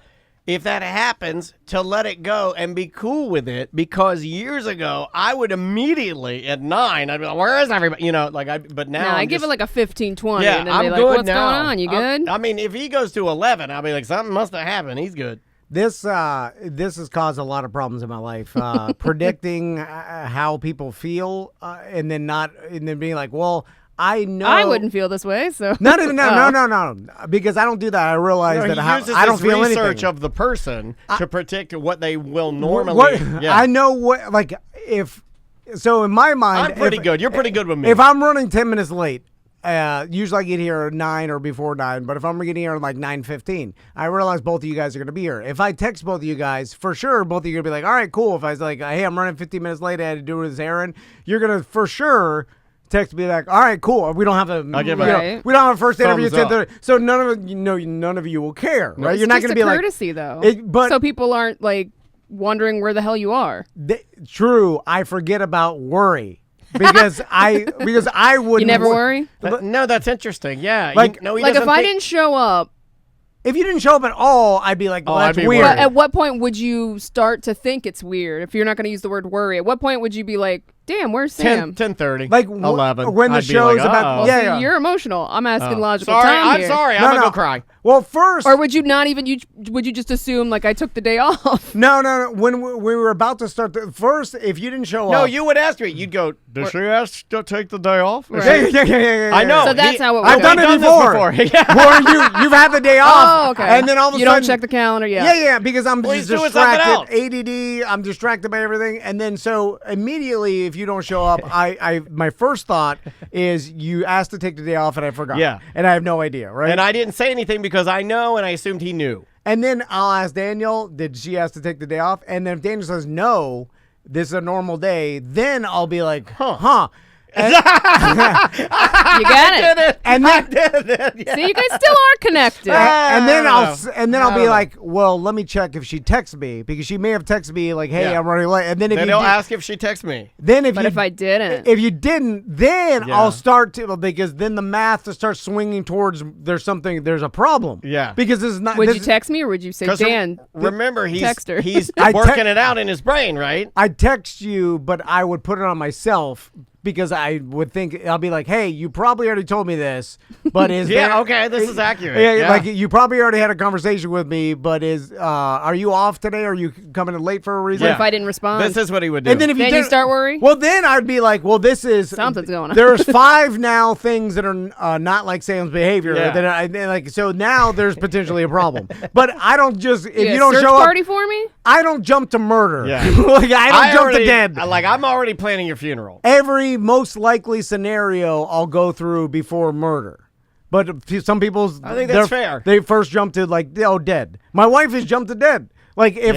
if that happens, to let it go and be cool with it. Because years ago, I would immediately at 9, I'd be like, "Where is everybody?" But now I I'm give just, it like a 15-20. Yeah, and then I'm be like, good what's now. going on? You good? I mean, if he goes to 11, I'll be like, something must have happened. He's good. This has caused a lot of problems in my life. Predicting how people feel, and then being like, well, I know I wouldn't feel this way, so. Not even no, because I don't do that. I realize No, that he uses I don't his feel research anything. of the person to predict what they will normally. What, I know what so in my mind, I'm pretty good. You're pretty good with me. If I'm running 10 minutes late. Usually I get here at 9 or before 9, but if I'm getting here at like 9:15, I realize both of you guys are going to be here. If I text both of you guys, for sure, both of you are going to be like, all right, cool. If I was like, hey, I'm running 15 minutes late, I had to do this errand, you're going to for sure text me like, all right, cool. We don't have a we don't have a first interview at 10:30, so none of you will care, right? It's You're not just going to be a like courtesy, though. but so people aren't like wondering where the hell you are. True, I forget about worry. because I wouldn't. You never worry? No, that's interesting. Yeah. Like if I didn't show up. If you didn't show up at all, I'd be like, well, that's weird. But at what point would you start to think it's weird? If you're not going to use the word worry, at what point would you be like, damn, where's Sam? 10:30. Like 11. When the I'd be show's like, about, so you're emotional. I'm asking logical sorry, Tom I'm here. sorry. I'm gonna go cry. Well, first, or would you not even? Would you just assume like I took the day off? No. When we were about to start, first, if you didn't show up, no, you would ask me. You'd go, "Does she ask to take the day off?" Right. Yeah. I know. So that's how it works. I've done it before. Where you've had the day off. Oh, okay. And then all of a you sudden, don't check the calendar yet. Yeah, because I'm Please just do something else. distracted. ADD. I'm distracted by everything, and then so immediately, if you don't show up, my first thought is you asked to take the day off, and I forgot. Yeah, and I have no idea, right? And I didn't say anything because I know, and I assumed he knew. And then I'll ask Daniel, did she ask to take the day off? And then if Daniel says no, this is a normal day, then I'll be like, huh. And, you got it. And then, yeah. See, you guys still are connected. And then I'll be like, well, let me check if she texts me, because she may have texted me like, hey, I'm running late. And then if they'll ask if she texts me. Then if I didn't, if you didn't, then I'll start to, because then the math starts swinging towards there's a problem. Yeah, because this is not. Would you text me or would you say, Dan? Remember, he's text her. Working it out in his brain, right? I text you, but I would put it on myself. Because I would think, I'll be like, hey, you probably already told me this, but is okay, this is accurate. Yeah, like you probably already had a conversation with me, but are you off today? Are you coming in late for a reason? What if I didn't respond? This is what he would do. And then if you start worrying? Well, then I'd be like, well, this is something's going on. There's 5 now things that are not like Sam's behavior. That so now there's potentially a problem. But I don't just if you don't show up. Party for me? I don't jump to murder. Yeah. Like I don't jump to dead. Like I'm already planning your funeral. Every most likely scenario I'll go through before murder. But some people's, I think that's fair. They first jump to like, dead. My wife has jumped to dead. Like if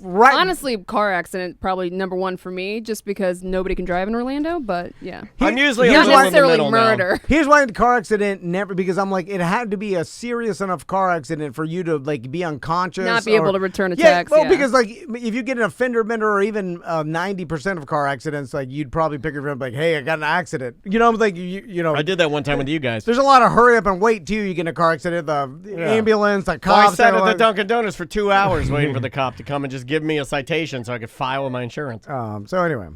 right. Honestly, car accident probably number one for me, just because nobody can drive in Orlando. But yeah, I'm usually not necessarily in the murder. now. Here's why the car accident never, because I'm like, it had to be a serious enough car accident for you to like be unconscious, not be able to return a yeah, text. well, yeah. because like if you get an fender bender or even 90% of car accidents, like you'd probably pick your friend like, hey, I got an accident. You know, I'm like, you know, I did that one time with you guys. There's a lot of hurry up and wait too. You get in a car accident, the ambulance, the Well, cops. I sat at the like, Dunkin' Donuts for 2 hours waiting for the cop to come and just give me a citation so I could file with my insurance. So anyway,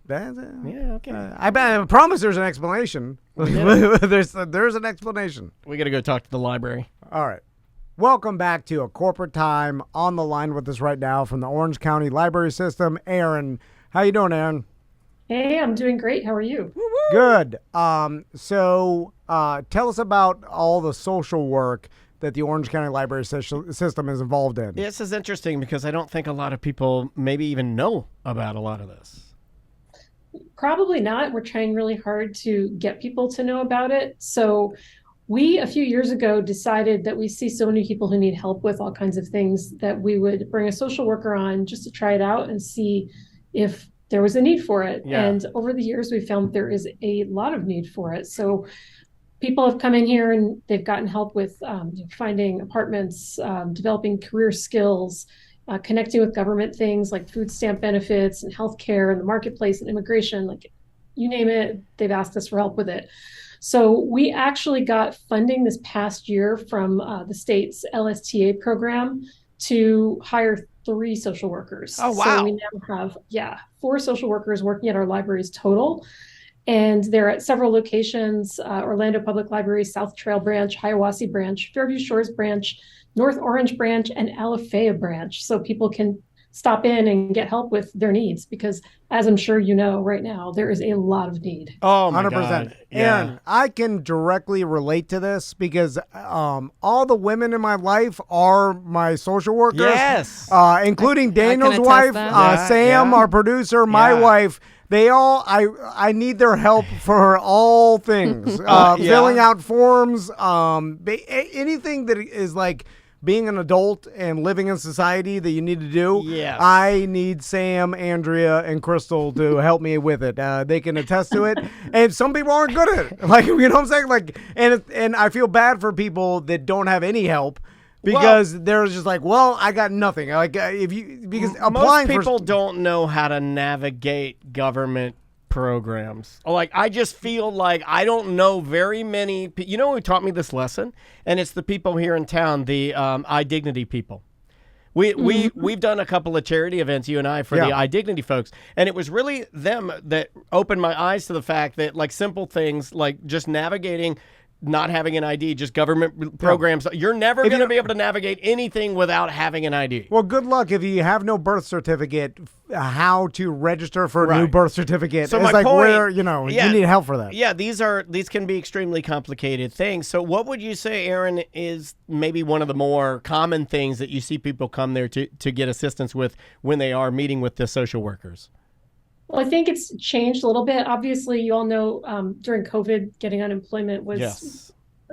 that's it. Yeah, okay. I promise there's an explanation. there's an explanation. We got to go talk to the library. All right. Welcome back to A Corporate Time. On the line with us right now from the Orange County Library System, Aaron. How you doing, Aaron? Hey, I'm doing great. How are you? Good. So tell us about all the social work that the Orange County Library System is involved in. This is interesting because I don't think a lot of people maybe even know about a lot of this. Probably not. We're trying really hard to get people to know about it. So we, a few years ago, decided that we see so many people who need help with all kinds of things that we would bring a social worker on just to try it out and see if there was a need for it. Yeah. And over the years, we found there is a lot of need for it. So people have come in here and they've gotten help with finding apartments, developing career skills, connecting with government things like food stamp benefits and healthcare and the marketplace and immigration, like you name it, they've asked us for help with it. So we actually got funding this past year from the state's LSTA program to hire 3 social workers. Oh, wow. So we now have, 4 social workers working at our libraries total. And they're at several locations, Orlando Public Library, South Trail Branch, Hiawassee Branch, Fairview Shores Branch, North Orange Branch, and Alafaya Branch. So people can stop in and get help with their needs because, as I'm sure you know right now, there is a lot of need. Oh, my 100%. God. Aaron, I can directly relate to this because all the women in my life are my social workers. Yes. Including Daniel's attest wife, that. Sam, our producer, my wife. They all, I need their help for all things. Filling out forms, anything that is like being an adult and living in society that you need to do. Yes. I need Sam, Andrea, and Crystal to help me with it. They can attest to it. And some people aren't good at it. Like, you know what I'm saying? Like, and I feel bad for people that don't have any help. Because they're just like, well, I got nothing. Like because applying most people don't know how to navigate government programs. Like I just feel like I don't know very many. You know who taught me this lesson? And it's the people here in town, the iDignity people. We've done a couple of charity events, you and I, for the iDignity folks, and it was really them that opened my eyes to the fact that like simple things like just navigating. Not having an ID, just government programs. You're never going to be able to navigate anything without having an ID. Well, good luck if you have no birth certificate. How to register for a new birth certificate? So it's my like point, where you need help for that. Yeah, these can be extremely complicated things. So, what would you say, Aaron, is maybe one of the more common things that you see people come there to get assistance with when they are meeting with the social workers? Well, I think it's changed a little bit. Obviously, you all know during COVID, getting unemployment was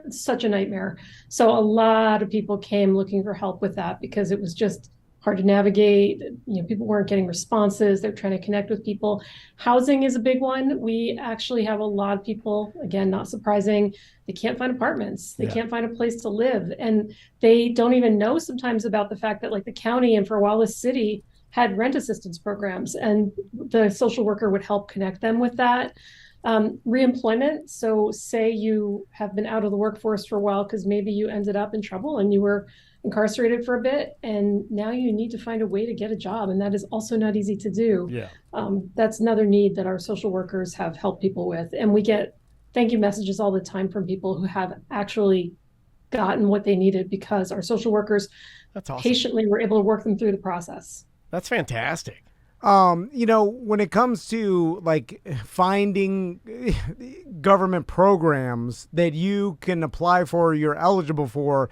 such a nightmare. So a lot of people came looking for help with that because it was just hard to navigate. You know, people weren't getting responses. They're trying to connect with people. Housing is a big one. We actually have a lot of people, again, not surprising, they can't find apartments. They can't find a place to live. And they don't even know sometimes about the fact that like the county and for a while the city had rent assistance programs, and the social worker would help connect them with that. Reemployment. So say you have been out of the workforce for a while because maybe you ended up in trouble and you were incarcerated for a bit, and now you need to find a way to get a job, and that is also not easy to do. That's another need that our social workers have helped people with, and we get thank you messages all the time from people who have actually gotten what they needed because our social workers patiently were able to work them through the process. That's fantastic. You know, when it comes to like finding government programs that you can apply for, you're eligible for,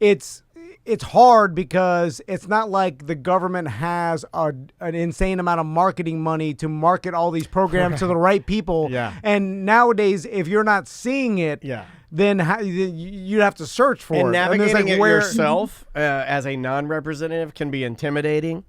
it's it's hard because it's not like the government has an insane amount of marketing money to market all these programs to the right people. Yeah. And nowadays, if you're not seeing it, then you'd have to search for it. And navigating like it yourself as a non-representative can be intimidating,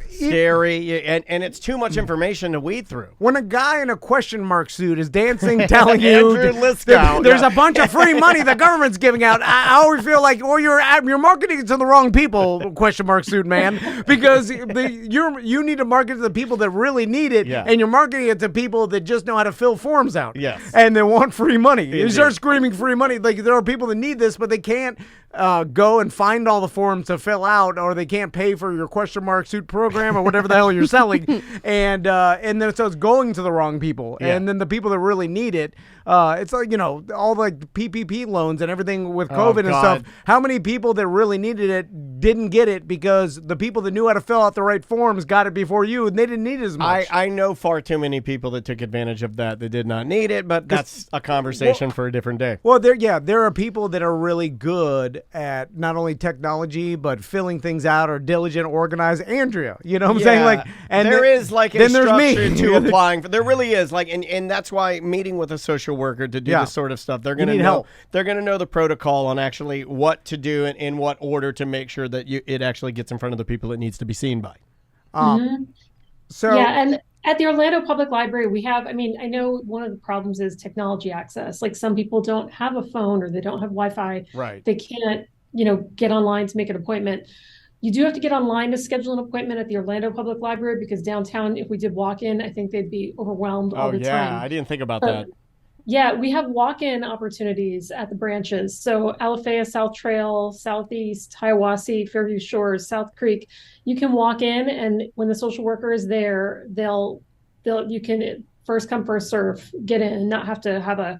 scary, and it's too much information to weed through. When a guy in a question mark suit is dancing, telling you Lithgow, there's a bunch of free money the government's giving out, I always feel like, you're marketing it to the wrong people, question mark suit man, because you need to market to the people that really need it, and you're marketing it to people that just know how to fill forms out, and they want free money. You start screaming free money. Like, there are people that need this, but they can't go and find all the forms to fill out, or they can't pay for your question mark suit program or whatever the hell you're selling, and then so it's going to the wrong people, and then the people that really need it. It's like, all like PPP loans and everything with COVID and stuff. How many people that really needed it didn't get it because the people that knew how to fill out the right forms got it before you, and they didn't need it as much. I know far too many people that took advantage of that did not need it, but that's a conversation for a different day. Well, there are people that are really good at not only technology but filling things out, or diligent, organized. Andrea, you know what I'm saying? Like, and there is like a structure to me. applying for. There really is, like, and that's why meeting with a social worker to do this sort of stuff, they're going to know help. They're going to know the protocol on actually what to do and in what order to make sure that it actually gets in front of the people it needs to be seen by. So and at the Orlando Public Library, we have, I know one of the problems is technology access. Like, some people don't have a phone, or they don't have Wi-Fi. Right. They can't, get online to make an appointment. You do have to get online to schedule an appointment at the Orlando Public Library, because downtown, if we did walk-in, I think they'd be overwhelmed all the time. I didn't think about that. Yeah, we have walk-in opportunities at the branches. So Alafaya South Trail, Southeast, Hiawassee, Fairview Shores, South Creek. You can walk in, and when the social worker is there, you can first come, first serve, get in, and not have to have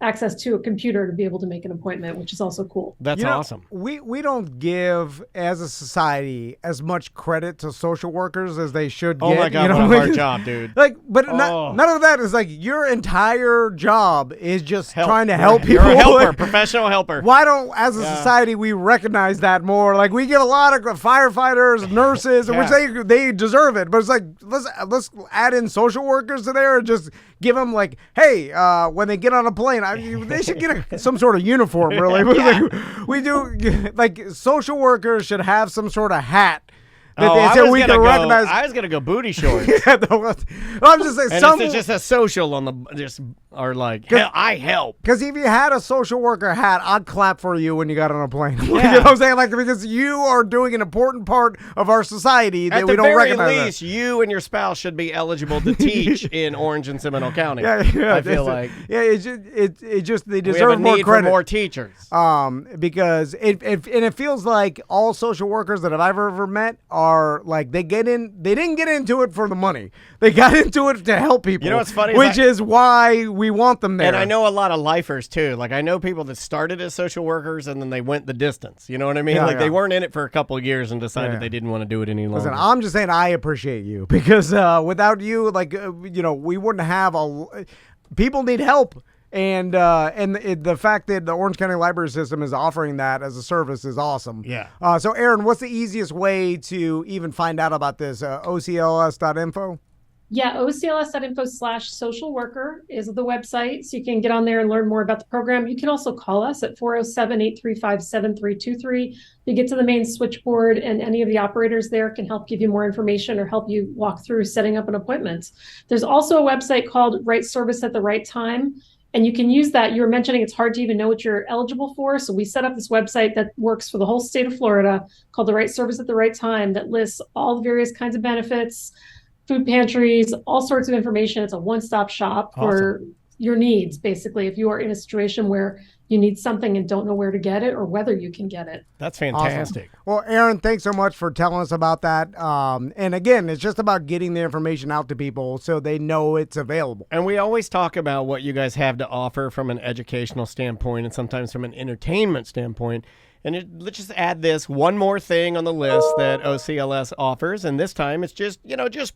access to a computer to be able to make an appointment, which is also cool. That's awesome. We don't give, as a society, as much credit to social workers as they should get. Oh my God, what a hard job, dude. Like, but none of that is like, your entire job is just trying to help people. You're a helper, professional helper. Why don't, as a society, we recognize that more? Like, we get a lot of firefighters, nurses, which they deserve it. But it's like, let's add in social workers to there, and just give them, like, hey, when they get on a plane, they should get some sort of uniform, really. Like, we do, like, social workers should have some sort of hat. I was gonna go booty shorts. I'm just saying, it's just a social on the I help. Because if you had a social worker hat, I'd clap for you when you got on a plane. You know what I'm saying? Like, because you are doing an important part of our society that we don't recognize. At the very least, you and your spouse should be eligible to teach in Orange and Seminole County. I feel like it just they deserve we have a more need credit. For more teachers. Because it feels like all social workers that I've ever met are like, they didn't get into it for the money. They got into it to help people. You know what's funny? Which is why we want them there. And I know a lot of lifers too. Like, I know people that started as social workers and then they went the distance. You know what I mean? They weren't in it for a couple of years and decided they didn't want to do it any longer. Listen, I'm just saying I appreciate you, because without you, like, we wouldn't have people need help. And the fact that the Orange County Library System is offering that as a service is awesome. Yeah. So, Aaron, what's the easiest way to even find out about this? OCLS.info? Yeah, OCLS.info/social worker is the website. So you can get on there and learn more about the program. You can also call us at 407-835-7323. You get to the main switchboard, and any of the operators there can help give you more information or help you walk through setting up an appointment. There's also a website called Right Service at the Right Time. And you can use that. You were mentioning it's hard to even know what you're eligible for. So we set up this website that works for the whole state of Florida called the Right Service at the Right Time, that lists all the various kinds of benefits, food pantries, all sorts of information. It's a one-stop shop for your needs, basically, if you are in a situation where you need something and don't know where to get it or whether you can get it. That's fantastic. Awesome. Well, Aaron, thanks so much for telling us about that. And again, it's just about getting the information out to people so they know it's available. And we always talk about what you guys have to offer from an educational standpoint and sometimes from an entertainment standpoint. And let's just add this one more thing on the list that OCLS offers, and this time it's just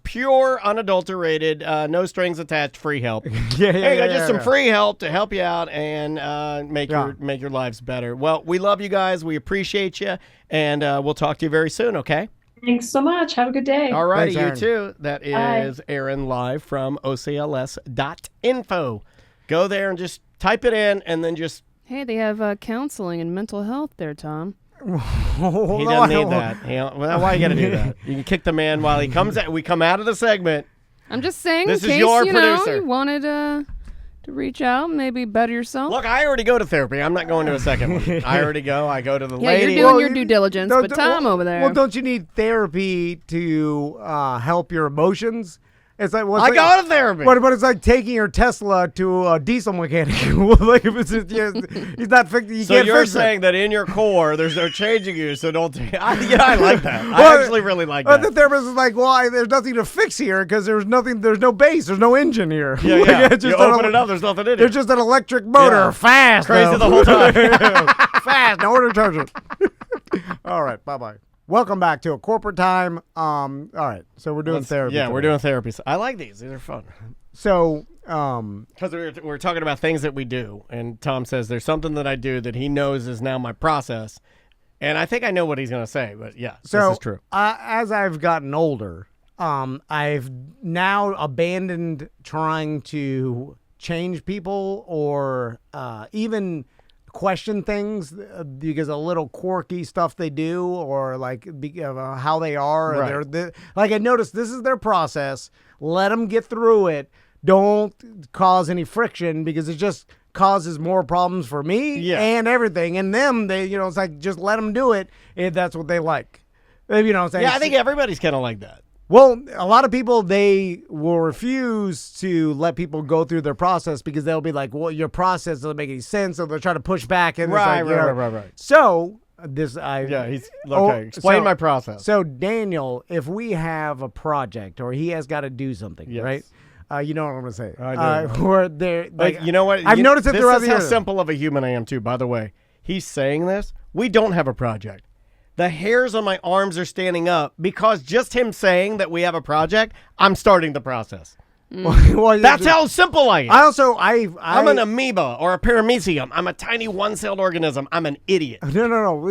pure, unadulterated, no strings attached free help. Just some free help to help you out and make your lives better. Well, we love you guys. We appreciate you, and we'll talk to you very soon. Okay. Thanks so much. Have a good day. All righty, you Thanks, too. That is Aaron live from OCLS.info. Go there and just type it in, and then just. Hey, they have counseling and mental health there, Tom. He doesn't need that. Why you got to do that? You can kick the man while he comes out. We come out of the segment. I'm just saying, This in is case your you producer. wanted to reach out, maybe better yourself. Look, I already go to therapy. I'm not going to a second one. I already go. I go to the Yeah, lady. you're doing your due diligence, but Tom over there. Well, don't you need therapy to help your emotions? It's like I go to therapy. But it's like taking your Tesla to a diesel mechanic. Like if it's just, he's not fixing. You So can't you're fix saying it. that in your core, there's no changing you. So don't. I like that. I actually really like that. The therapist is like, well, there's nothing to fix here because there's nothing. There's no base. There's no engine here. Yeah, Like, yeah. it's You just open it up. There's nothing in it. There's just an electric motor, Yeah. fast, Crazy though. the whole time. Fast. No order charge it. All right. Bye. Welcome back to a corporate time. All right. So we're doing therapy. Yeah, we're today. doing therapy. I like these. These are fun. So, because we're talking about things that we do, and Tom says there's something that I do that he knows is now my process, and I think I know what he's going to say. But yeah, this is true. As I've gotten older, I've now abandoned trying to change people or even question things because of little quirky stuff they do or like how they are. Right. Like I noticed this is their process. Let them get through it. Don't cause any friction because it just causes more problems for me and everything. And them, it's like just let them do it if that's what they like. You know what I'm saying? Yeah, I think everybody's kind of like that. Well, a lot of people, they will refuse to let people go through their process because they'll be like, well, your process doesn't make any sense. So they'll try to push back. And Right. So, Explain my process. So, Daniel, if we have a project or he has got to do something, right? You know what I'm going to say. I do. Or they're, like, you know what? I've noticed it throughout the This is how years. simple of a human I am, too, by the way. He's saying this. We don't have a project. The hairs on my arms are standing up because just him saying that we have a project, I'm starting the process. Well, That's how simple I am. I'm an amoeba or a paramecium. I'm a tiny one-celled organism. I'm an idiot. No.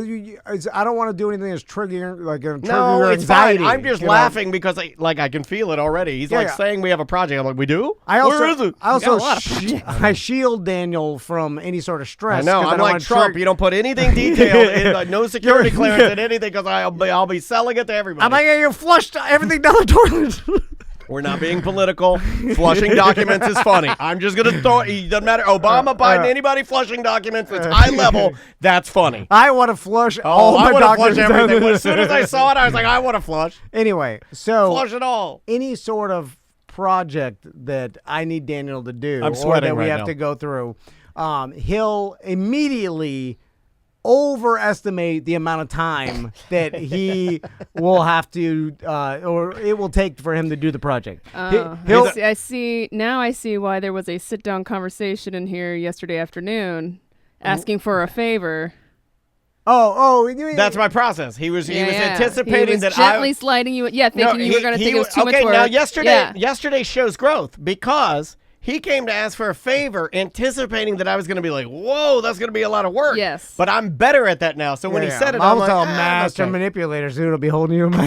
I don't want to do anything that's triggering, like trigger No, your it's fine. anxiety. I'm just you know? laughing because I can feel it already. He's saying we have a project. I'm like, we do? Where is it? I We got a lot of projects. I shield Daniel from any sort of stress. I know. 'cause I'm don't like want Trump. You don't put anything detailed in, no security clearance in anything because I'll be selling it to everybody. I'm like, you flushed everything down the toilet. We're not being political. Flushing documents is funny. I'm just going to throw it. It doesn't matter. Obama, Biden, anybody flushing documents, it's high level. That's funny. I want to flush all I my want to flush documents. everything. As soon as I saw it, I was like, I want to flush. Anyway, so Flush it all. any sort of project that I need Daniel to do I'm or sweating that we right have now. to go through, he'll immediately overestimate the amount of time that he will have to or it will take for him to do the project. I see why there was a sit-down conversation in here yesterday afternoon asking for a favor. That's my process. He was anticipating he was that gently sliding you. Yeah, thinking you were going to think it was too much work. Now yesterday shows growth because he came to ask for a favor, anticipating that I was going to be like, "Whoa, that's going to be a lot of work." Yes, but I'm better at that now. So when he said it, I'm like, master okay. manipulators who'll be holding you. No,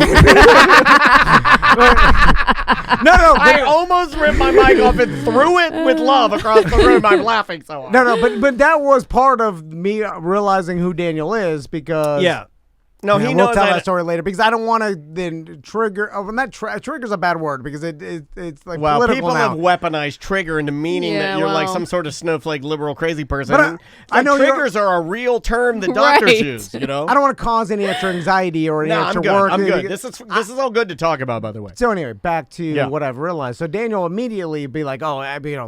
I almost ripped my mic off and threw it with love across the room. I'm laughing so hard. No, but that was part of me realizing who Daniel is because No, he knows we'll tell that that story later because I don't want to then trigger. Oh, not trigger's a bad word because it's like well, political people now. have weaponized trigger into meaning that you're like some sort of snowflake liberal crazy person. But I know triggers are a real term that doctors use. You know, I don't want to cause any extra anxiety or any extra work. I'm good. This is all good to talk about, by the way. So anyway, back to what I've realized. So Daniel immediately be like, "Oh,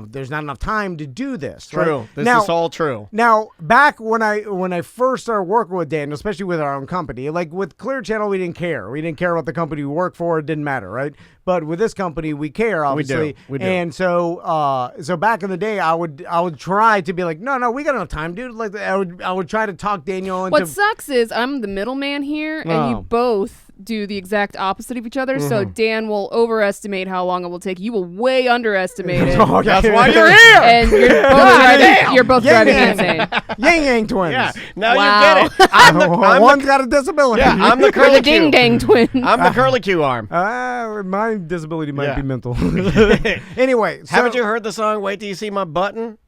there's not enough time to do this." True. Right? This is all true. Now, back when I first started working with Daniel, especially with our own company, like with Clear Channel, we didn't care. We didn't care what the company we worked for. It didn't matter, right? But with this company, we care, obviously. We do. And so, so back in the day, I would try to be like, no, we got enough time, dude. Like I would try to talk Daniel into. What sucks is I'm the middleman here, and you both do the exact opposite of each other. So Dan will overestimate how long it will take. You will way underestimate it. That's why you're here. And you're both driving me insane. Yang twins. Yeah, now Wow. you get it. One's got a disability. Yeah, I'm the You're curly the Ding Dang twin. I'm the curlicue arm. My disability might Yeah. be mental. Anyway, so, Haven't you heard the song "Wait Till You See My Button"?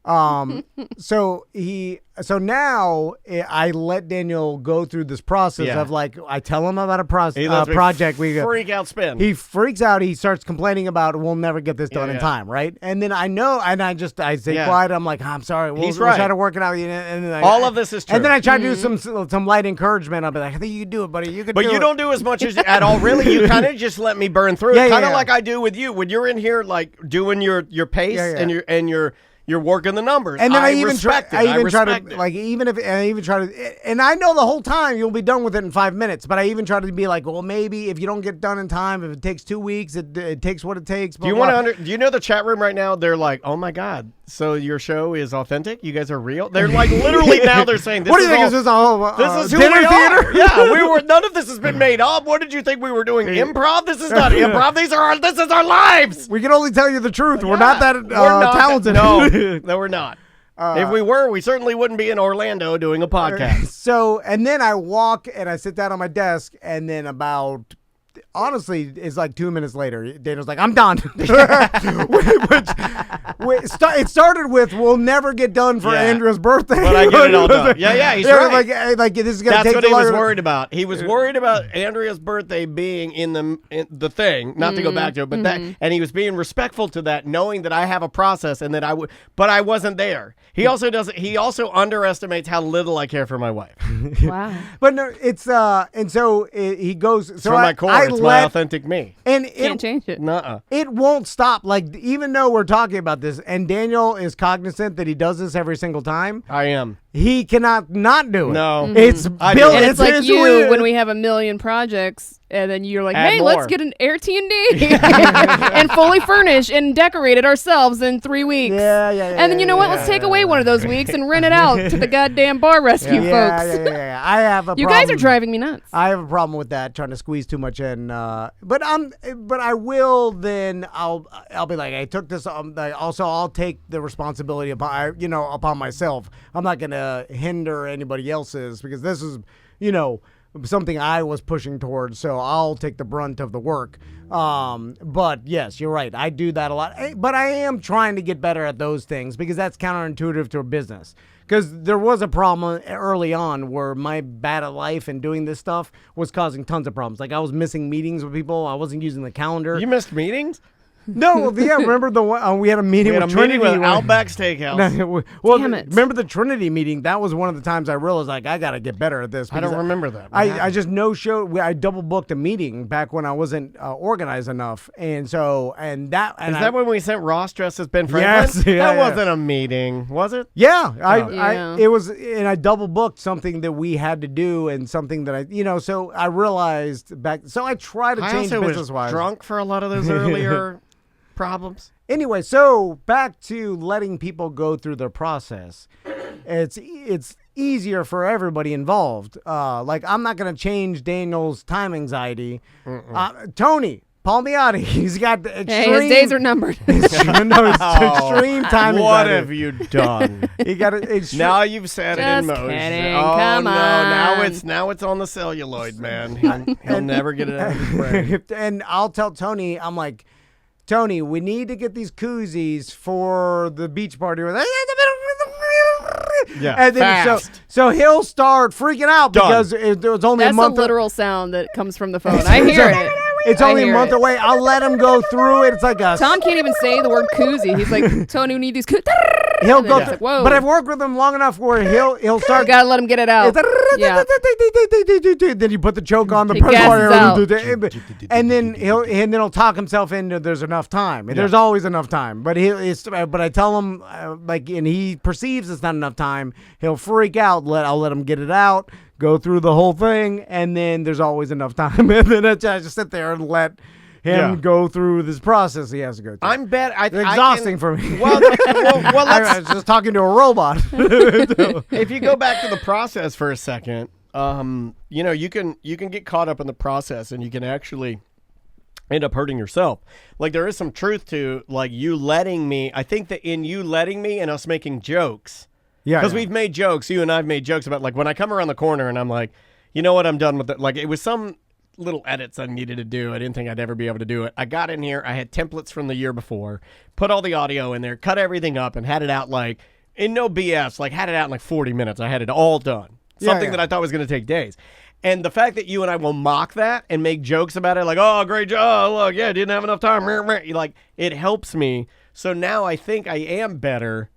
So now I let Daniel go through this process Yeah. of like I tell him about a He lets me project. We freak out spin. He freaks out. He starts complaining about we'll never get this done in yeah. time, right? And then I know, and I stay Yeah. quiet. I'm like, I'm sorry. We'll try to work it out. And then All of this is true. And then I try to do some light encouragement. I'll be like, I think you can do it, buddy. You can. But do you it. don't do as much as at all, really. You kind of just let me burn through it, Yeah, kind of yeah. like I do with you when you're in here, like doing your pace Yeah, yeah. and you're working the numbers. And then I even respect try. it. I even try respect to it. like even if I even try to, and I know the whole time you'll be done with it in 5 minutes. But I even try to be like, well, maybe if you don't get done in time, if it takes 2 weeks, it takes what it takes. Do you want to? Do you know the chat room right now? They're like, "Oh my god, so your show is authentic? You guys are real?" They're like, literally now they're saying, "This What do you is think? all, Is this a whole this is who dinner we theater? are." Yeah, we were. None of this has been made up. What did you think we were doing? Improv? This is not improv. This is our lives. We can only tell you the truth. We're not that We're not talented. No, we're not. If we were, we certainly wouldn't be in Orlando doing a podcast. So, and then I walk and I sit down on my desk, and then honestly, it's like 2 minutes later, Daniel's like, I'm done. It started with, we'll never get done for Yeah. Andrea's birthday. But I get it all done. Yeah, he's right. Like, this is going to That's take what he was longer. worried about. He was worried about Andrea's birthday being in the thing, not to go back to it, but that, and he was being respectful to that, knowing that I have a process and that I would, but I wasn't there. He also underestimates how little I care for my wife. Wow. But no, it's, and so he goes, It's so from my core. It's my authentic me. And Can't change it. Nuh-uh. It won't stop. Like, even though we're talking about this, and Daniel is cognizant that he does this every single time, I am. he cannot not do it. No. It's I do. built. And it's like his you way. when we have a million projects, and then you're like, Add hey, more. let's get an Airbnb and fully furnish and decorate it ourselves in 3 weeks. Yeah. And then you know what? Let's take away one of those weeks and rent it out to the goddamn bar rescue folks. Yeah. I have a You problem. guys are driving me nuts. I have a problem with that, trying to squeeze too much in. But I will. Then I'll be like, I took this. Also, I'll take the responsibility upon myself. I'm not gonna hinder anybody else's because this is, something I was pushing towards. So I'll take the brunt of the work. But yes, you're right. I do that a lot. But I am trying to get better at those things because that's counterintuitive to a business. Because there was a problem early on where my bad at life and doing this stuff was causing tons of problems. Like I was missing meetings with people. I wasn't using the calendar. You missed meetings? No, yeah. Remember the one we had a meeting with Trinity. Outback Steakhouse. Well, Damn it. remember the Trinity meeting? That was one of the times I realized like I got to get better at this. I don't because remember that. I just I double booked a meeting back when I wasn't organized enough, and that when we sent Ross dressed as Ben Franklin? Yes, yeah, that wasn't a meeting, was it? Yeah, Yeah. it was, and I double booked something that we had to do and something that so I realized back. So I try to change also business was wise. drunk for a lot of those earlier problems. Anyway, so back to letting people go through their process. It's easier for everybody involved. Like I'm not gonna change Daniel's time anxiety. Tony Palmiotti, he's got the extreme. Hey, his days are numbered. extreme time anxiety. What have you done? He got it. Now you've set it in Just motion. kidding. Oh Come no! on. Now it's on the celluloid, man. He'll never get it out of his brain. And I'll tell Tony, I'm like, Tony, we need to get these koozies for the beach party. Yeah, and then fast. so he'll start freaking out Done. because it was only That's a month. a literal sound that comes from the phone. I hear it. It's I only a hear month it. away. I'll let him go through it. It's like a. Tom can't even say the word koozie. He's like, Tony, we need these koozies. He'll go through. Like, whoa. But I've worked with him long enough where he'll You start. gotta let him get it out. Yeah. Then you put the choke on the He gasses and then he'll talk himself into there's enough time. And there's always enough time. But but I tell him and he perceives it's not enough time. He'll freak out. I'll let him get it out, go through the whole thing, and then there's always enough time. And then I just sit there and let him go through this process he has to go through. I'm bad. It's exhausting for me. Well, I was just talking to a robot. if you go back to the process for a second, you can get caught up in the process, and you can actually end up hurting yourself. Like, there is some truth to, like, you letting me. I think that in you letting me and us making jokes. Yeah. Because we've made jokes. You and I have made jokes about, like, when I come around the corner and I'm like, you know what, I'm done with it. Like, it was some little edits I needed to do. I didn't think I'd ever be able to do it. I got in here. I had templates from the year before, put all the audio in there, cut everything up, and had it out, like, in no BS, like, had it out in, like, 40 minutes. I had it all done. Something that I thought was going to take days. And the fact that you and I will mock that and make jokes about it, like, oh, great job, look, yeah, didn't have enough time. Like, it helps me. So now I think I am better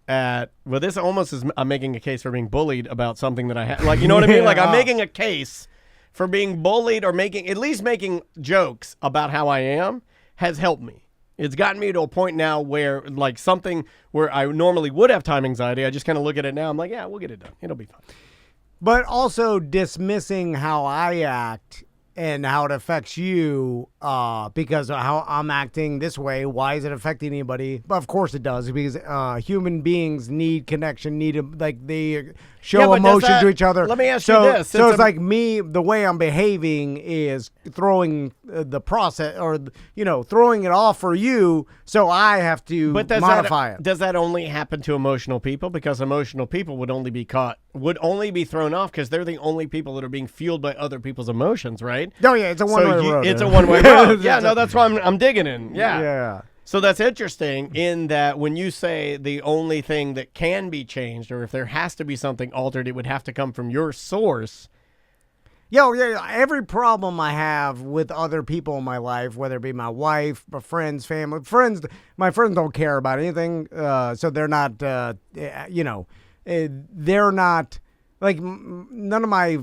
at, well, this almost is, I'm making a case for being bullied about something that I have. Like, you know what I mean? Like, I'm making a case for being bullied, or at least making jokes about how I am has helped me. It's gotten me to a point now where, like, something where I normally would have time anxiety, I just kind of look at it now. I'm like, yeah, we'll get it done. It'll be fine. But also dismissing how I act and how it affects you because of how I'm acting this way. Why is it affecting anybody? But of course it does, because human beings need connection, they show emotion to each other. Let me ask you this. So it's like me, the way I'm behaving is throwing the process, or, throwing it off for you, so I have to modify it. Does that only happen to emotional people? Because emotional people would only be thrown off because they're the only people that are being fueled by other people's emotions, right? Oh, yeah, it's a one-way road. It's a one-way road. Yeah, no, that's why I'm digging in. Yeah. Yeah. So that's interesting in that when you say the only thing that can be changed, or if there has to be something altered, it would have to come from your source. Every problem I have with other people in my life, whether it be my wife, my friends, family, my friends don't care about anything, so they're not, they're not, like, none of my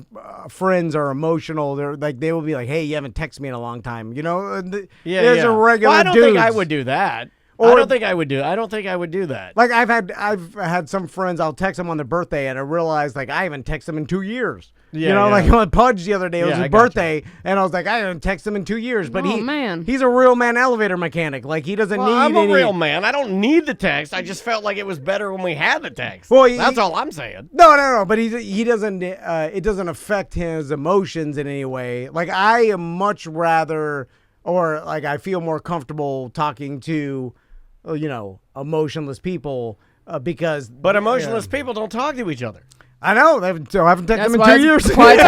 friends are emotional. They're like, they will be like, hey, you haven't texted me in a long time. There's a regular I don't think I would do that. I don't think I would do that. Like, I've had some friends, I'll text them on their birthday, and I realized, like, I haven't texted them in 2 years. Like on Pudge the other day, it was his birthday, and I was like, I haven't texted him in 2 years. But he's a real man elevator mechanic. Like, he doesn't need I'm any. a real man. I don't need the text. I just felt like it was better when we had the text. Well, that's all I'm saying. No. But he doesn't. It doesn't affect his emotions in any way. Like, I am much rather, or like, I feel more comfortable talking to, emotionless people because. But emotionless people don't talk to each other. I know. I haven't texted them in 2 years. Quiet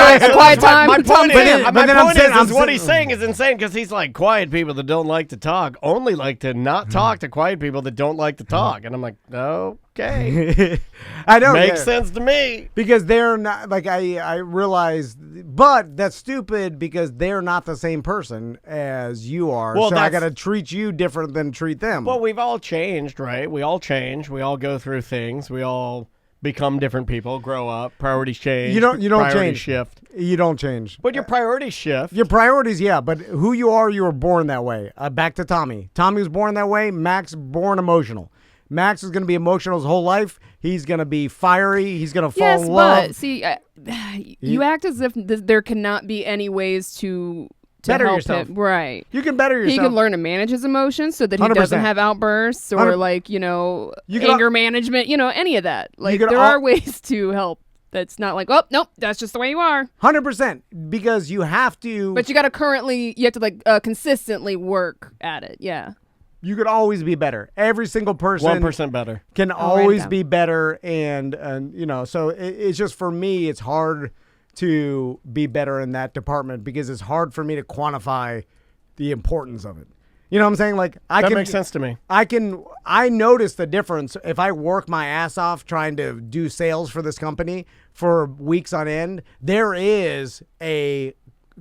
time. My point is what he's saying is insane, because he's like, quiet people that don't like to talk only like to not talk to quiet people that don't like to talk. And I'm like, okay. I know. Makes sense to me. Because they're not, like, I realize, but that's stupid because they're not the same person as you are. Well, so I got to treat you different than treat them. Well, we've all changed, right? We all change. We all go through things. We all become different people, grow up, priorities change. You don't priorities change. Shift. You don't change. But your priorities shift. Your priorities, yeah, but who you were born that way. Back to Tommy. Tommy was born that way. Max, born emotional. Max is going to be emotional his whole life. He's going to be fiery. He's going to fall in love. But see, you act as if there cannot be any ways to better help yourself. him. Right. You can better yourself. He can learn to manage his emotions so that he 100%. doesn't have outbursts or 100%. anger management, any of that. Like, there are ways to help. That's not like, oh, nope, that's just the way you are. 100%, because you have to. But you got to consistently work at it. Yeah. You could always be better. Every single person 1% better can always be better, and so it's just, for me, it's hard to be better in that department because it's hard for me to quantify the importance of it. You know what I'm saying? Like, that makes sense to me. I notice the difference if I work my ass off trying to do sales for this company for weeks on end. There is a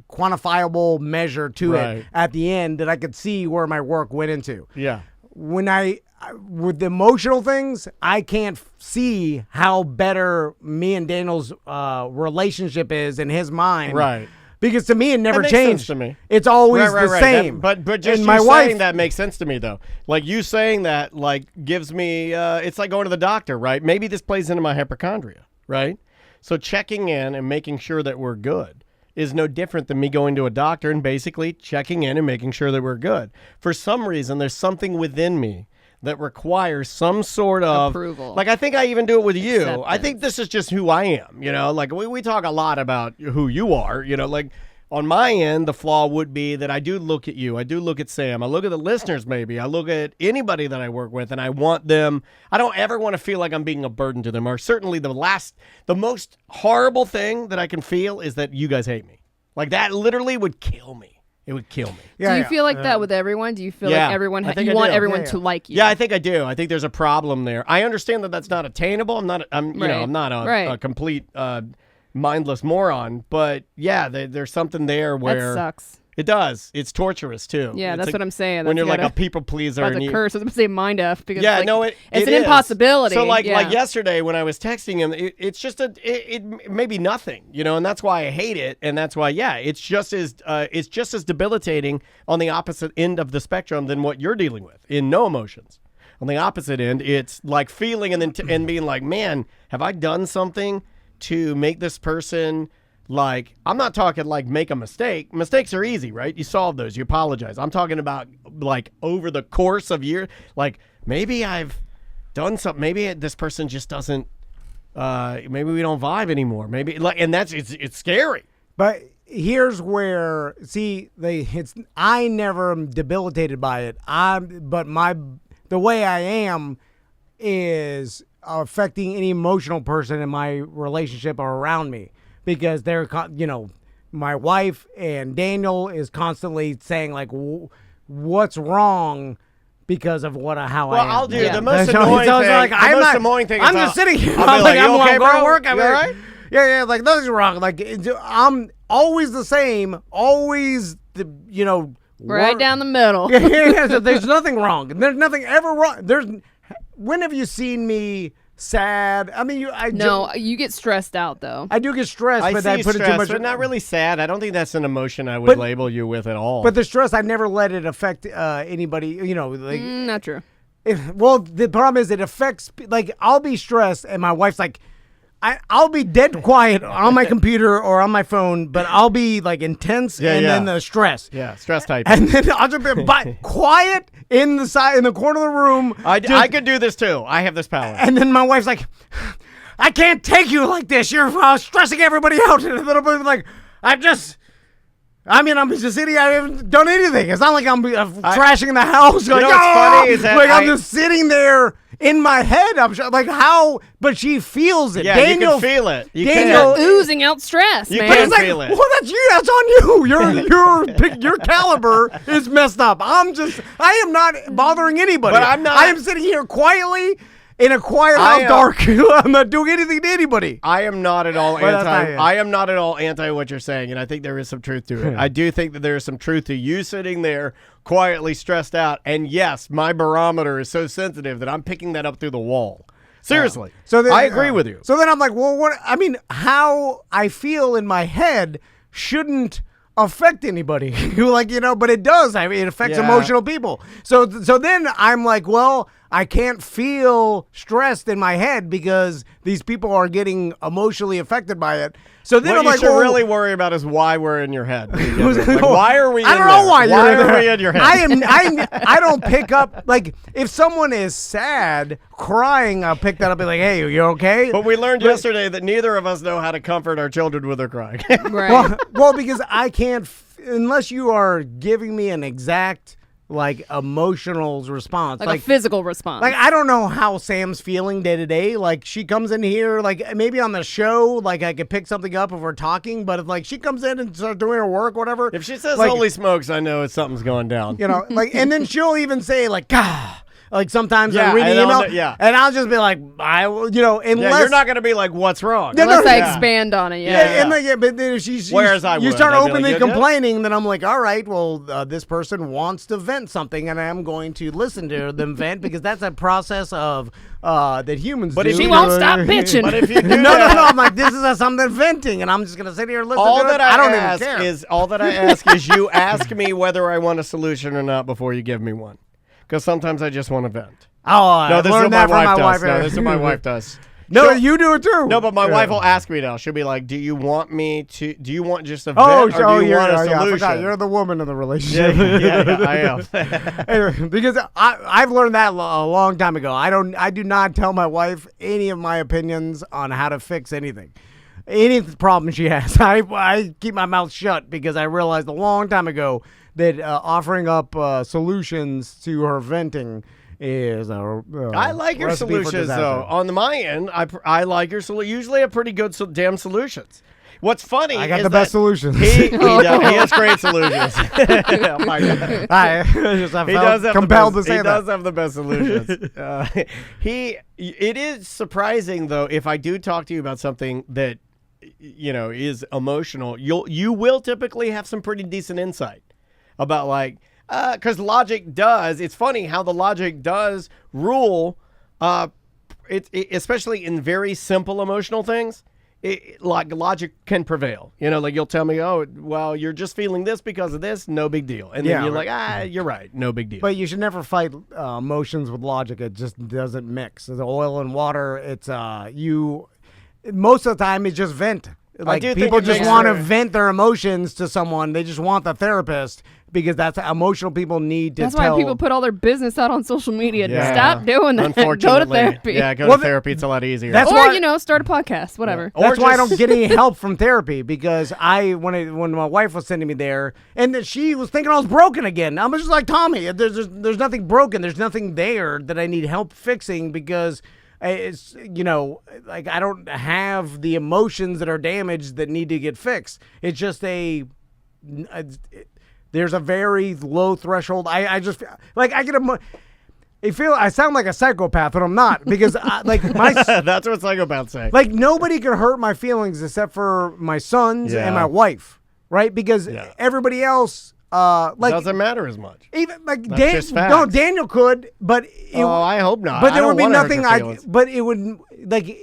quantifiable measure to it at the end that I could see where my work went into. Yeah. With the emotional things, I can't see how better me and Daniel's relationship is in his mind. Right. Because to me, it never changed. To me. It's always the same. But just and you saying that makes sense to me, though. Like, you saying that, like, gives me, it's like going to the doctor, right? Maybe this plays into my hypochondria, right? So checking in and making sure that we're good is no different than me going to a doctor and basically checking in and making sure that we're good. For some reason, there's something within me that requires some sort of approval. Like, I think I even do it with you. Acceptance. I think this is just who I am, you know? Like, we talk a lot about who you are, you know? Like, on my end, the flaw would be that I do look at you. I do look at Sam. I look at the listeners, maybe. I look at anybody that I work with, and I want them. I don't ever want to feel like I'm being a burden to them. Or certainly the most horrible thing that I can feel is that you guys hate me. Like, that literally would kill me. It would kill me. Do you feel like that with everyone? Do you feel like everyone? I think you I want do. everyone to like you? Yeah, I think I do. I think there's a problem there. I understand that that's not attainable. I'm not a complete mindless moron. But yeah, there's something there where that sucks. It does. It's torturous too. Yeah, that's like what I'm saying. When you're like a people pleaser. About to curse. I was going to say mind F because it's an impossibility. So like yesterday when I was texting him, it's just it may be nothing, you know, and that's why I hate it, and that's why it's just as debilitating on the opposite end of the spectrum than what you're dealing with in no emotions. On the opposite end, it's like feeling and then and being like, man, have I done something to make this person? Like, I'm not talking like make a mistake. Mistakes are easy, right? You solve those. You apologize. I'm talking about like over the course of years. Like, maybe I've done something. Maybe this person just doesn't. Maybe we don't vibe anymore. Maybe like, and it's scary. But here's where I never am debilitated by it. The way I am is affecting any emotional person in my relationship or around me. Because they're, you know, my wife and Daniel is constantly saying like, "What's wrong?" Because of how I am. Well, I'll do the most annoying thing. Like, I'm just sitting here. I'm like, I'm okay, going to work. I'm all right. Yeah. Like nothing's wrong. Like I'm always the same. Always right down the middle. Yeah. So there's nothing wrong. There's nothing ever wrong. When have you seen me sad? I mean, you get stressed out though. I do get stressed, but I put it too much. But not really sad. I don't think that's an emotion I would label you with at all. But the stress, I never let it affect anybody. You know, like not true. Well, the problem is it affects. Like, I'll be stressed, and my wife's like, I'll be dead quiet on my computer or on my phone, but I'll be like intense then the stress. Yeah, stress type. And then I'll just be quiet in the corner of the room. I could do this too. I have this power. And then my wife's like, I can't take you like this. You're stressing everybody out. And then I'm like, I'm just sitting. I haven't done anything. It's not like I'm trashing the house. You Like, know what's funny is that I'm just sitting there in my head. I'm like, how? But she feels it. Yeah, Daniel, you can feel it. You're oozing out stress, man. Can feel it. Well, that's you. That's on you. Your caliber is messed up. I am not bothering anybody. But I'm not. I am sitting here quietly in a quiet house, dark. I'm not doing anything to anybody. I am not at all anti. I am not at all anti what you're saying, and I think there is some truth to it. I do think that there is some truth to you sitting there quietly stressed out. And yes, my barometer is so sensitive that I'm picking that up through the wall. Seriously. I agree with you. So then I'm like, well, what? I mean, how I feel in my head shouldn't affect anybody. But it does. I mean, it affects emotional people. So then I'm like, well, I can't feel stressed in my head because these people are getting emotionally affected by it. So then I'm like, what you should really worry about is why we're in your head. Like, why are we? I don't know why you're there. we in your head? I don't pick up, like, if someone is sad, crying, I'll pick that up and be like, hey, you okay? But we learned yesterday that neither of us know how to comfort our children when they're crying. Right. Well, because I can't, unless you are giving me an exact, like, emotional response. Like a physical response. Like, I don't know how Sam's feeling day to day. Like, she comes in here, like, maybe on the show, like, I could pick something up if we're talking, but if, like, she comes in and starts doing her work, whatever. If she says, like, holy smokes, I know something's going down. You know, like, and then she'll even say, like, God. Like, sometimes I read the email, and I'll just be like, unless... you're not going to be like, what's wrong? Unless I expand on it, but then if you start openly complaining, then I'm like, all right, well, this person wants to vent something, and I'm going to listen to them vent, because that's a process of that humans do. But she won't stop bitching. But if you do no, I'm like, this is something venting, and I'm just going to sit here and listen to it. I don't even care. All that I ask is you ask me whether I want a solution or not before you give me one. Because sometimes I just want to vent. Oh, no, this is what my wife does. No, this is what my wife does. No, you do it too. No, but my Yeah. wife will ask me now. She'll be like, do you want just a vent or do you want a I solution? forgot. You're the woman in the relationship. Yeah, I am. Anyway, because I've learned that a long time ago. I do not tell my wife any of my opinions on how to fix anything. Any problem she has, I keep my mouth shut because I realized a long time ago that offering up solutions to her venting is I like your recipe for solutions, disaster. though. On my end, I like your solutions. Usually have pretty good damn solutions. What's funny I got is the best that solutions. He has great solutions. Oh my God. I felt compelled to say that. He does have the best solutions. It is surprising, though, if I do talk to you about something that, is emotional, you will typically have some pretty decent insight about because logic does. It's funny how the logic does rule. Especially in very simple emotional things. Like logic can prevail. You'll tell me, oh, well, you're just feeling this because of this. No big deal. And then you're like, you're right. No big deal. But you should never fight emotions with logic. It just doesn't mix. The oil and water. It's most of the time it's just vent. Like people just want to vent their emotions to someone. They just want the therapist because that's emotional people need to That's why people put all their business out on social media. Yeah. Stop doing that. Go to therapy. Yeah, go to therapy. It's a lot easier. Or, start a podcast, whatever. Yeah. That's why I don't get any help from therapy because when my wife was sending me there and then she was thinking I was broken again. I'm just like, Tommy, there's nothing broken. There's nothing there that I need help fixing because it's, I don't have the emotions that are damaged that need to get fixed. It's just there's a very low threshold. I just I get I sound like a psychopath, but I'm not because that's what psychopaths say. Nobody can hurt my feelings except for my sons and my wife, right? Because everybody else. Doesn't matter as much. Even Daniel could, but I hope not. But there would be nothing but it would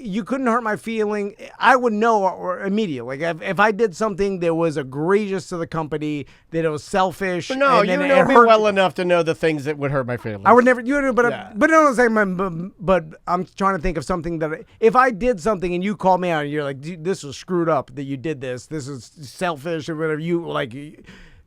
you couldn't hurt my feeling. I would know immediately. If I did something that was egregious to the company, that it was selfish. No, you know me well enough to know the things that would hurt my feelings. I would never. But I'm trying to think of something that if I did something and you called me out and you're like, this was screwed up that you did this. This is selfish or whatever.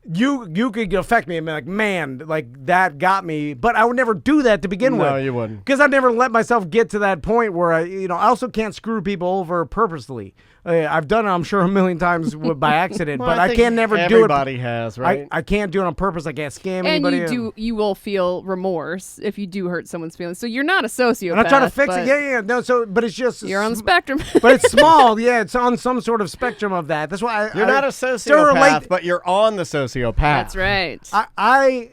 You could affect me and be like, man, that got me. But I would never do that to begin with. No, you wouldn't. Because I never let myself get to that point where I also can't screw people over purposely. I've done it, I'm sure, a million times by accident, well, but I can't never do it. Everybody has, right? I can't do it on purpose. I can't scam anybody. And you will feel remorse if you do hurt someone's feelings. So you're not a sociopath. And I try to fix it. Yeah. No, but it's just you're on the spectrum. But it's small. Yeah, it's on some sort of spectrum of that. That's why you're not a sociopath, but you're on the sociopath. That's right. I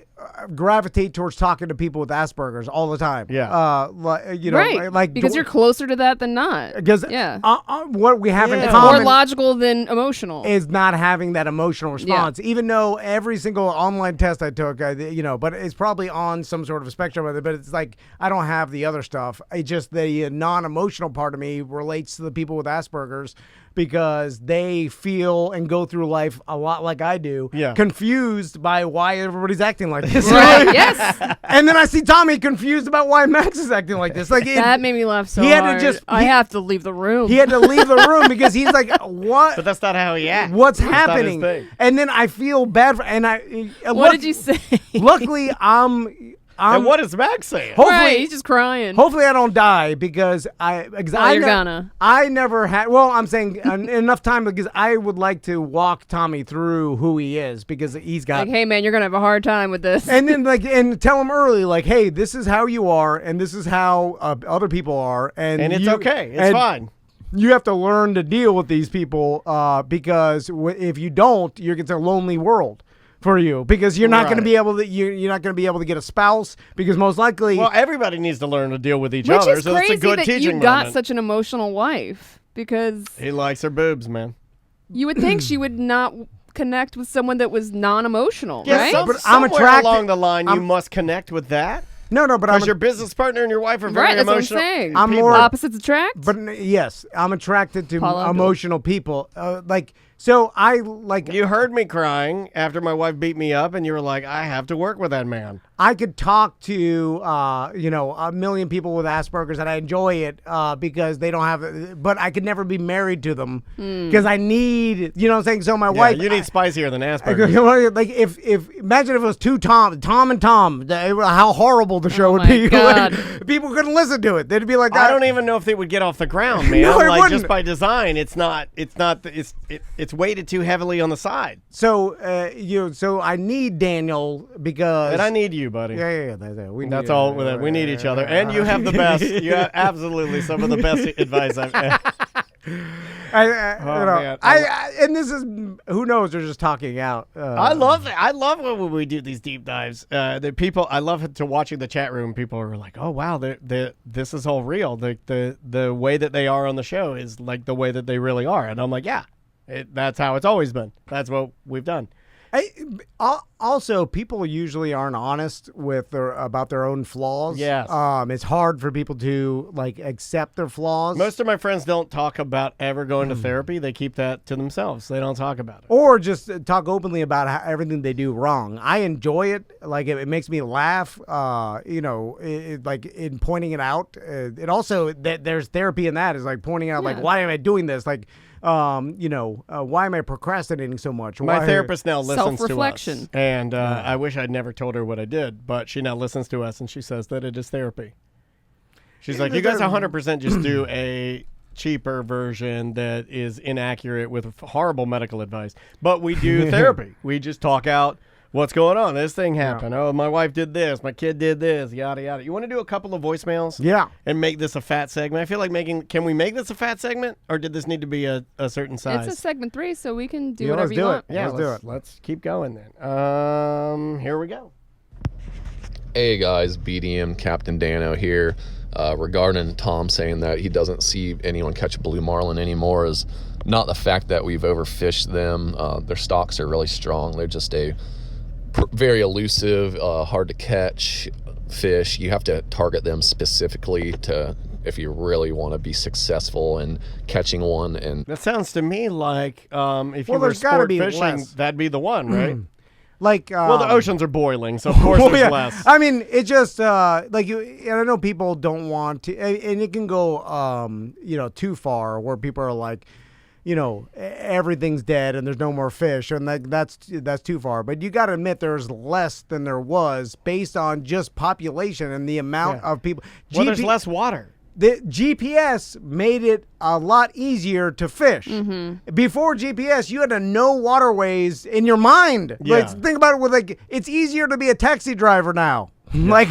gravitate towards talking to people with Asperger's all the time. Yeah. Right. Because you're closer to that than not. Because what we have in it's common more logical than emotional. Is not having that emotional response. Yeah. Even though every single online test I took, but it's probably on some sort of a spectrum of it. But it's like I don't have the other stuff. It's just the non-emotional part of me relates to the people with Asperger's. Because they feel and go through life a lot like I do, confused by why everybody's acting like this. Right, yes. And then I see Tommy confused about why Max is acting like this. That made me laugh so hard. I have to leave the room. He had to leave the room because he's like, what? But that's not how he acts. What's happening? And then I feel bad what did you say? Luckily, and what is Max saying? Hopefully, he's just crying. Hopefully, I don't die because you're gonna. I never had. Well, I'm saying enough time because I would like to walk Tommy through who he is because he's got. Hey man, you're gonna have a hard time with this. And then and tell him early, hey, this is how you are, and this is how other people are, and it's okay. It's fine. You have to learn to deal with these people because if you don't, you're it's a lonely world. For you, because you're not going to be able to you're not going to be able to get a spouse because most likely. Well, everybody needs to learn to deal with each other, so it's a good teaching moment. You got such an emotional wife because he likes her boobs, man. You would think she would not connect with someone that was non-emotional, right? But I'm attracted along the line. You must connect with that. No, but because your business partner and your wife are very emotional. That's what I'm saying. I'm more opposites attract. But yes, I'm attracted to emotional people. So I like. You heard me crying after my wife beat me up, and you were like, "I have to work with that man." I could talk to a million people with Asperger's, and I enjoy it because they don't have. But I could never be married to them because I need. You know what I'm saying? So my wife. You need spicier than Asperger's. Like if imagine if it was two Tom and Tom, how horrible the show would be. God. Like, people couldn't listen to it. They'd be like, I don't even know if they would get off the ground, man. No, it like wouldn't. just by design, it's weighted too heavily on the side. So so I need Daniel because. And I need you, buddy. Yeah. That's all. We need each other, and you have the best. You have absolutely some of the best advice I've had. And this is who knows? They're just talking out. I love it. I love when we do these deep dives. The people, I love it to watching the chat room. People are like, "Oh wow, this is all real." The way that they are on the show is like the way that they really are, and I'm like, yeah, that's how it's always been. That's what we've done. Also, people usually aren't honest about their own flaws. Yes. It's hard for people to like accept their flaws. Most of my friends don't talk about ever going to therapy. They keep that to themselves. They don't talk about it. Or just talk openly about everything they do wrong. I enjoy it. Like it makes me laugh. Like in pointing it out. It also there's therapy in that. Is like pointing out like why am I doing this? Like. Why am I procrastinating so much? My therapist now listens to us. Self-reflection. And I wish I'd never told her what I did, but she now listens to us and she says that it is therapy. She's like, you guys 100% just do a cheaper version that is inaccurate with horrible medical advice. But we do therapy. We just talk out what's going on. This thing happened. Oh, my wife did this. My kid did this. Yada, yada. You want to do a couple of voicemails? Yeah. And make this a fat segment? I feel like can we make this a fat segment? Or did this need to be a certain size? It's a segment 3, so we can do whatever you want. Yeah, let's do it. Let's keep going then. Here we go. Hey guys, BDM Captain Dano here. Regarding Tom saying that he doesn't see anyone catch blue marlin anymore is not the fact that we've overfished them. Their stocks are really strong. They're just a very elusive, hard to catch fish. You have to target them specifically if you really want to be successful in catching one. And that sounds to me like if you were sport fishing, that'd be the one, right? Like, well, the oceans are boiling, so of course there's less. I mean, it just and I know people don't want to, and it can go too far where people are like, everything's dead and there's no more fish, and that's too far. But you got to admit there's less than there was based on just population and the amount of people. Well, there's less water. The GPS made it a lot easier to fish. Mm-hmm. Before GPS, you had to know waterways in your mind. Yeah. Like, think about it it's easier to be a taxi driver now. Yeah. Like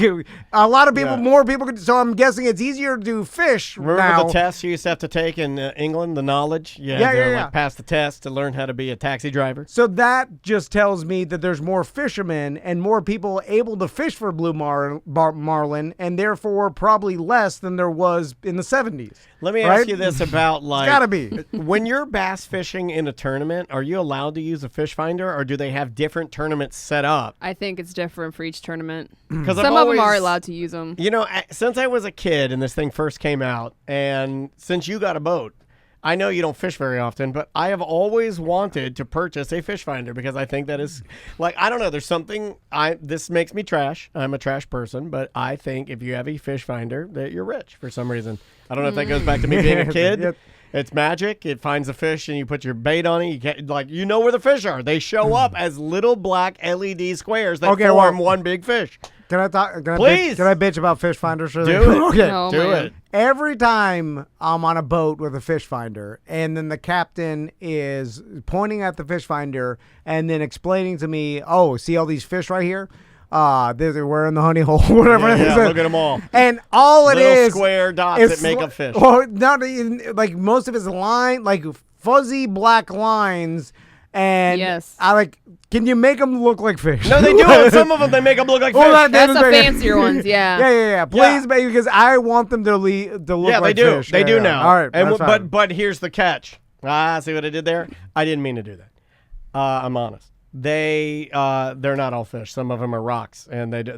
a lot of people, more people could. So I'm guessing it's easier to fish Remember now. the test you used to have to take in England, the knowledge? Like, pass the test to learn how to be a taxi driver. So that just tells me that there's more fishermen and more people able to fish for blue marlin, and therefore probably less than there was in the 70s. Let me ask you this about it's gotta be. When you're bass fishing in a tournament, are you allowed to use a fish finder, or do they have different tournaments set up? I think it's different for each tournament. Because some of them are allowed to use them. Since I was a kid and this thing first came out, and since you got a boat, I know you don't fish very often, but I have always wanted to purchase a fish finder because I think that is, like, I don't know, there's something, this makes me trash. I'm a trash person, but I think if you have a fish finder that you're rich for some reason. I don't know if that goes back to me being a kid. Yep. It's magic. It finds a fish and you put your bait on it. You get where the fish are. They show up as little black LED squares that form one big fish. Can I talk? Please. Can I bitch about fish finders? Do it. Okay. Do it. Every time I'm on a boat with a fish finder, and then the captain is pointing at the fish finder and then explaining to me, "Oh, see all these fish right here? We're in the honey hole, whatever it is." Yeah, look at them all. And all it little is square dots that make a fish. Well, not even, like most of it's line, like fuzzy black lines. And yes. Can you make them look like fish? No, they do. Some of them, they make them look like fish. That's the fancier ones, yeah. Yeah. Please, baby, because I want them to look like fish. They do now. All right, but here's the catch. See what I did there? I didn't mean to do that. I'm honest. they're not all fish. Some of them are rocks, and it's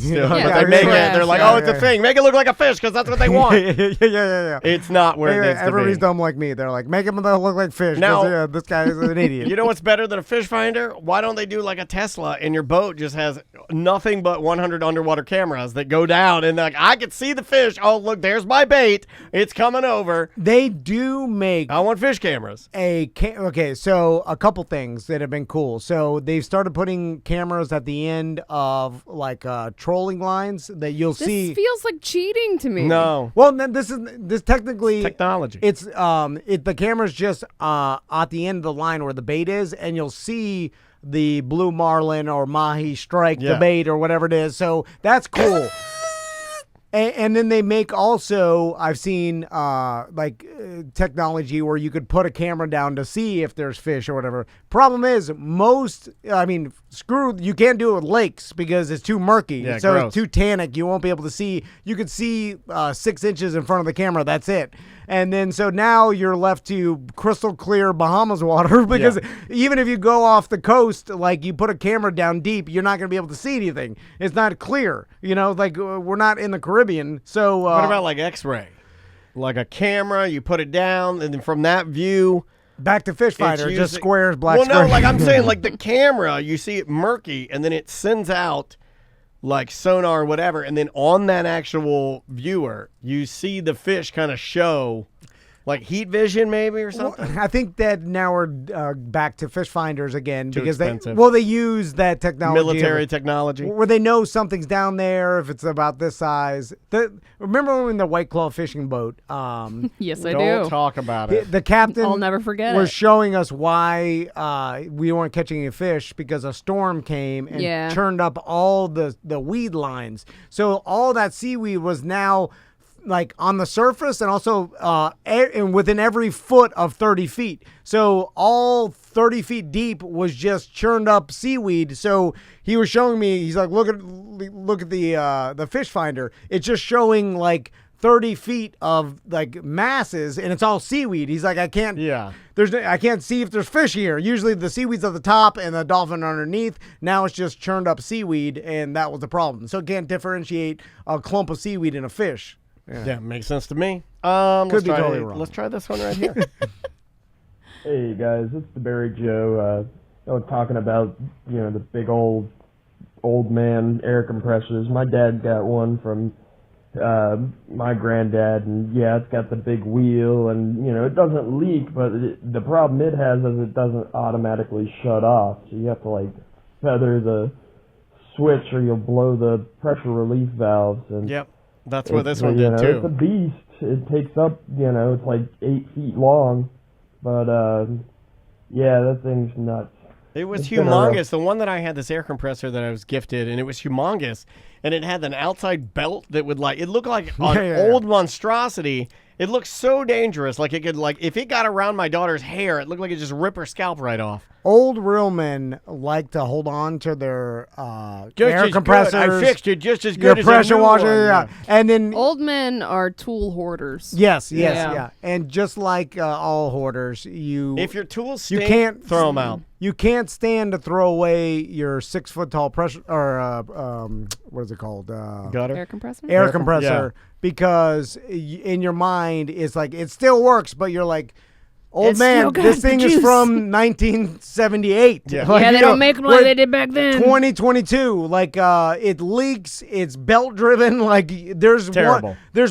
still. Yeah, but they make it. They're like, yeah, it's a thing. Make it look like a fish because that's what they want. yeah. It's not where it needs to be. Everybody's dumb like me. They're like, make them look like fish. Now, this guy is an idiot. You know what's better than a fish finder? Why don't they do like a Tesla and your boat just has nothing but 100 underwater cameras that go down and like, I can see the fish. Oh, look, there's my bait. It's coming over. They do make. I want fish cameras. Okay, so a couple things that have been cool. So they've started putting cameras at the end of like trolling lines that you'll see. This feels like cheating to me. No. Well, this technically it's technology. It's the camera's just at the end of the line where the bait is, and you'll see the blue marlin or mahi strike the bait or whatever it is. So that's cool. And then they make also, I've seen technology where you could put a camera down to see if there's fish or whatever. Problem is, you can't do it with lakes because it's too murky. Yeah, so gross. it's too tannic. You won't be able to see. You could see 6 inches in front of the camera. That's it. And then so now you're left to crystal clear Bahamas water because even if you go off the coast, like you put a camera down deep, you're not going to be able to see anything. It's not clear. Like we're not in the Caribbean. So what about like X-ray? Like a camera, you put it down, and then from that view, back to fish finder, just squares, black. Well, no, screen. like I'm saying, like the camera, you see it murky, and then it sends out like sonar or whatever, and then on that actual viewer, you see the fish kind of show. Like heat vision, maybe, or something. Well, I think that now we're back to fish finders again because expensive. they use that technology, military technology, where they know something's down there if it's about this size. Remember when the White Claw fishing boat? Yes, I do. Don't talk about it. The captain, I'll never forget was it. showing us why we weren't catching any fish because a storm came and churned up all the weed lines. So all that seaweed was now like on the surface and also and within every foot of 30 feet. So all 30 feet deep was just churned up seaweed. So he was showing me, he's like, look at the fish finder. It's just showing like 30 feet of like masses and it's all seaweed. He's like, I can't see if there's fish here. Usually the seaweed's at the top and the dolphin underneath. Now it's just churned up seaweed and that was the problem. So it can't differentiate a clump of seaweed in a fish. Yeah, makes sense to me. Could be totally wrong. Let's try this one right here. Hey guys, it's the Barry Joe. I was talking about the big old man air compressors. My dad got one from my granddad, and it's got the big wheel, and it doesn't leak, but the problem it has is it doesn't automatically shut off. So you have to like feather the switch, or you'll blow the pressure relief valves. And yep. That's what this one did too. It's a beast. It takes up, it's like 8 feet long, but that thing's nuts. It was humongous. The one that I had, this air compressor that I was gifted, and it was humongous, and it had an outside belt that would it looked like an old monstrosity. It looked so dangerous. Like it could, if it got around my daughter's hair, it looked like it just rip her scalp right off. Old real men like to hold on to their air compressors. Good. I fixed it just as your good as pressure a new washer. one. And then old men are tool hoarders. Yes. And just like all hoarders, if your tools stink, you can't throw them out. You can't stand to throw away your 6 foot tall pressure or what is it called? Gutter? Air compressor. Air compressor, because in your mind it's like it still works, but you're like, old man, this thing is from 1978. Yeah, they don't make them like they did back then. 2022. Like it leaks. It's belt driven. Like there's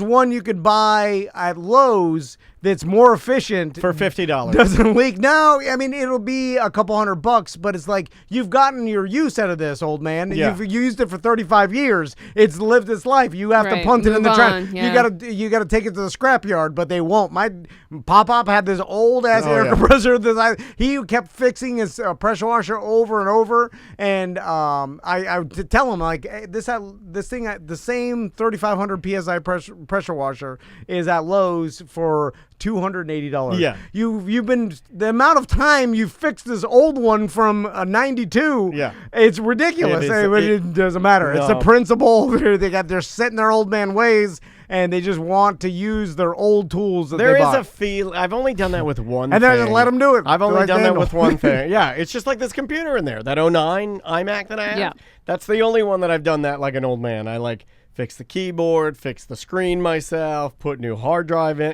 one you could buy at Lowe's that's more efficient for $50. Doesn't leak. No, I mean it'll be a couple $100, but it's like you've gotten your use out of this, old man. Yeah. You've used it for 35 years. It's lived its life. You have to punt it in the trash. Yeah. You gotta take it to the scrapyard, but they won't. My pop had this old ass air compressor. He kept fixing his pressure washer over and over, and I tell him like, hey, this thing, the same 3,500 psi pressure washer is at Lowe's for $280. Yeah. You've been the amount of time you fixed this old one from a 92. Yeah. It's ridiculous. It doesn't matter. It's the principle. They're set in their old man ways, and they just want to use their old tools that There they is bought. a feel. I've only done that with one And thing. then just let them do it. I've only Like done that Daniel. with one thing. Yeah, it's just like this computer in there, that 09 iMac that I have. Yeah. That's the only one that I've done that like an old man. I like fix the keyboard, fix the screen myself, put new hard drive in,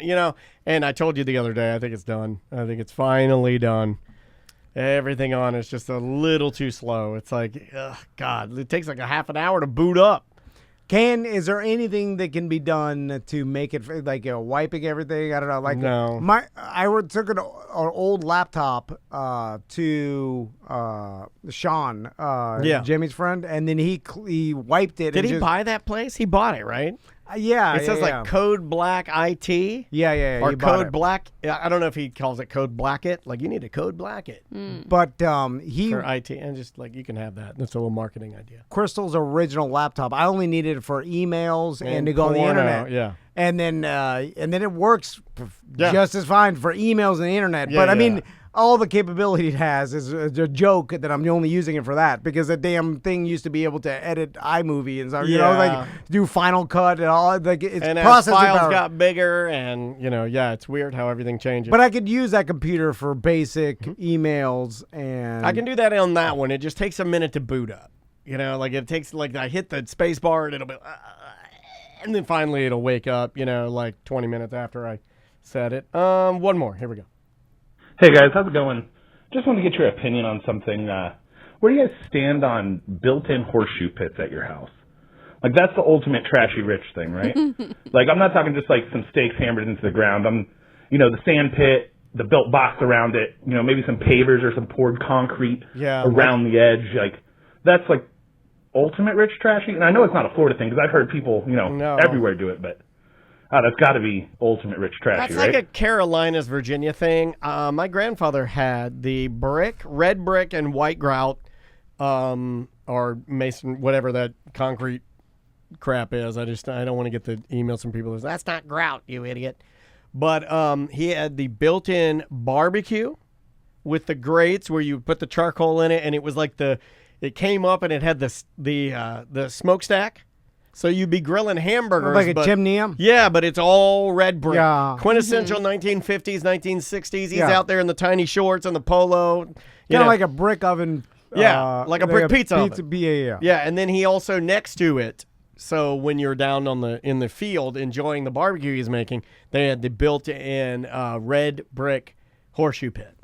And I told you the other day, I think it's done. I think it's finally done. Everything on it's just a little too slow. It's like, God, it takes like a half an hour to boot up. Is there anything that can be done to make it like wiping everything? I don't know. Like No. I took an old laptop to Sean, Jimmy's friend, and then he wiped it. Did and he buy that place? He bought it, right? Yeah. It says like Code Black IT. Yeah. Or he bought Code it. Black. I don't know if he calls it Code Black It. Like you need to Code Black It. But he for IT, and just like you can have that. That's a little marketing idea. Crystal's original laptop. I only needed it for emails and to go on the porno, internet. yeah. And then it works just as fine for emails and the internet. Yeah, but I yeah. mean, all the capability it has is a joke that I'm only using it for that because the damn thing used to be able to edit iMovie and stuff. like do Final Cut and all. Like it's And as processing files power. got bigger, and it's weird how everything changes. But I could use that computer for basic emails and I can do that on that one. It just takes a minute to boot up. Like it takes I hit the space bar and it'll be, and then finally it'll wake up. Like 20 minutes after I set it. One more. Here we go. Hey guys, how's it going? Just want to get your opinion on something. Where do you guys stand on built-in horseshoe pits at your house? Like that's the ultimate trashy rich thing, right? Like I'm not talking just like some stakes hammered into the ground. I'm, the sand pit, the built box around it, maybe some pavers or some poured concrete around the edge. Like that's like ultimate rich trashy. And I know it's not a Florida thing because I've heard people, everywhere do it, but that's got to be ultimate rich trashy, That's right? like a Carolinas, Virginia thing. My grandfather had the red brick and white grout, or mason, whatever that concrete crap is. I don't want to get the emails from people. That's not grout, you idiot. But he had the built-in barbecue with the grates where you put the charcoal in it, and it was like it came up and it had the smokestack. So you'd be grilling hamburgers. like a chimney. Yeah, but it's all red brick. Yeah. Quintessential 1950s, 1960s. He's Yeah. out there in the tiny shorts and the polo. kind of like a brick oven. Yeah, like a brick pizza oven. Yeah. Yeah, and then he also next to it, so when you're down in the field enjoying the barbecue he's making, they had the built-in red brick horseshoe pit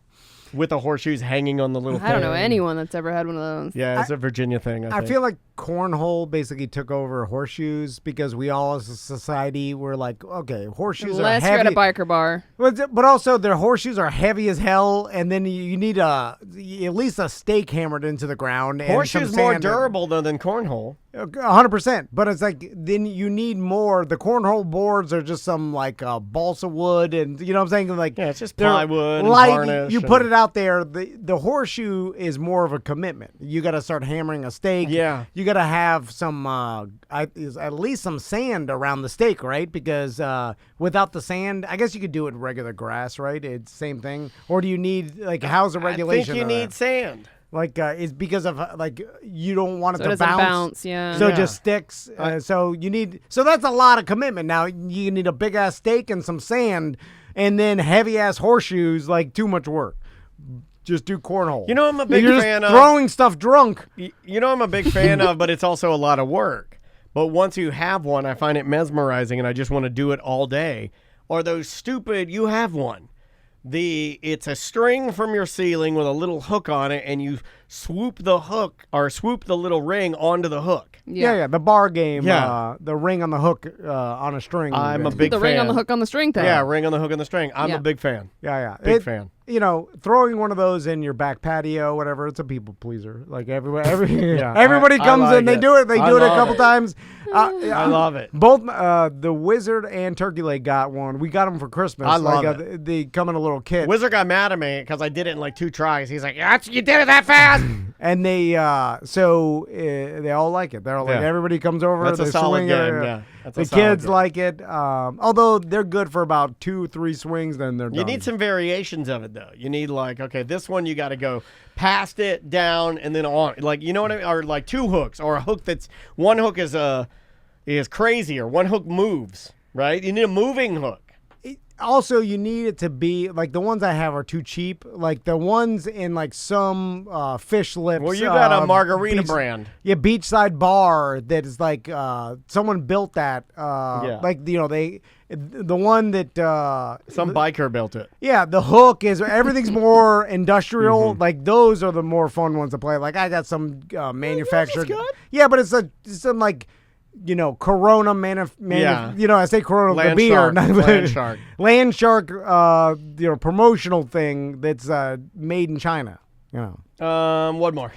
with the horseshoes hanging on the little thing. I don't know anyone that's ever had one of those. Yeah, it's a Virginia thing, I think. feel like cornhole basically took over horseshoes because we all as a society were like, okay, horseshoes Unless are you're heavy. at a biker bar. But also their horseshoes are heavy as hell, and then you need at least a stake hammered into the ground. And Horseshoes some more sand. durable though than cornhole. 100%. But it's like then you need more. The cornhole boards are just some like balsa wood, and you know what I'm saying? Like it's just they're plywood and light. varnish You and- put it out there. The horseshoe is more of a commitment. You got to start hammering a stake. Yeah. You got to have some at least some sand around the stake, right? Because without the sand, I guess you could do it in regular grass, right? It's same thing. Or do you need how's the regulation? I think you of need that? sand. Like it's because of you don't want it So it to doesn't bounce. bounce, yeah. So Yeah. it just sticks. So that's a lot of commitment. Now you need a big ass stake and some sand, and then heavy ass horseshoes. Like too much work. Just do cornhole. You know I'm a big You're fan just of throwing stuff drunk. You know I'm a big fan of, but it's also a lot of work. But once you have one, I find it mesmerizing, and I just want to do it all day. Or those stupid, you have one. It's a string from your ceiling with a little hook on it, and you swoop the hook or swoop the little ring onto the hook. Yeah. The bar game. Yeah. The ring on the hook on a string. I'm a big The fan. ring on the hook on the string thing. Yeah, ring on the hook on the string. I'm Yeah. a big fan. Yeah. Big fan. Throwing one of those in your back patio, whatever, it's a people pleaser. Like everybody Yeah, everybody I comes like in, they it. do it. They I do it a love couple it. times. I love it. Both the Wizard and Turkey Leg got one. We got them for Christmas. I love They come in a little kit. Wizard got mad at me because I did it in like 2 tries. He's like, you did it that fast? And they they all like it. They're all like, everybody comes over. That's they a solid swing game. it. Yeah, that's the a solid kids game. like it. Although they're good for about 2-3 swings, then they're done. You need some variations of it though. You need like, okay, this one you got to go past it, down, and then on. Like, you know what I mean? Or like 2 hooks, or a hook that's one hook is crazy, or one hook moves. Right? You need a moving hook. Also, you need it to be like the ones I have are too cheap. Like the ones in like some fish lips. Well, you got a margarita brand. Yeah, beachside bar that is like someone built that. Like the one that some biker built it. Yeah, the hook is everything's more industrial. Like those are the more fun ones to play. Like I got some manufactured. Yeah, but it's some like. Corona I say Corona Land the beer, Shark, not Land Shark. Land Shark, promotional thing that's made in China. One more.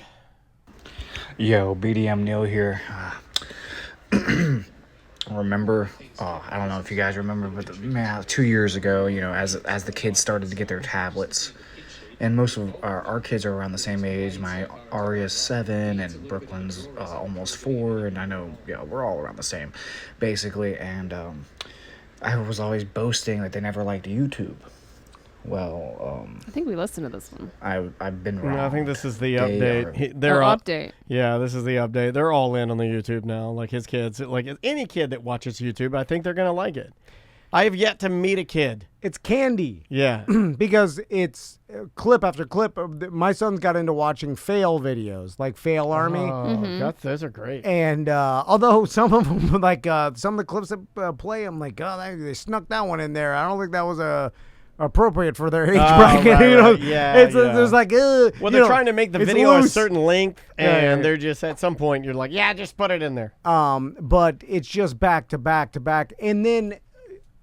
Yo, BDM Neil here. Remember? I don't know if you guys remember, but 2 years ago, as the kids started to get their tablets. And most of our kids are around the same age. My Aria's 7 and Brooklyn's almost 4. And I know, we're all around the same, basically. And I was always boasting that they never liked YouTube. Well, I think we listened to this one. I've been wrong. I think this is the update. Update. Yeah, this is the update. They're all in on the YouTube now. Like his kids, like any kid that watches YouTube, I think they're gonna like it. I have yet to meet a kid. It's candy. Yeah. Because it's clip after clip. My son's got into watching fail videos, like Fail Army. Oh, those are great. And although some of them, like some of the clips that play, I'm like, oh, they snuck that one in there. I don't think that was appropriate for their age bracket. Right. Yeah, there's like, well, they're trying to make the video a loose. certain length, and they're just at some point you're like, yeah, just put it in there. But it's just back to back to back, and then.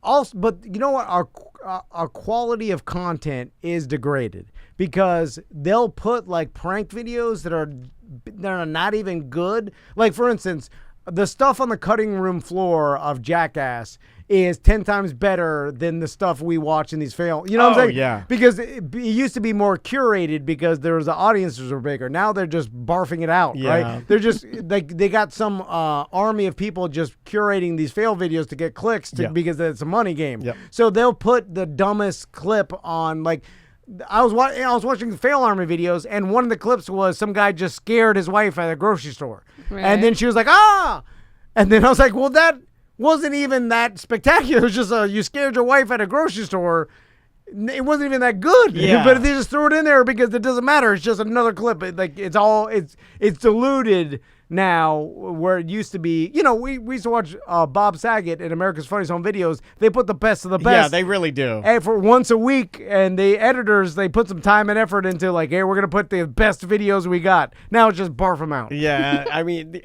Also, but you know what? Our quality of content is degraded because they'll put like prank videos that are not even good. Like for instance, the stuff on the cutting room floor of Jackass is 10 times better than the stuff we watch in these fail. You know what I'm saying? Yeah. Because it used to be more curated because the audiences were bigger. Now they're just barfing it out, right? They're just like they got some army of people just curating these fail videos to get clicks because it's a money game. Yep. So they'll put the dumbest clip on like. I was watching the Fail Army videos, and one of the clips was some guy just scared his wife at a grocery store. Right. And then she was like, ah! And then I was like, well, that wasn't even that spectacular. It was just you scared your wife at a grocery store. It wasn't even that good. Yeah. But they just threw it in there because it doesn't matter. It's just another clip. It's diluted now where it used to be. We used to watch Bob Saget in America's Funniest Home Videos. They put the best of the best. Yeah, they really do. And for once a week, and the editors, they put some time and effort into like, hey, we're going to put the best videos we got. Now it's just barf them out. Yeah, I mean,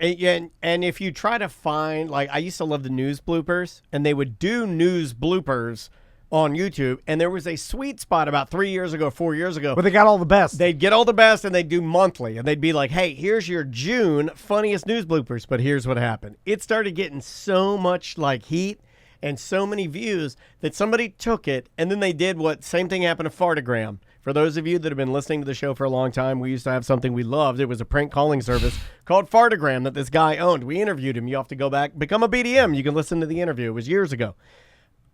and if you try to find, like, I used to love the news bloopers, and they would do news bloopers on YouTube, and there was a sweet spot about 4 years ago. But they got all the best. They'd get all the best, and they'd do monthly, and they'd be like, hey, here's your June funniest news bloopers, but here's what happened. It started getting so much, like, heat and so many views that somebody took it, and then they did same thing happened to Fartagram. For those of you that have been listening to the show for a long time, we used to have something we loved. It was a prank calling service called Fartagram that this guy owned. We interviewed him. You have to go back, become a BDM. You can listen to the interview. It was years ago.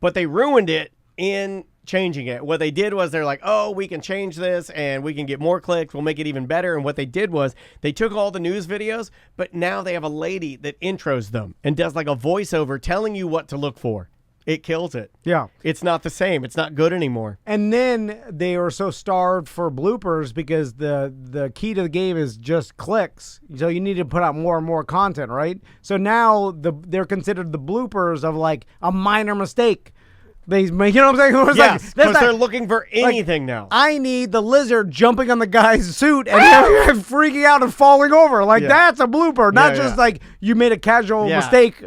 But they ruined it in changing it. What they did was they're like, oh, we can change this and we can get more clicks. We'll make it even better. And what they did was they took all the news videos, but now they have a lady that intros them and does like a voiceover telling you what to look for. It kills it. Yeah. It's not the same. It's not good anymore. And then they are so starved for bloopers because the key to the game is just clicks. So you need to put out more and more content, right? So now they're considered the bloopers of like a minor mistake. You know what I'm saying? It's yes, because they're looking for anything now. I need the lizard jumping on the guy's suit and him freaking out and falling over. Like, that's a blooper, not just like you made a casual mistake.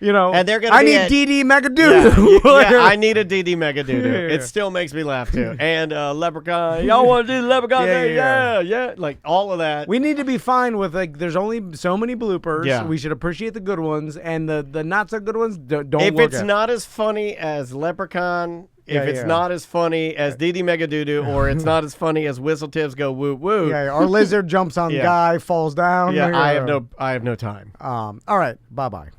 You know, and they're gonna. I need DD Megadoodoo. I need a DD Megadoodoo. It still makes me laugh too. And Leprechaun, y'all want to do the Leprechaun? Yeah. Like all of that. We need to be fine with like. There's only so many bloopers. Yeah. We should appreciate the good ones, and the not so good ones don't. If look it's at. not as funny as Leprechaun. If it's not as funny as DD Megadoodoo, or it's not as funny as Whistle Tips Go Woot Woot. Yeah, or lizard jumps on guy, falls down. Yeah, I have no time. All right, bye.